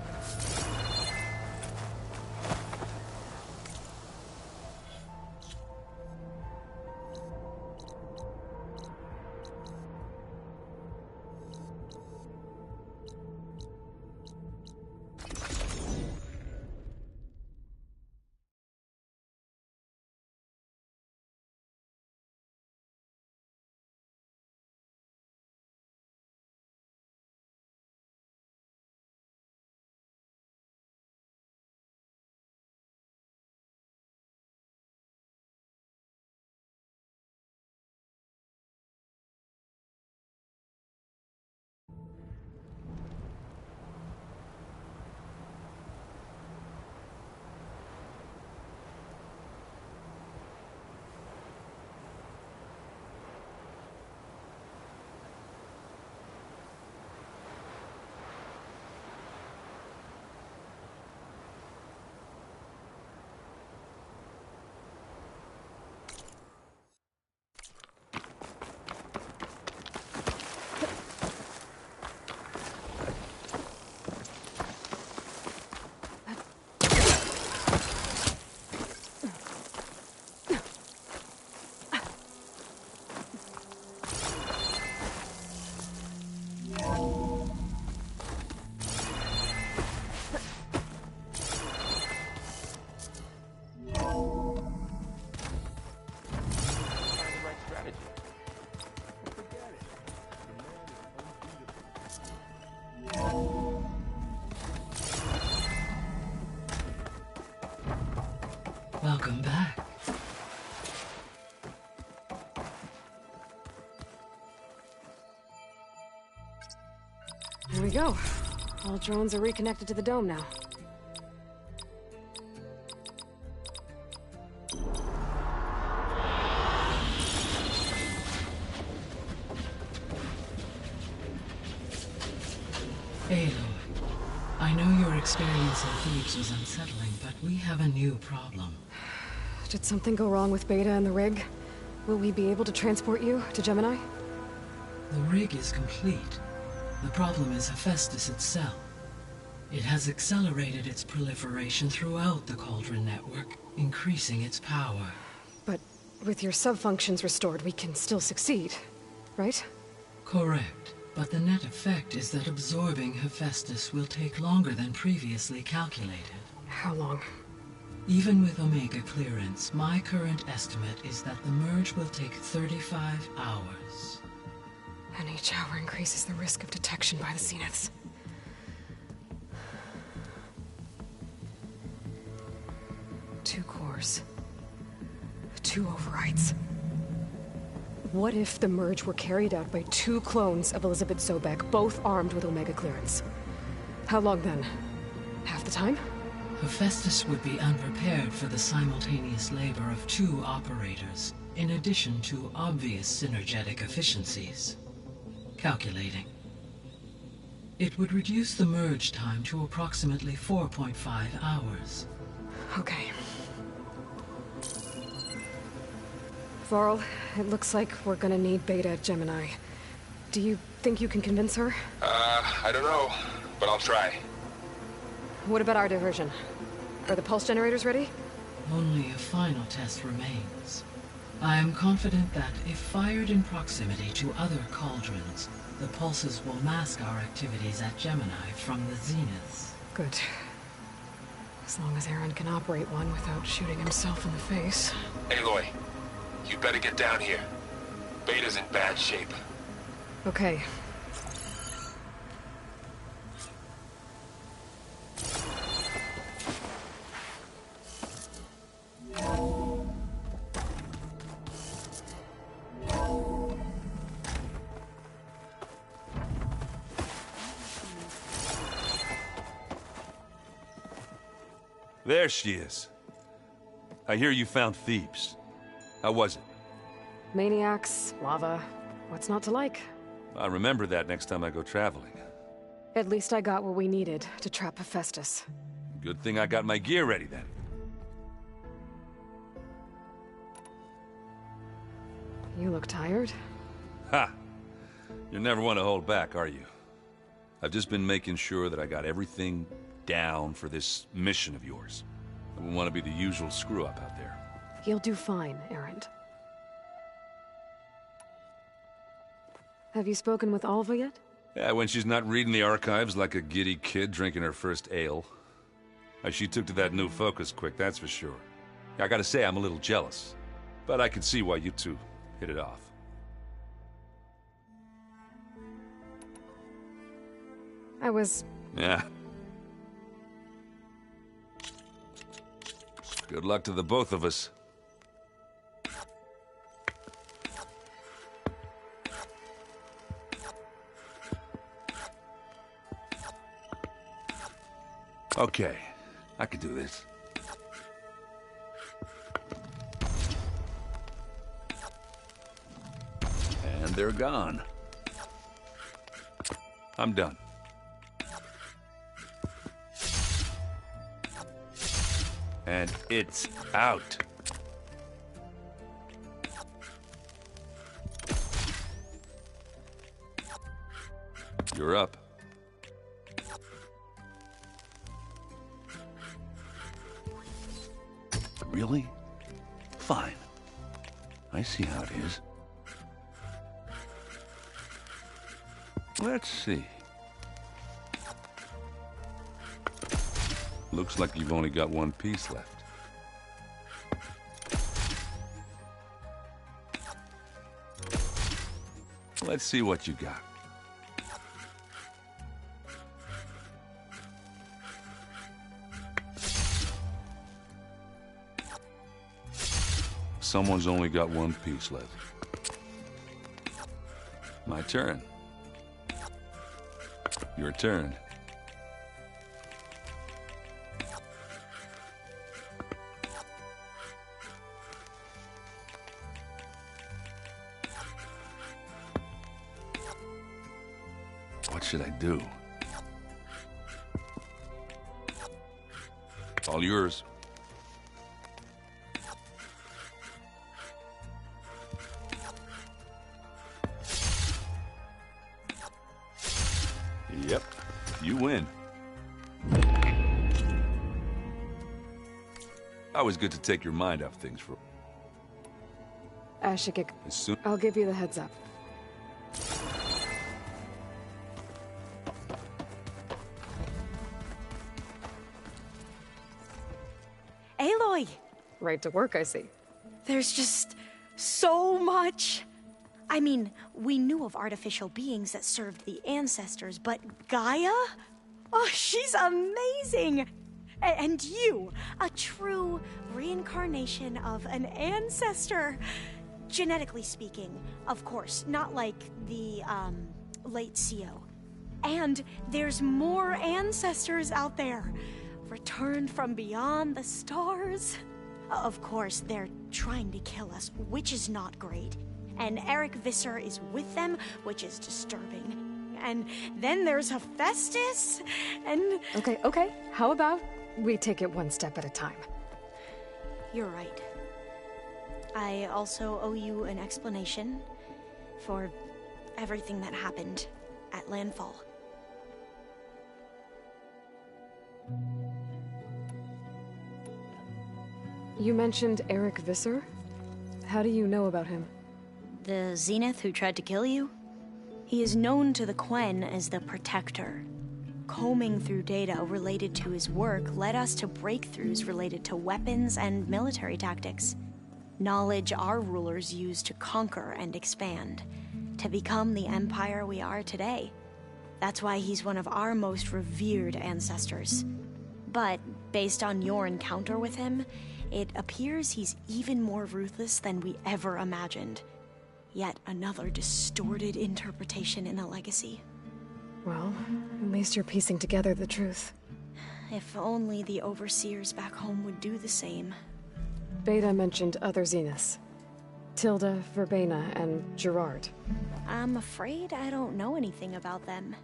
Welcome back. There we go. All drones are reconnected to the dome now. Aloy, I know your experience in Thebes was unsettling, but we have a new problem. Did something go wrong with Beta and the rig? Will we be able to transport you to Gemini? The rig is complete. The problem is Hephaestus itself. It has accelerated its proliferation throughout the Cauldron network, increasing its power. But with your sub-functions restored, we can still succeed, right? Correct. But the net effect is that absorbing Hephaestus will take longer than previously calculated. How long? Even with Omega clearance, my current estimate is that the merge will take 35 hours. And each hour increases the risk of detection by the Zeniths. Two cores. Two overrides. What if the merge were carried out by two clones of Elizabeth Sobek, both armed with Omega clearance? How long then? Half the time? Hephaestus would be unprepared for the simultaneous labor of two operators, in addition to obvious synergetic efficiencies. Calculating. It would reduce the merge time to approximately 4.5 hours. Okay. Varl, it looks like we're gonna need Beta at Gemini. Do you think you can convince her? I don't know, but I'll try. What about our diversion? Are the pulse generators ready? Only a final test remains. I am confident that if fired in proximity to other cauldrons, the pulses will mask our activities at Gemini from the Zeniths. Good. As long as Aaron can operate one without shooting himself in the face. Aloy, you better get down here. Beta's in bad shape. Okay. There she is. I hear you found Thebes. How was it? Maniacs, lava, what's not to like? I'll remember that next time I go traveling. At least I got what we needed to trap Hephaestus. Good thing I got my gear ready then. You look tired. Ha! You never want to hold back, are you? I've just been making sure that I got everything down for this mission of yours. I wouldn't want to be the usual screw-up out there. You'll do fine, Erend. Have you spoken with Alva yet? Yeah, when she's not reading the archives like a giddy kid drinking her first ale. She took to that new focus quick, that's for sure. I gotta say, I'm a little jealous. But I can see why you two hit it off. I was... Yeah. Good luck to the both of us. Okay, I could do this. And they're gone. I'm done. And it's out. You're up. Really? Fine. I see how it is. Let's see. Looks like you've only got one piece left. Let's see what you got. Someone's only got one piece left. My turn. Your turn. What should I do? All yours. Yep, you win. Always good to take your mind off things for... Ashikik, As soon... I'll give you the heads up. Aloy! Right to work, I see. There's just so much. I mean, we knew of artificial beings that served the ancestors, but Gaia? Oh, she's amazing! And you, a true reincarnation of an ancestor. Genetically speaking, of course, not like the, late CO. And there's more ancestors out there, returned from beyond the stars. Of course, they're trying to kill us, which is not great. And Eric Visser is with them, which is disturbing. And then there's Hephaestus, and... Okay. How about we take it one step at a time? You're right. I also owe you an explanation for everything that happened at Landfall. You mentioned Eric Visser? How do you know about him? The Zenith who tried to kill you? He is known to the Quen as the Protector. Combing through data related to his work led us to breakthroughs related to weapons and military tactics. Knowledge our rulers used to conquer and expand, to become the empire we are today. That's why he's one of our most revered ancestors. But based on your encounter with him, it appears he's even more ruthless than we ever imagined. Yet another distorted interpretation in the legacy. Well, at least you're piecing together the truth. If only the overseers back home would do the same. Beta mentioned other Zeniths. Tilda, Verbena, and Gerard. I'm afraid I don't know anything about them.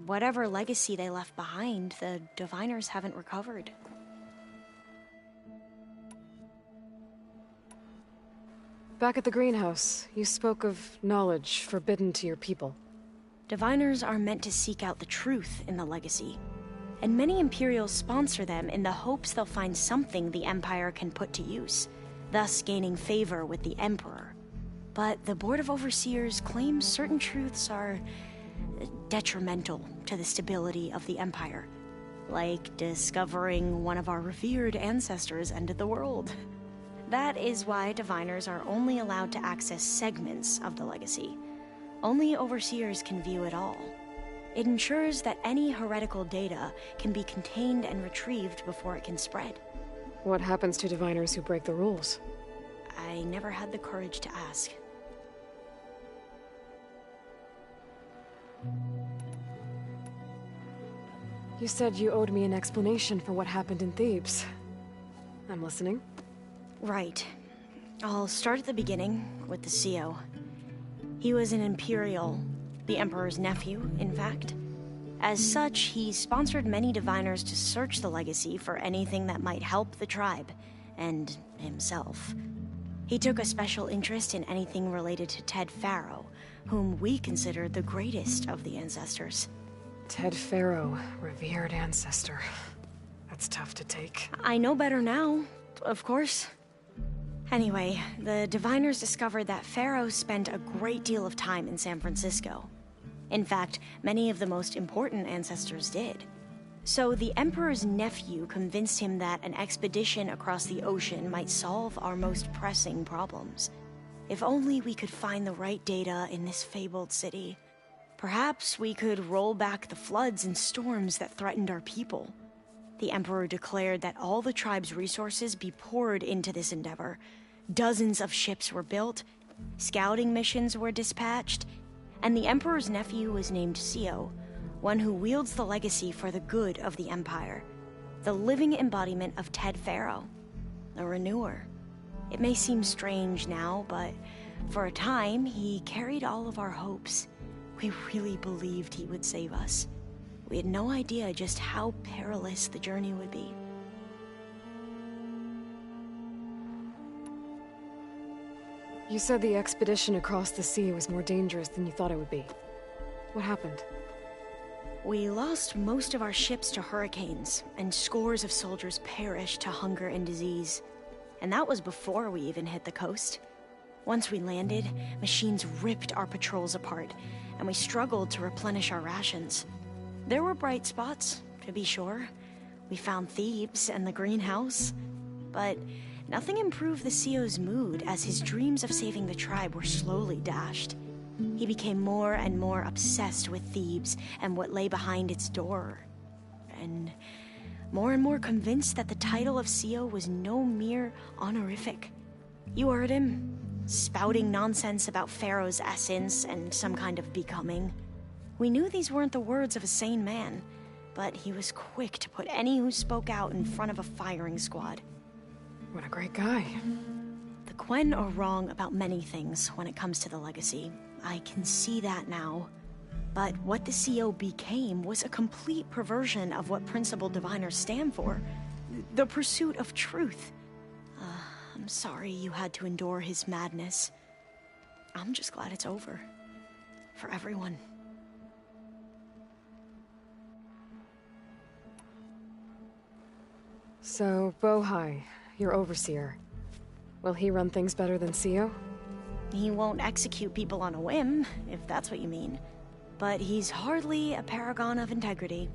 Whatever legacy they left behind, the Diviners haven't recovered. Back at the greenhouse, you spoke of knowledge forbidden to your people. Diviners are meant to seek out the truth in the legacy, and many Imperials sponsor them in the hopes they'll find something the Empire can put to use, thus gaining favor with the Emperor. But the Board of Overseers claims certain truths are detrimental to the stability of the Empire, like discovering one of our revered ancestors ended the world. That is why Diviners are only allowed to access segments of the legacy. Only Overseers can view it all. It ensures that any heretical data can be contained and retrieved before it can spread. What happens to Diviners who break the rules? I never had the courage to ask. You said you owed me an explanation for what happened in Thebes. I'm listening. Right. I'll start at the beginning, with the CEO. He was an Imperial, the Emperor's nephew, in fact. As such, he sponsored many Diviners to search the legacy for anything that might help the tribe, and himself. He took a special interest in anything related to Ted Faro, whom we consider the greatest of the ancestors. Ted Faro, revered ancestor. That's tough to take. I know better now, of course. Anyway, the Diviners discovered that Faro spent a great deal of time in San Francisco. In fact, many of the most important ancestors did. So the Emperor's nephew convinced him that an expedition across the ocean might solve our most pressing problems. If only we could find the right data in this fabled city. Perhaps we could roll back the floods and storms that threatened our people. The Emperor declared that all the tribe's resources be poured into this endeavor. Dozens of ships were built, scouting missions were dispatched, and the Emperor's nephew was named CEO, one who wields the legacy for the good of the Empire. The living embodiment of Ted Faro, a renewer. It may seem strange now, but for a time, he carried all of our hopes. We really believed he would save us. We had no idea just how perilous the journey would be. You said the expedition across the sea was more dangerous than you thought it would be. What happened? We lost most of our ships to hurricanes, and scores of soldiers perished to hunger and disease. And that was before we even hit the coast. Once we landed, machines ripped our patrols apart, and we struggled to replenish our rations. There were bright spots, to be sure. We found Thebes and the greenhouse, but nothing improved the CEO's mood as his dreams of saving the tribe were slowly dashed. He became more and more obsessed with Thebes and what lay behind its door. And more convinced that the title of CEO was no mere honorific. You heard him, spouting nonsense about Pharaoh's essence and some kind of becoming. We knew these weren't the words of a sane man, but he was quick to put any who spoke out in front of a firing squad. What a great guy. The Quen are wrong about many things when it comes to the legacy. I can see that now. But what the CEO became was a complete perversion of what principled diviners stand for. The pursuit of truth. I'm sorry you had to endure his madness. I'm just glad it's over. For everyone. So, Bohai, your overseer. Will he run things better than CEO? He won't execute people on a whim, if that's what you mean. But he's hardly a paragon of integrity.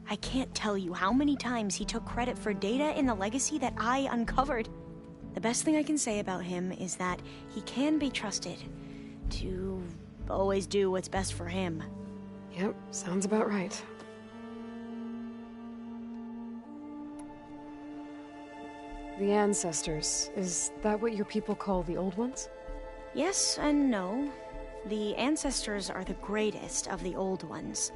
I can't tell you how many times he took credit for data in the legacy that I uncovered. The best thing I can say about him is that he can be trusted to always do what's best for him. Yep, sounds about right. The ancestors, is that what your people call the old ones? Yes and no. The ancestors are the greatest of the old ones.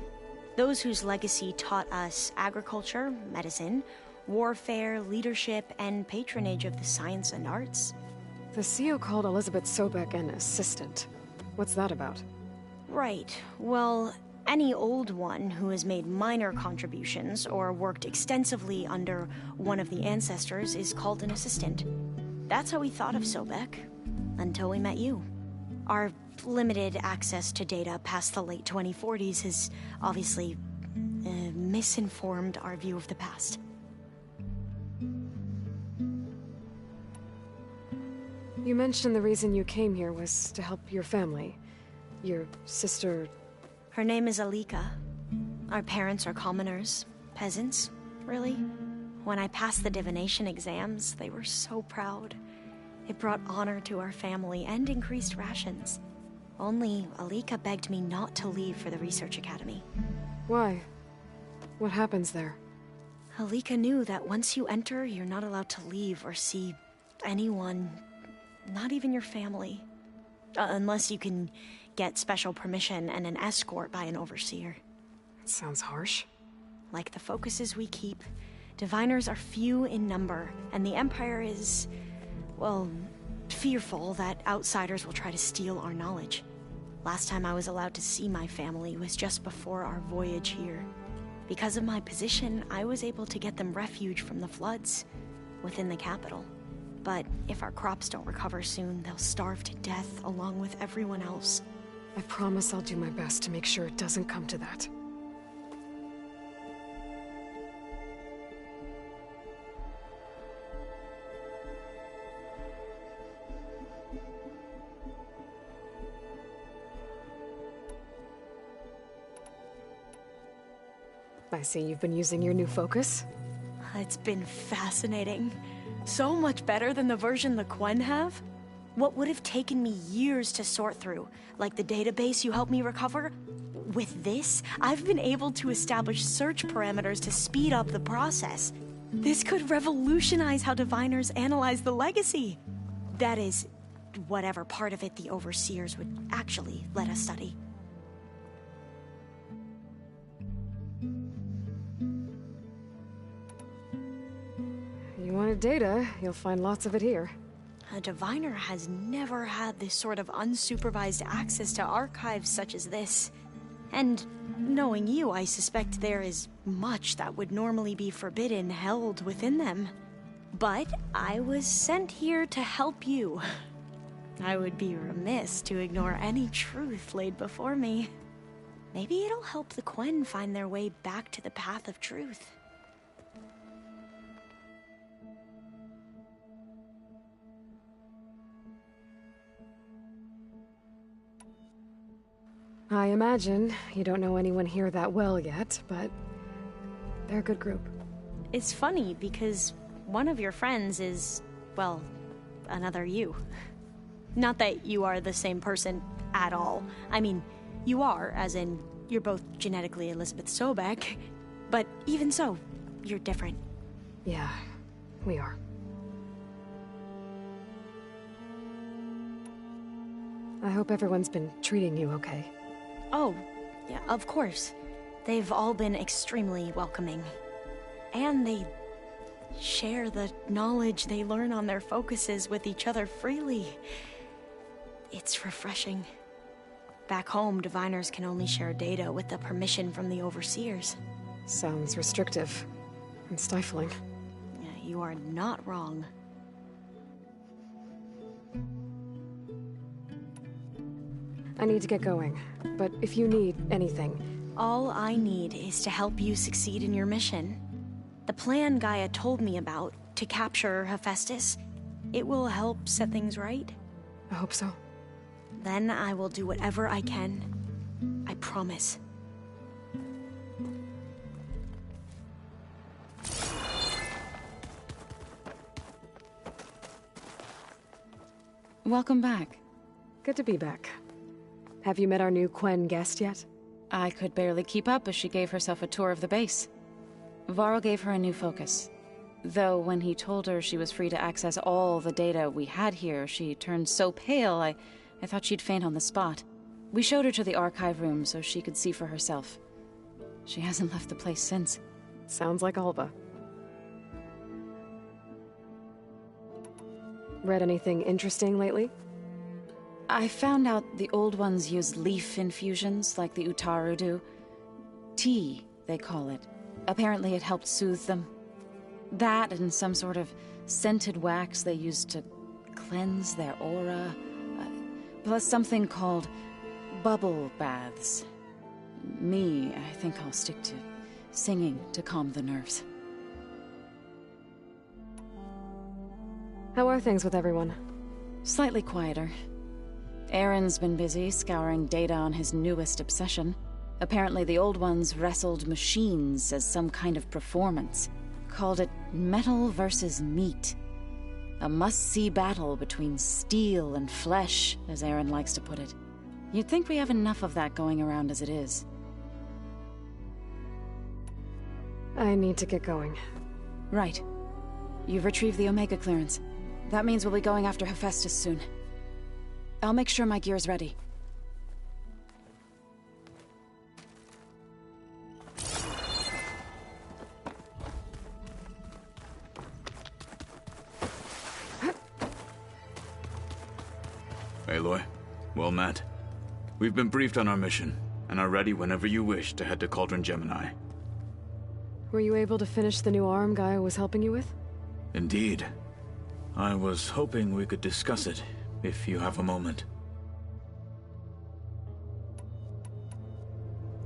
Those whose legacy taught us agriculture, medicine, warfare, leadership, and patronage of the science and arts. The CO called Elizabeth Sobek an assistant. What's that about? Right. Well, any old one who has made minor contributions or worked extensively under one of the ancestors is called an assistant. That's how we thought of Sobek, until we met you. Our limited access to data past the late 2040s has obviously misinformed our view of the past. You mentioned the reason you came here was to help your family. Your sister... Her name is Alika. Our parents are commoners. Peasants, really. When I passed the divination exams, they were so proud. It brought honor to our family and increased rations. Only Alika begged me not to leave for the research academy. Why? What happens there? Alika knew that once you enter, you're not allowed to leave or see anyone, not even your family. Unless you can get special permission and an escort by an overseer. That sounds harsh. Like the focuses we keep, diviners are few in number, and the Empire is, well, fearful that outsiders will try to steal our knowledge. Last time I was allowed to see my family was just before our voyage here. Because of my position, I was able to get them refuge from the floods within the capital. But if our crops don't recover soon, they'll starve to death along with everyone else. I promise I'll do my best to make sure it doesn't come to that. I see you've been using your new focus. It's been fascinating. So much better than the version the Quen have. What would have taken me years to sort through, like the database you helped me recover, with this, I've been able to establish search parameters to speed up the process. This could revolutionize how diviners analyze the legacy. That is, whatever part of it the overseers would actually let us study. You wanted data, you'll find lots of it here. A diviner has never had this sort of unsupervised access to archives such as this. And knowing you, I suspect there is much that would normally be forbidden held within them. But I was sent here to help you. I would be remiss to ignore any truth laid before me. Maybe it'll help the Quen find their way back to the path of truth. I imagine you don't know anyone here that well yet, but they're a good group. It's funny because one of your friends is, well, another you. Not that you are the same person at all. I mean, you are, as in, you're both genetically Elizabeth Sobek, but even so, you're different. Yeah, we are. I hope everyone's been treating you okay. Oh, yeah, of course. They've all been extremely welcoming. And they share the knowledge they learn on their focuses with each other freely. It's refreshing. Back home, diviners can only share data with the permission from the overseers. Sounds restrictive and stifling. Yeah, you are not wrong. I need to get going, but if you need anything... All I need is to help you succeed in your mission. The plan Gaia told me about, to capture Hephaestus, it will help set things right. I hope so. Then I will do whatever I can. I promise. Welcome back. Good to be back. Have you met our new Quen guest yet? I could barely keep up as she gave herself a tour of the base. Varl gave her a new focus. Though when he told her she was free to access all the data we had here, she turned so pale I thought she'd faint on the spot. We showed her to the archive room so she could see for herself. She hasn't left the place since. Sounds like Alva. Read anything interesting lately? I found out the old ones use leaf infusions like the Utaru do. Tea, they call it. Apparently it helped soothe them. That and some sort of scented wax they used to cleanse their aura. Plus something called bubble baths. Me, I think I'll stick to singing to calm the nerves. How are things with everyone? Slightly quieter. Aaron's been busy scouring data on his newest obsession. Apparently the old ones wrestled machines as some kind of performance. Called it metal versus meat. A must-see battle between steel and flesh, as Aaron likes to put it. You'd think we have enough of that going around as it is. I need to get going. Right. You've retrieved the Omega clearance. That means we'll be going after Hephaestus soon. I'll make sure my gear's ready. Aloy, well met. We've been briefed on our mission, and are ready whenever you wish to head to Cauldron Gemini. Were you able to finish the new arm Gaia was helping you with? Indeed. I was hoping we could discuss it, if you have a moment.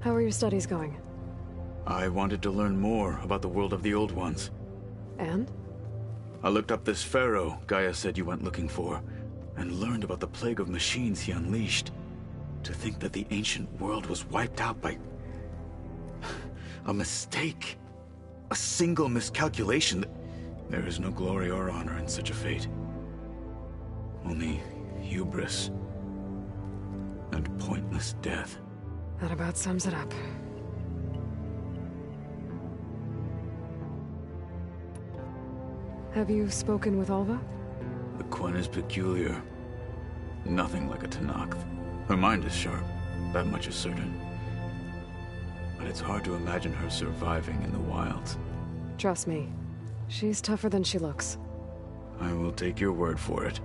How are your studies going? I wanted to learn more about the world of the Old Ones. And? I looked up this pharaoh Gaia said you went looking for, and learned about the plague of machines he unleashed. To think that the ancient world was wiped out by a mistake. A single miscalculation. There is no glory or honor in such a fate. Only hubris and pointless death. That about sums it up. Have you spoken with Alva? The Quen is peculiar. Nothing like a Tenakth. Her mind is sharp, that much is certain. But it's hard to imagine her surviving in the wilds. Trust me, she's tougher than she looks. I will take your word for it.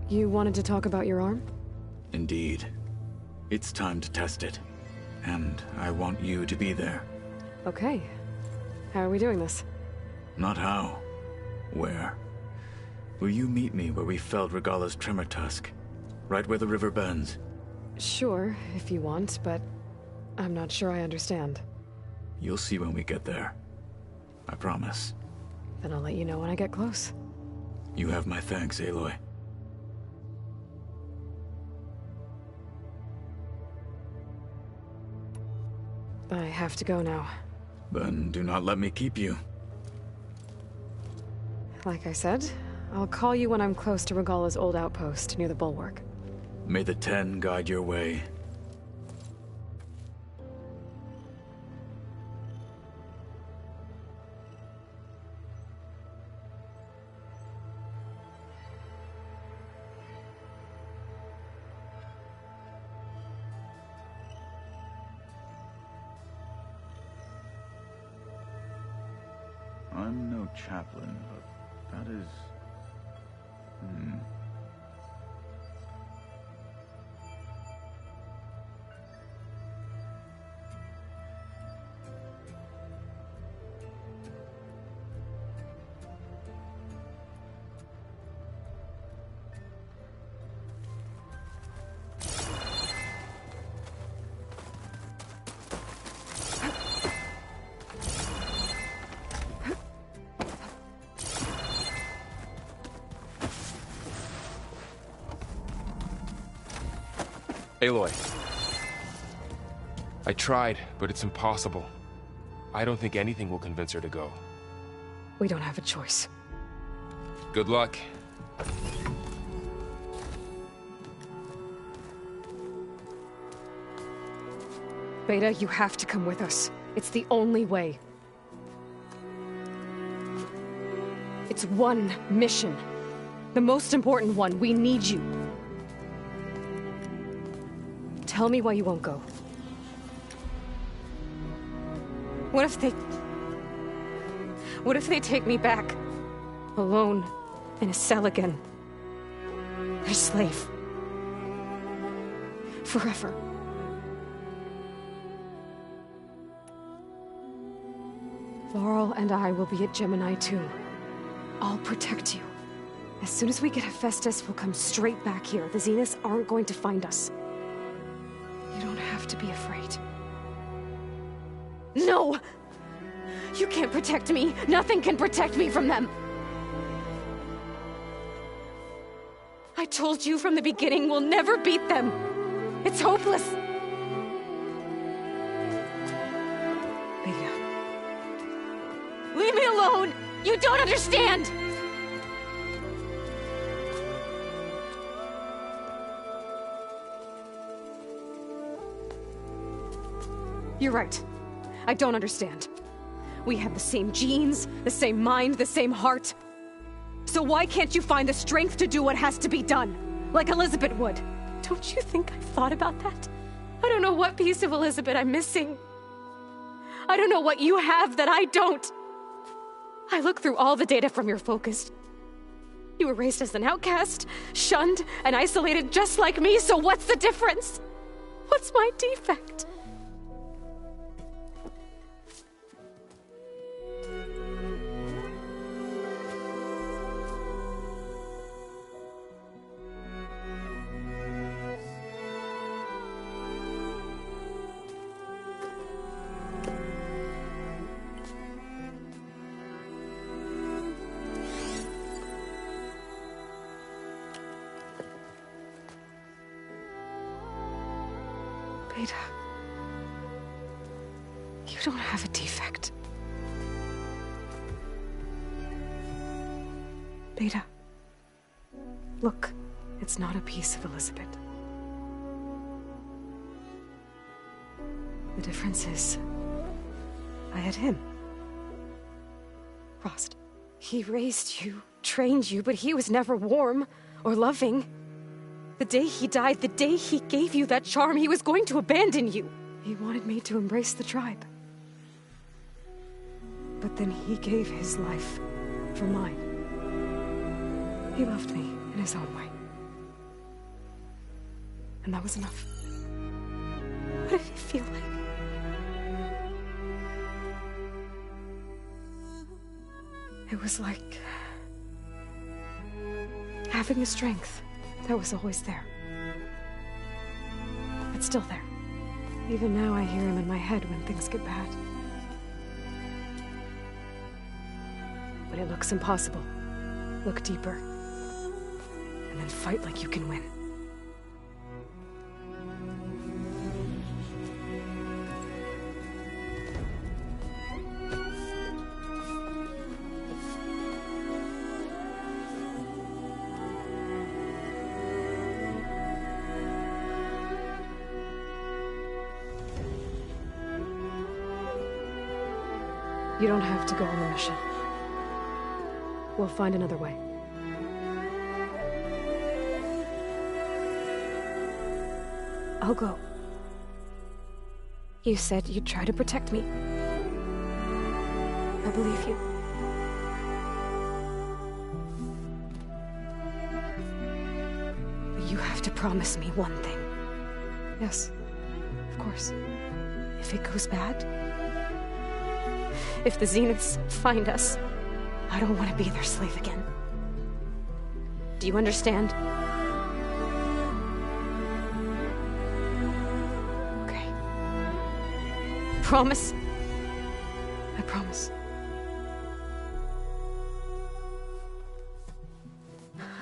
You wanted to talk about your arm? Indeed. It's time to test it. And I want you to be there. Okay. How are we doing this? Not how. Where? Will you meet me where we felled Regalla's tremor tusk? Right where the river bends? Sure, if you want, but I'm not sure I understand. You'll see when we get there. I promise. Then I'll let you know when I get close. You have my thanks, Aloy. I have to go now. Then do not let me keep you. Like I said, I'll call you when I'm close to Regalla's old outpost near the bulwark. May the Ten guide your way. I'm no chaplain, but that is... Aloy. I tried, but it's impossible. I don't think anything will convince her to go. We don't have a choice. Good luck. Beta, you have to come with us. It's the only way. It's one mission. The most important one. We need you. Tell me why you won't go. What if they take me back? Alone, in a cell again. Their slave. Forever. Laurel and I will be at Gemini too. I'll protect you. As soon as we get Hephaestus, we'll come straight back here. The Zeniths aren't going to find us. You don't have to be afraid. No! You can't protect me. Nothing can protect me from them. I told you from the beginning, we'll never beat them. It's hopeless. Beta. Leave me alone! You don't understand! You're right. I don't understand. We have the same genes, the same mind, the same heart. So why can't you find the strength to do what has to be done? Like Elizabeth would. Don't you think I've thought about that? I don't know what piece of Elizabeth I'm missing. I don't know what you have that I don't. I look through all the data from your focus. You were raised as an outcast, shunned, and isolated just like me, so what's the difference? What's my defect? Beta, you don't have a defect. Beta, look, it's not a piece of Elizabeth. The difference is, I had him. Rost. He raised you, trained you, but he was never warm or loving. The day he died, the day he gave you that charm, he was going to abandon you. He wanted me to embrace the tribe. But then he gave his life for mine. He loved me in his own way. And that was enough. What did it feel like? It was like having a strength that was always there. It's still there. Even now I hear him in my head when things get bad. When it looks impossible, look deeper. And then fight like you can win. You don't have to go on the mission. We'll find another way. I'll go. You said you'd try to protect me. I believe you. But you have to promise me one thing. Yes, of course. If it goes bad, if the Zeniths find us, I don't want to be their slave again. Do you understand? Okay. Promise? I promise.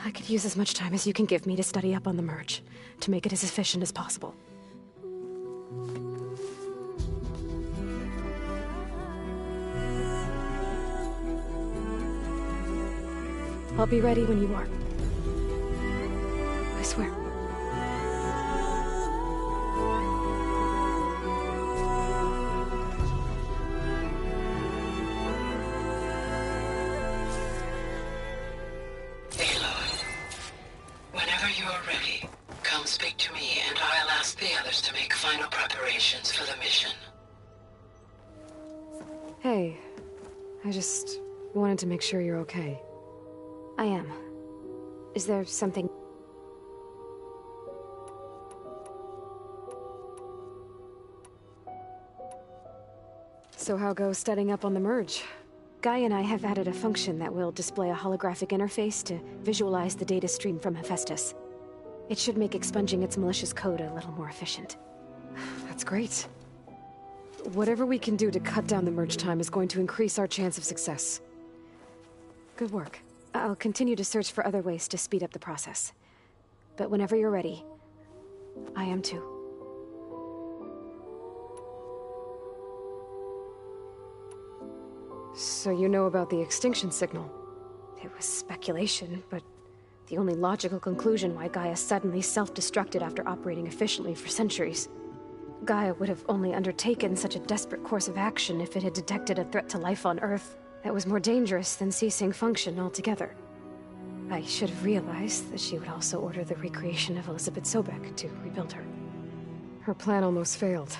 I could use as much time as you can give me to study up on the merge, to make it as efficient as possible. I'll be ready when you are. I swear. Aloy, whenever you are ready, come. come speak to me, and I'll ask the others to make final preparations for the mission. Hey, I just wanted to make sure you're okay. I am. Is there something... So how goes setting up on the merge? Guy and I have added a function that will display a holographic interface to visualize the data stream from Hephaestus. It should make expunging its malicious code a little more efficient. That's great. Whatever we can do to cut down the merge time is going to increase our chance of success. Good work. I'll continue to search for other ways to speed up the process. But whenever you're ready, I am too. So you know about the extinction signal? It was speculation, but the only logical conclusion why Gaia suddenly self-destructed after operating efficiently for centuries. Gaia would have only undertaken such a desperate course of action if it had detected a threat to life on Earth that was more dangerous than ceasing function altogether. I should have realized that she would also order the recreation of Elizabeth Sobek to rebuild her. Her plan almost failed.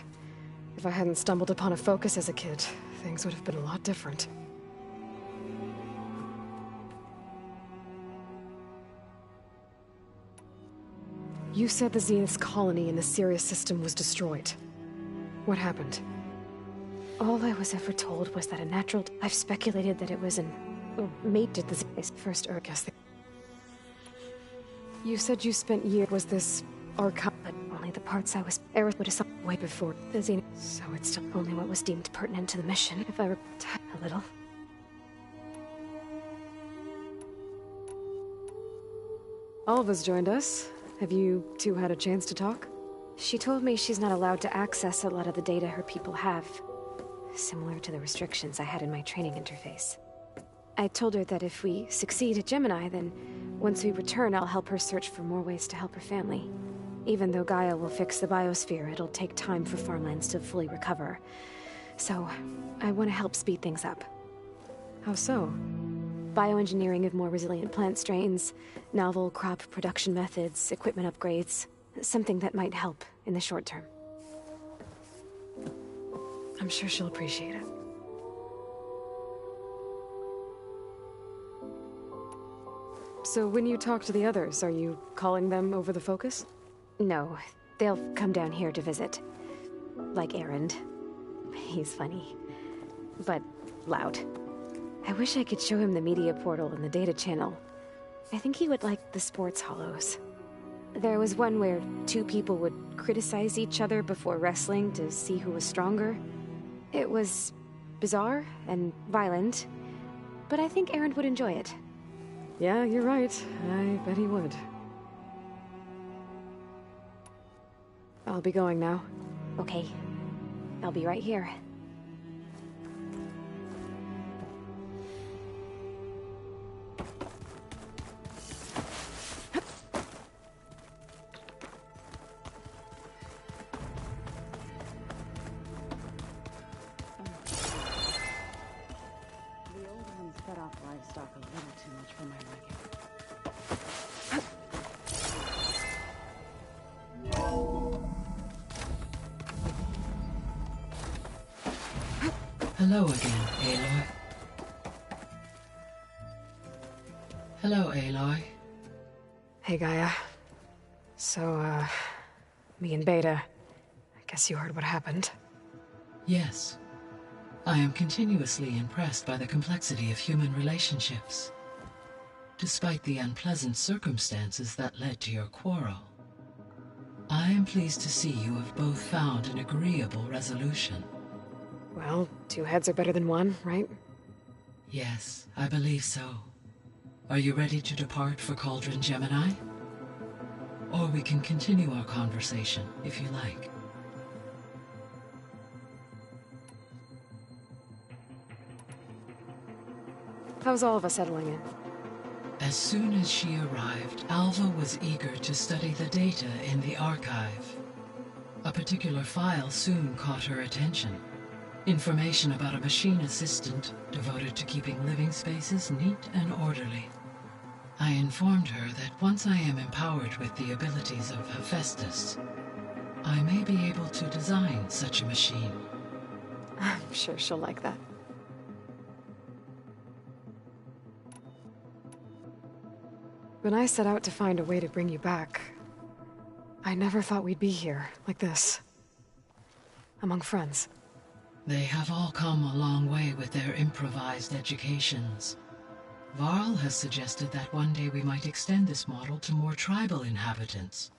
If I hadn't stumbled upon a focus as a kid, things would have been a lot different. You said the Zenith's colony in the Sirius system was destroyed. What happened? All I was ever told was that a natural... I've speculated that it was an... mate to the Zenith's first Urgus. You said you spent years... Was this... archive? But only the parts I was... Eris would have sunk way before the Zenith. So it's still only what was deemed pertinent to the mission, if I were... a little. Alva's joined us. Have you two had a chance to talk? She told me she's not allowed to access a lot of the data her people have. Similar to the restrictions I had in my training interface. I told her that if we succeed at Gemini, then once we return, I'll help her search for more ways to help her family. Even though Gaia will fix the biosphere, it'll take time for farmlands to fully recover. So, I want to help speed things up. How so? Bioengineering of more resilient plant strains, novel crop production methods, equipment upgrades. Something that might help in the short term. I'm sure she'll appreciate it. So when you talk to the others, are you calling them over the focus? No, they'll come down here to visit. Like Erend. He's funny. But loud. I wish I could show him the media portal and the data channel. I think he would like the sports hollows. There was one where two people would criticize each other before wrestling to see who was stronger. It was bizarre and violent, but I think Erend would enjoy it. Yeah, you're right. I bet he would. I'll be going now. Okay. I'll be right here. Livestock a little too much for my liking. Hello again, Aloy. Hello, Aloy. Hey, Gaia. So, me and Beta, I guess you heard what happened. Yes. I am continuously impressed by the complexity of human relationships. Despite the unpleasant circumstances that led to your quarrel, I am pleased to see you have both found an agreeable resolution. Well, two heads are better than one, right? Yes, I believe so. Are you ready to depart for Cauldron Gemini? Or we can continue our conversation, if you like. How's Alva settling in? As soon as she arrived, Alva was eager to study the data in the archive. A particular file soon caught her attention. Information about a machine assistant devoted to keeping living spaces neat and orderly. I informed her that once I am empowered with the abilities of Hephaestus, I may be able to design such a machine. I'm sure she'll like that. When I set out to find a way to bring you back, I never thought we'd be here, like this. Among friends. They have all come a long way with their improvised educations. Varl has suggested that one day we might extend this model to more tribal inhabitants,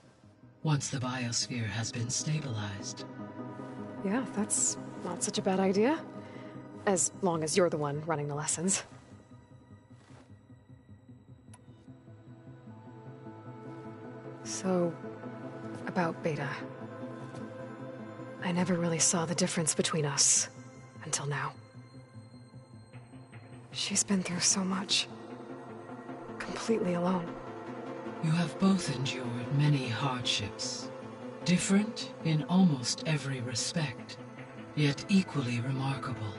once the biosphere has been stabilized. Yeah, that's not such a bad idea. As long as you're the one running the lessons. So, about Beta. I never really saw the difference between us, until now. She's been through so much. Completely alone. You have both endured many hardships. Different in almost every respect, yet equally remarkable.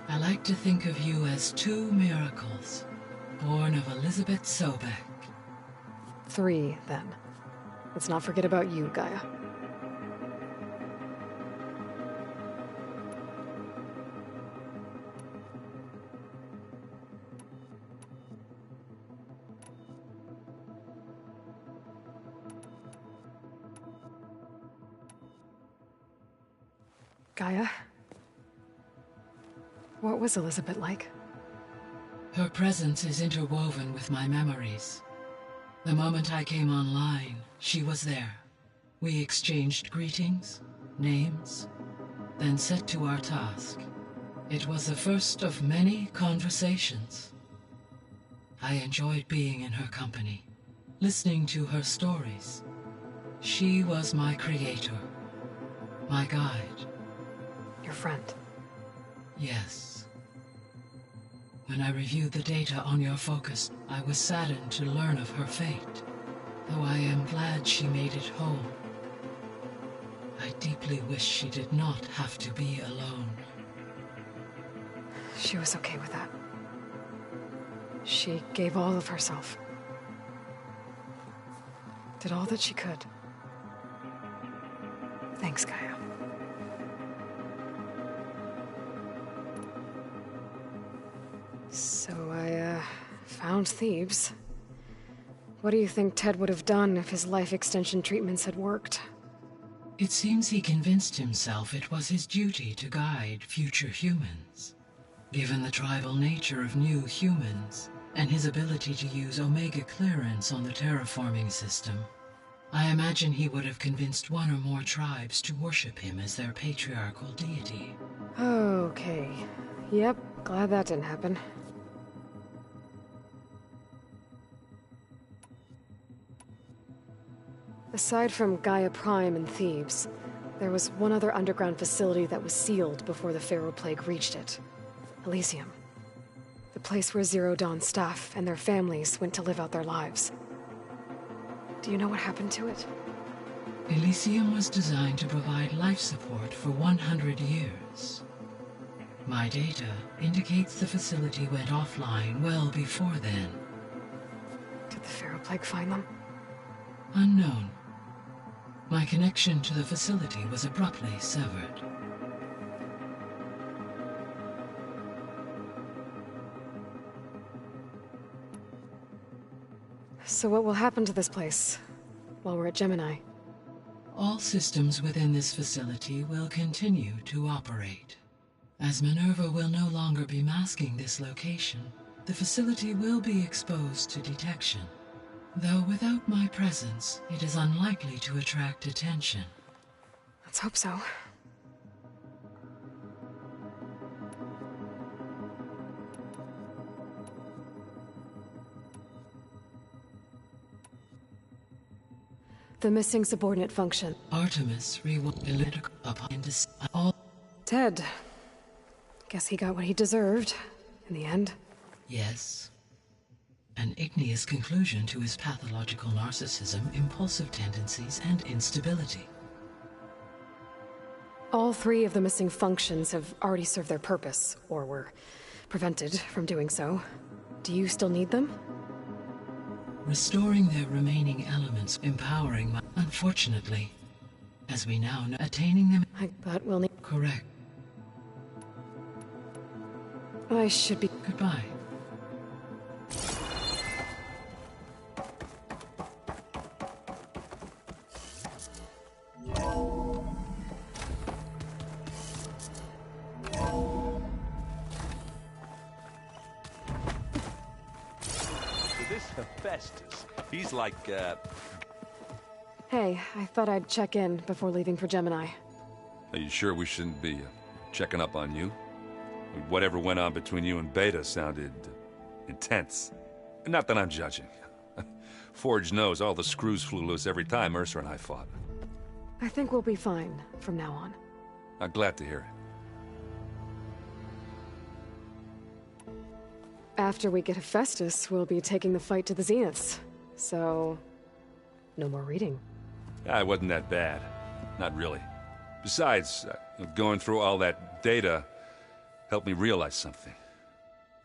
I like to think of you as two miracles, born of Elizabeth Sobek. 3, then. Let's not forget about you, Gaia. Gaia? What was Elizabeth like? Her presence is interwoven with my memories. The moment I came online, she was there. We exchanged greetings, names, then set to our task. It was the first of many conversations. I enjoyed being in her company, listening to her stories. She was my creator, my guide. Your friend? Yes. When I reviewed the data on your focus, I was saddened to learn of her fate, though I am glad she made it home. I deeply wish she did not have to be alone. She was okay with that. She gave all of herself. Did all that she could. Thanks, Gaia. So I, found Thebes. What do you think Ted would have done if his life extension treatments had worked? It seems he convinced himself it was his duty to guide future humans. Given the tribal nature of new humans, and his ability to use Omega clearance on the terraforming system, I imagine he would have convinced one or more tribes to worship him as their patriarchal deity. Okay. Yep, glad that didn't happen. Aside from Gaia Prime and Thebes, there was one other underground facility that was sealed before the Pharaoh Plague reached it. Elysium. The place where Zero Dawn staff and their families went to live out their lives. Do you know what happened to it? Elysium was designed to provide life support for 100 years. My data indicates the facility went offline well before then. Did the Pharaoh Plague find them? Unknown. My connection to the facility was abruptly severed. So what will happen to this place while we're at Gemini? All systems within this facility will continue to operate. As Minerva will no longer be masking this location, the facility will be exposed to detection. Though without my presence, it is unlikely to attract attention. Let's hope so. The missing subordinate function. Artemis rewarded upon all. Ted. Guess he got what he deserved, in the end. Yes. An igneous conclusion to his pathological narcissism, impulsive tendencies, and instability. All 3 of the missing functions have already served their purpose, or were prevented from doing so. Do you still need them? restoring their remaining elements, empowering my... Unfortunately, as we now know, attaining them... I thought we'll need... Correct. I should be... Goodbye. Hephaestus. He's like, Hey, I thought I'd check in before leaving for Gemini. Are you sure we shouldn't be checking up on you? Whatever went on between you and Beta sounded intense. Not that I'm judging. Forge knows all the screws flew loose every time Mercer and I fought. I think we'll be fine from now on. I'm glad to hear it. After we get Hephaestus, we'll be taking the fight to the Zeniths. So, no more reading. It wasn't that bad. Not really. Besides, going through all that data helped me realize something.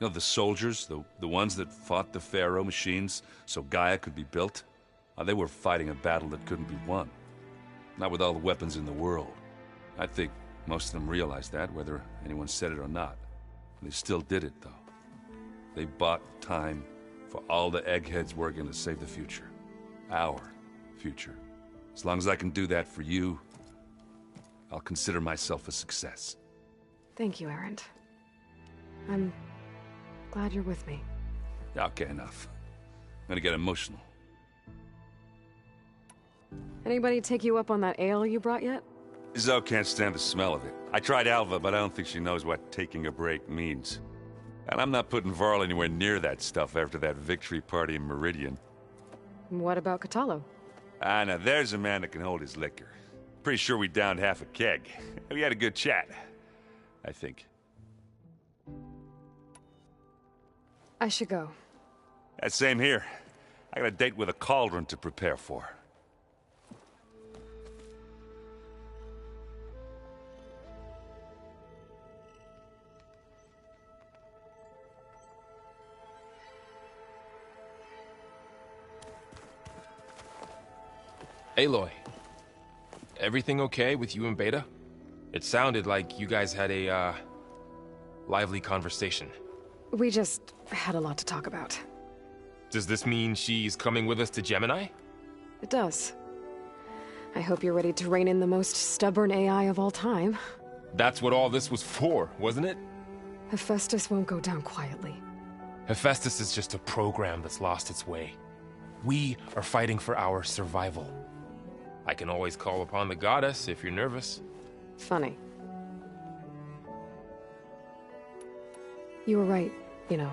You know, the soldiers, the ones that fought the Pharaoh machines so Gaia could be built, they were fighting a battle that couldn't be won. Not with all the weapons in the world. I think most of them realized that, whether anyone said it or not. They still did it, though. They bought time for all the eggheads working to save the future. Our future. As long as I can do that for you, I'll consider myself a success. Thank you, Erend. I'm glad you're with me. Okay, enough. I'm gonna get emotional. Anybody take you up on that ale you brought yet? Zoe can't stand the smell of it. I tried Alva, but I don't think she knows what taking a break means. And I'm not putting Varl anywhere near that stuff after that victory party in Meridian. What about Kotallo? Now there's a man that can hold his liquor. Pretty sure we downed half a keg. We had a good chat, I think. I should go. Same here. I got a date with a cauldron to prepare for. Aloy, everything okay with you and Beta? It sounded like you guys had a, lively conversation. We just had a lot to talk about. Does this mean she's coming with us to Gemini? It does. I hope you're ready to rein in the most stubborn AI of all time. That's what all this was for, wasn't it? Hephaestus won't go down quietly. Hephaestus is just a program that's lost its way. We are fighting for our survival. I can always call upon the goddess if you're nervous. Funny. You were right, you know,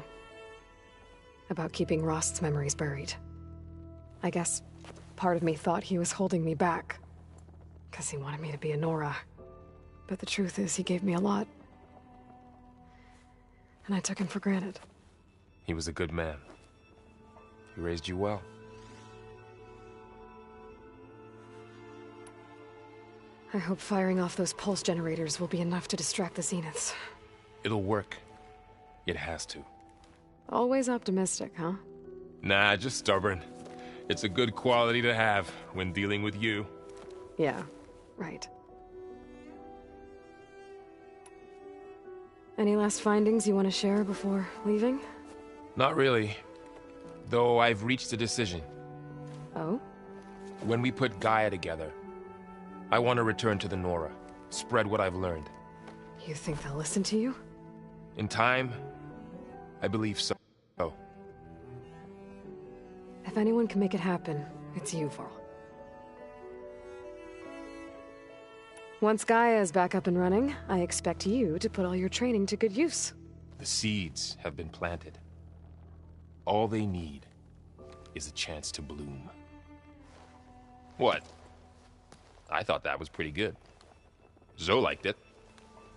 about keeping Rost's memories buried. I guess part of me thought he was holding me back, because he wanted me to be a Nora. But the truth is, he gave me a lot. And I took him for granted. He was a good man. He raised you well. I hope firing off those pulse generators will be enough to distract the Zeniths. It'll work. It has to. Always optimistic, huh? Nah, just stubborn. It's a good quality to have when dealing with you. Yeah, right. Any last findings you want to share before leaving? Not really. Though I've reached a decision. Oh? When we put Gaia together, I want to return to the Nora. Spread what I've learned. You think they'll listen to you? In time, I believe so. If anyone can make it happen, it's you, Varl. Once Gaia is back up and running, I expect you to put all your training to good use. The seeds have been planted. All they need is a chance to bloom. What? I thought that was pretty good. Zoe liked it.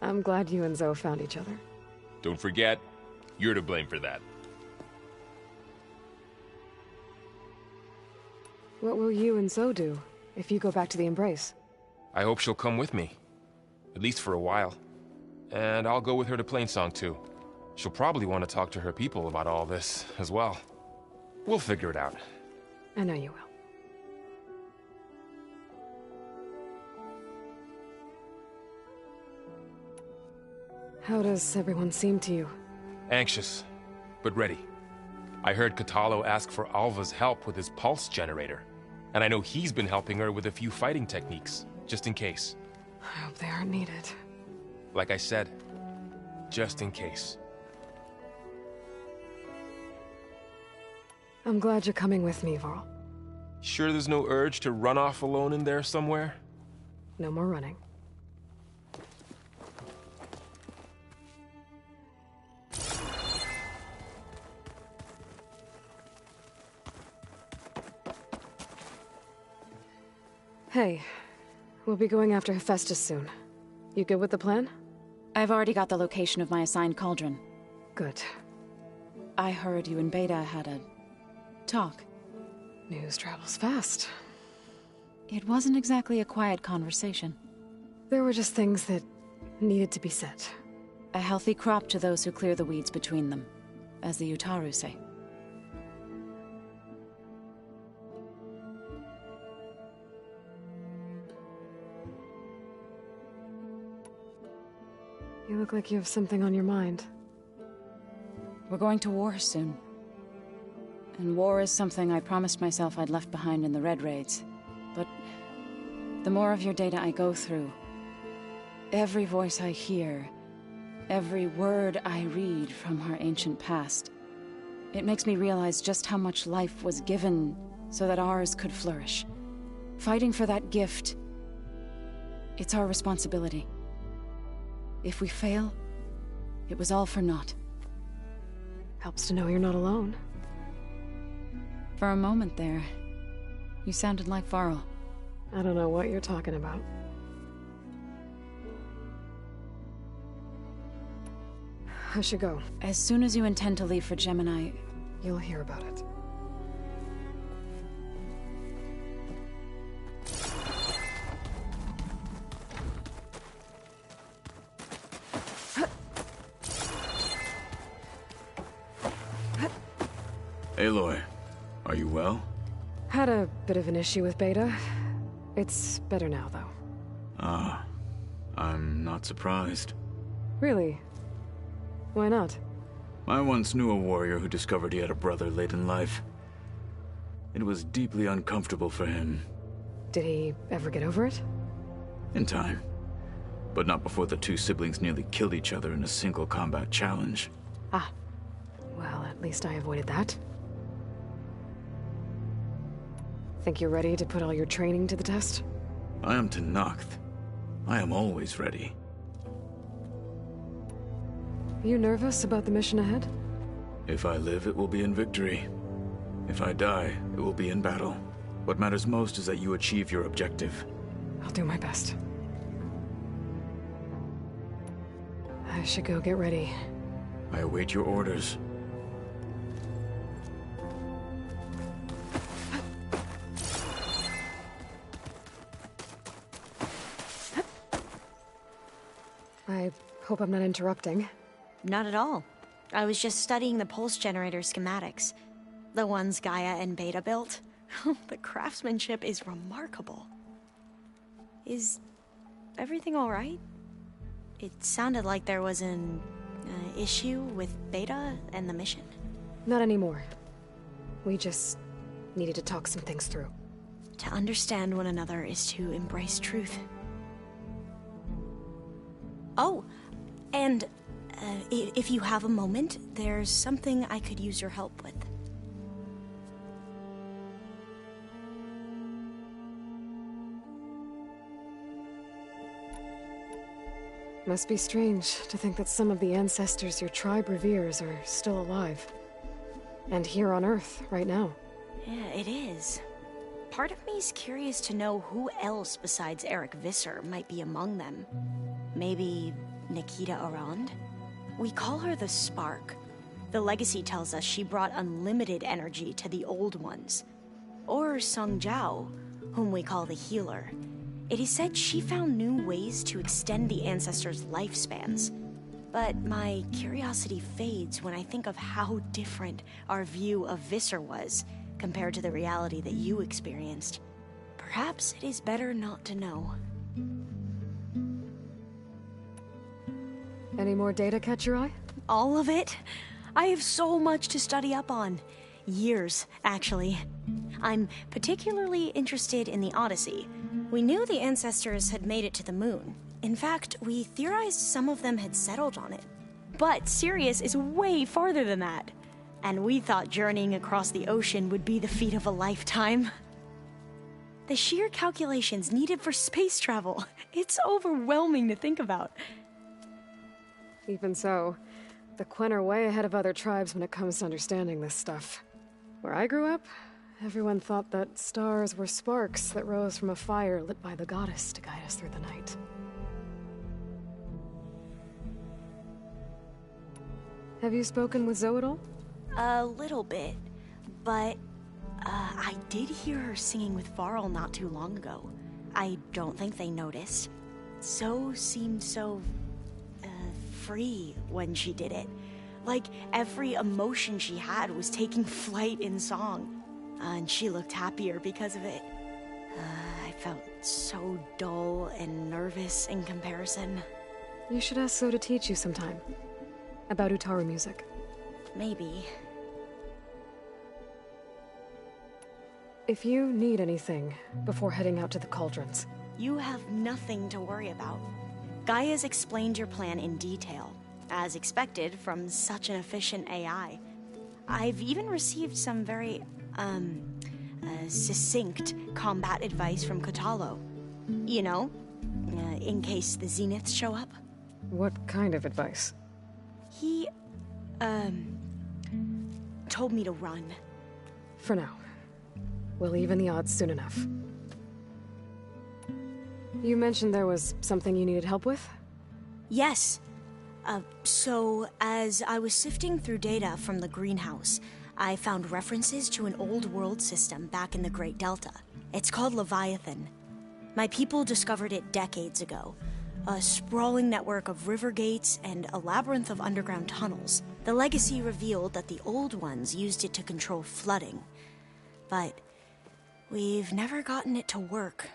I'm glad you and Zoe found each other. Don't forget, you're to blame for that. What will you and Zoe do if you go back to the Embrace? I hope she'll come with me. At least for a while. And I'll go with her to Plainsong too. She'll probably want to talk to her people about all this as well. We'll figure it out. I know you will. How does everyone seem to you? Anxious, but ready. I heard Kotallo ask for Alva's help with his pulse generator. And I know he's been helping her with a few fighting techniques, just in case. I hope they aren't needed. Like I said, just in case. I'm glad you're coming with me, Varl. Sure there's no urge to run off alone in there somewhere? No more running. Hey, we'll be going after Hephaestus soon. You good with the plan? I've already got the location of my assigned cauldron. Good. I heard you and Beta had a talk. News travels fast. It wasn't exactly a quiet conversation. There were just things that needed to be said. A healthy crop to those who clear the weeds between them, as the Utaru say. You look like you have something on your mind. We're going to war soon. And war is something I promised myself I'd left behind in the Red Raids. But the more of your data I go through, every voice I hear, every word I read from our ancient past, it makes me realize just how much life was given so that ours could flourish. Fighting for that gift, it's our responsibility. If we fail, it was all for naught. Helps to know you're not alone. For a moment there, you sounded like Varl. I don't know what you're talking about. I should go. As soon as you intend to leave for Gemini, you'll hear about it. Aloy, are you well? Had a bit of an issue with Beta. It's better now, though. Ah, I'm not surprised. Really? Why not? I once knew a warrior who discovered he had a brother late in life. It was deeply uncomfortable for him. Did he ever get over it? In time. But not before the two siblings nearly killed each other in a single combat challenge. Ah. Well, at least I avoided that. Think you're ready to put all your training to the test? I am Tenakth. I am always ready. You nervous about the mission ahead? If I live, it will be in victory. If I die, it will be in battle. What matters most is that you achieve your objective. I'll do my best. I should go get ready. I await your orders. I hope I'm not interrupting. Not at all. I was just studying the pulse generator schematics. The ones Gaia and Beta built. The craftsmanship is remarkable. Is everything all right? It sounded like there was an issue with Beta and the mission. Not anymore. We just needed to talk some things through. To understand one another is to embrace truth. Oh, and if you have a moment, there's something I could use your help with. Must be strange to think that some of the ancestors your tribe reveres are still alive. And here on Earth, right now. Yeah, it is. Part of me's curious to know who else besides Eric Visser might be among them. Maybe Nikita Arand? We call her the Spark. The legacy tells us she brought unlimited energy to the old ones. Or Sung Jiao, whom we call the Healer. It is said she found new ways to extend the ancestors' lifespans. But my curiosity fades when I think of how different our view of Visser was, compared to the reality that you experienced. Perhaps it is better not to know. Any more data catch your eye? All of it? I have so much to study up on. Years, actually. I'm particularly interested in the Odyssey. We knew the ancestors had made it to the moon. In fact, we theorized some of them had settled on it. But Sirius is way farther than that. And we thought journeying across the ocean would be the feat of a lifetime. The sheer calculations needed for space travel. It's overwhelming to think about. Even so, the Quen are way ahead of other tribes when it comes to understanding this stuff. Where I grew up, everyone thought that stars were sparks that rose from a fire lit by the goddess to guide us through the night. Have you spoken with Zoe at all? A little bit, but I did hear her singing with Varl not too long ago. I don't think they noticed. Zoe seemed so free when she did it. Like every emotion she had was taking flight in song. And she looked happier because of it. I felt so dull and nervous in comparison. You should ask Zoe to teach you sometime. About Utaru music. Maybe. If you need anything before heading out to the cauldrons. You have nothing to worry about. Gaia's explained your plan in detail, as expected from such an efficient AI. I've even received some very, succinct combat advice from Kotallo. You know, in case the Zeniths show up. What kind of advice? He, told me to run. For now. We'll even the odds soon enough. You mentioned there was something you needed help with? Yes. So, as I was sifting through data from the greenhouse, I found references to an old world system back in the Great Delta. It's called Leviathan. My people discovered it decades ago. A sprawling network of river gates and a labyrinth of underground tunnels. The legacy revealed that the old ones used it to control flooding. But we've never gotten it to work.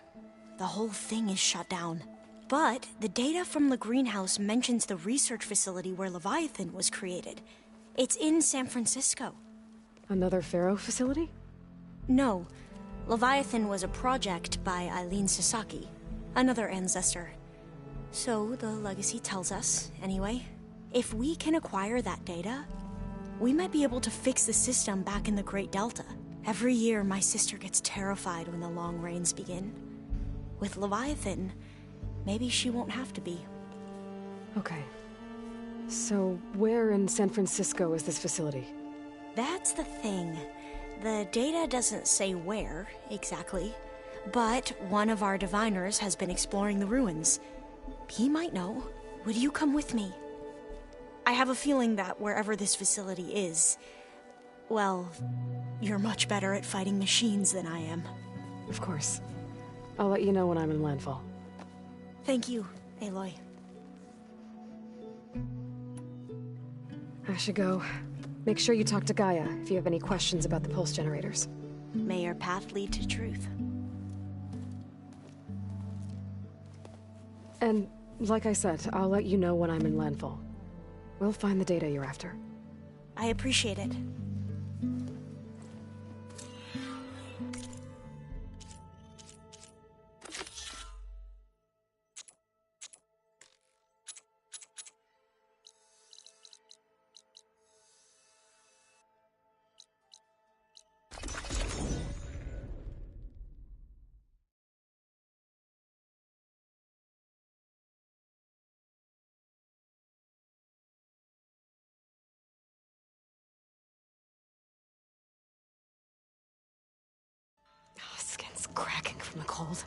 The whole thing is shut down. But the data from the greenhouse mentions the research facility where Leviathan was created. It's in San Francisco. Another Pharaoh facility? No. Leviathan was a project by Eileen Sasaki, another ancestor. So the legacy tells us, anyway. If we can acquire that data, we might be able to fix the system back in the Great Delta. Every year, my sister gets terrified when the long rains begin. With Leviathan, maybe she won't have to be. Okay. So, where in San Francisco is this facility? That's the thing. The data doesn't say where, exactly. But one of our diviners has been exploring the ruins. He might know. Would you come with me? I have a feeling that wherever this facility is, well, you're much better at fighting machines than I am. Of course. I'll let you know when I'm in landfall. Thank you, Aloy. I should go. Make sure you talk to Gaia if you have any questions about the pulse generators. May your path lead to truth. And, like I said, I'll let you know when I'm in landfall. We'll find the data you're after. I appreciate it. Skin's cracking from the cold.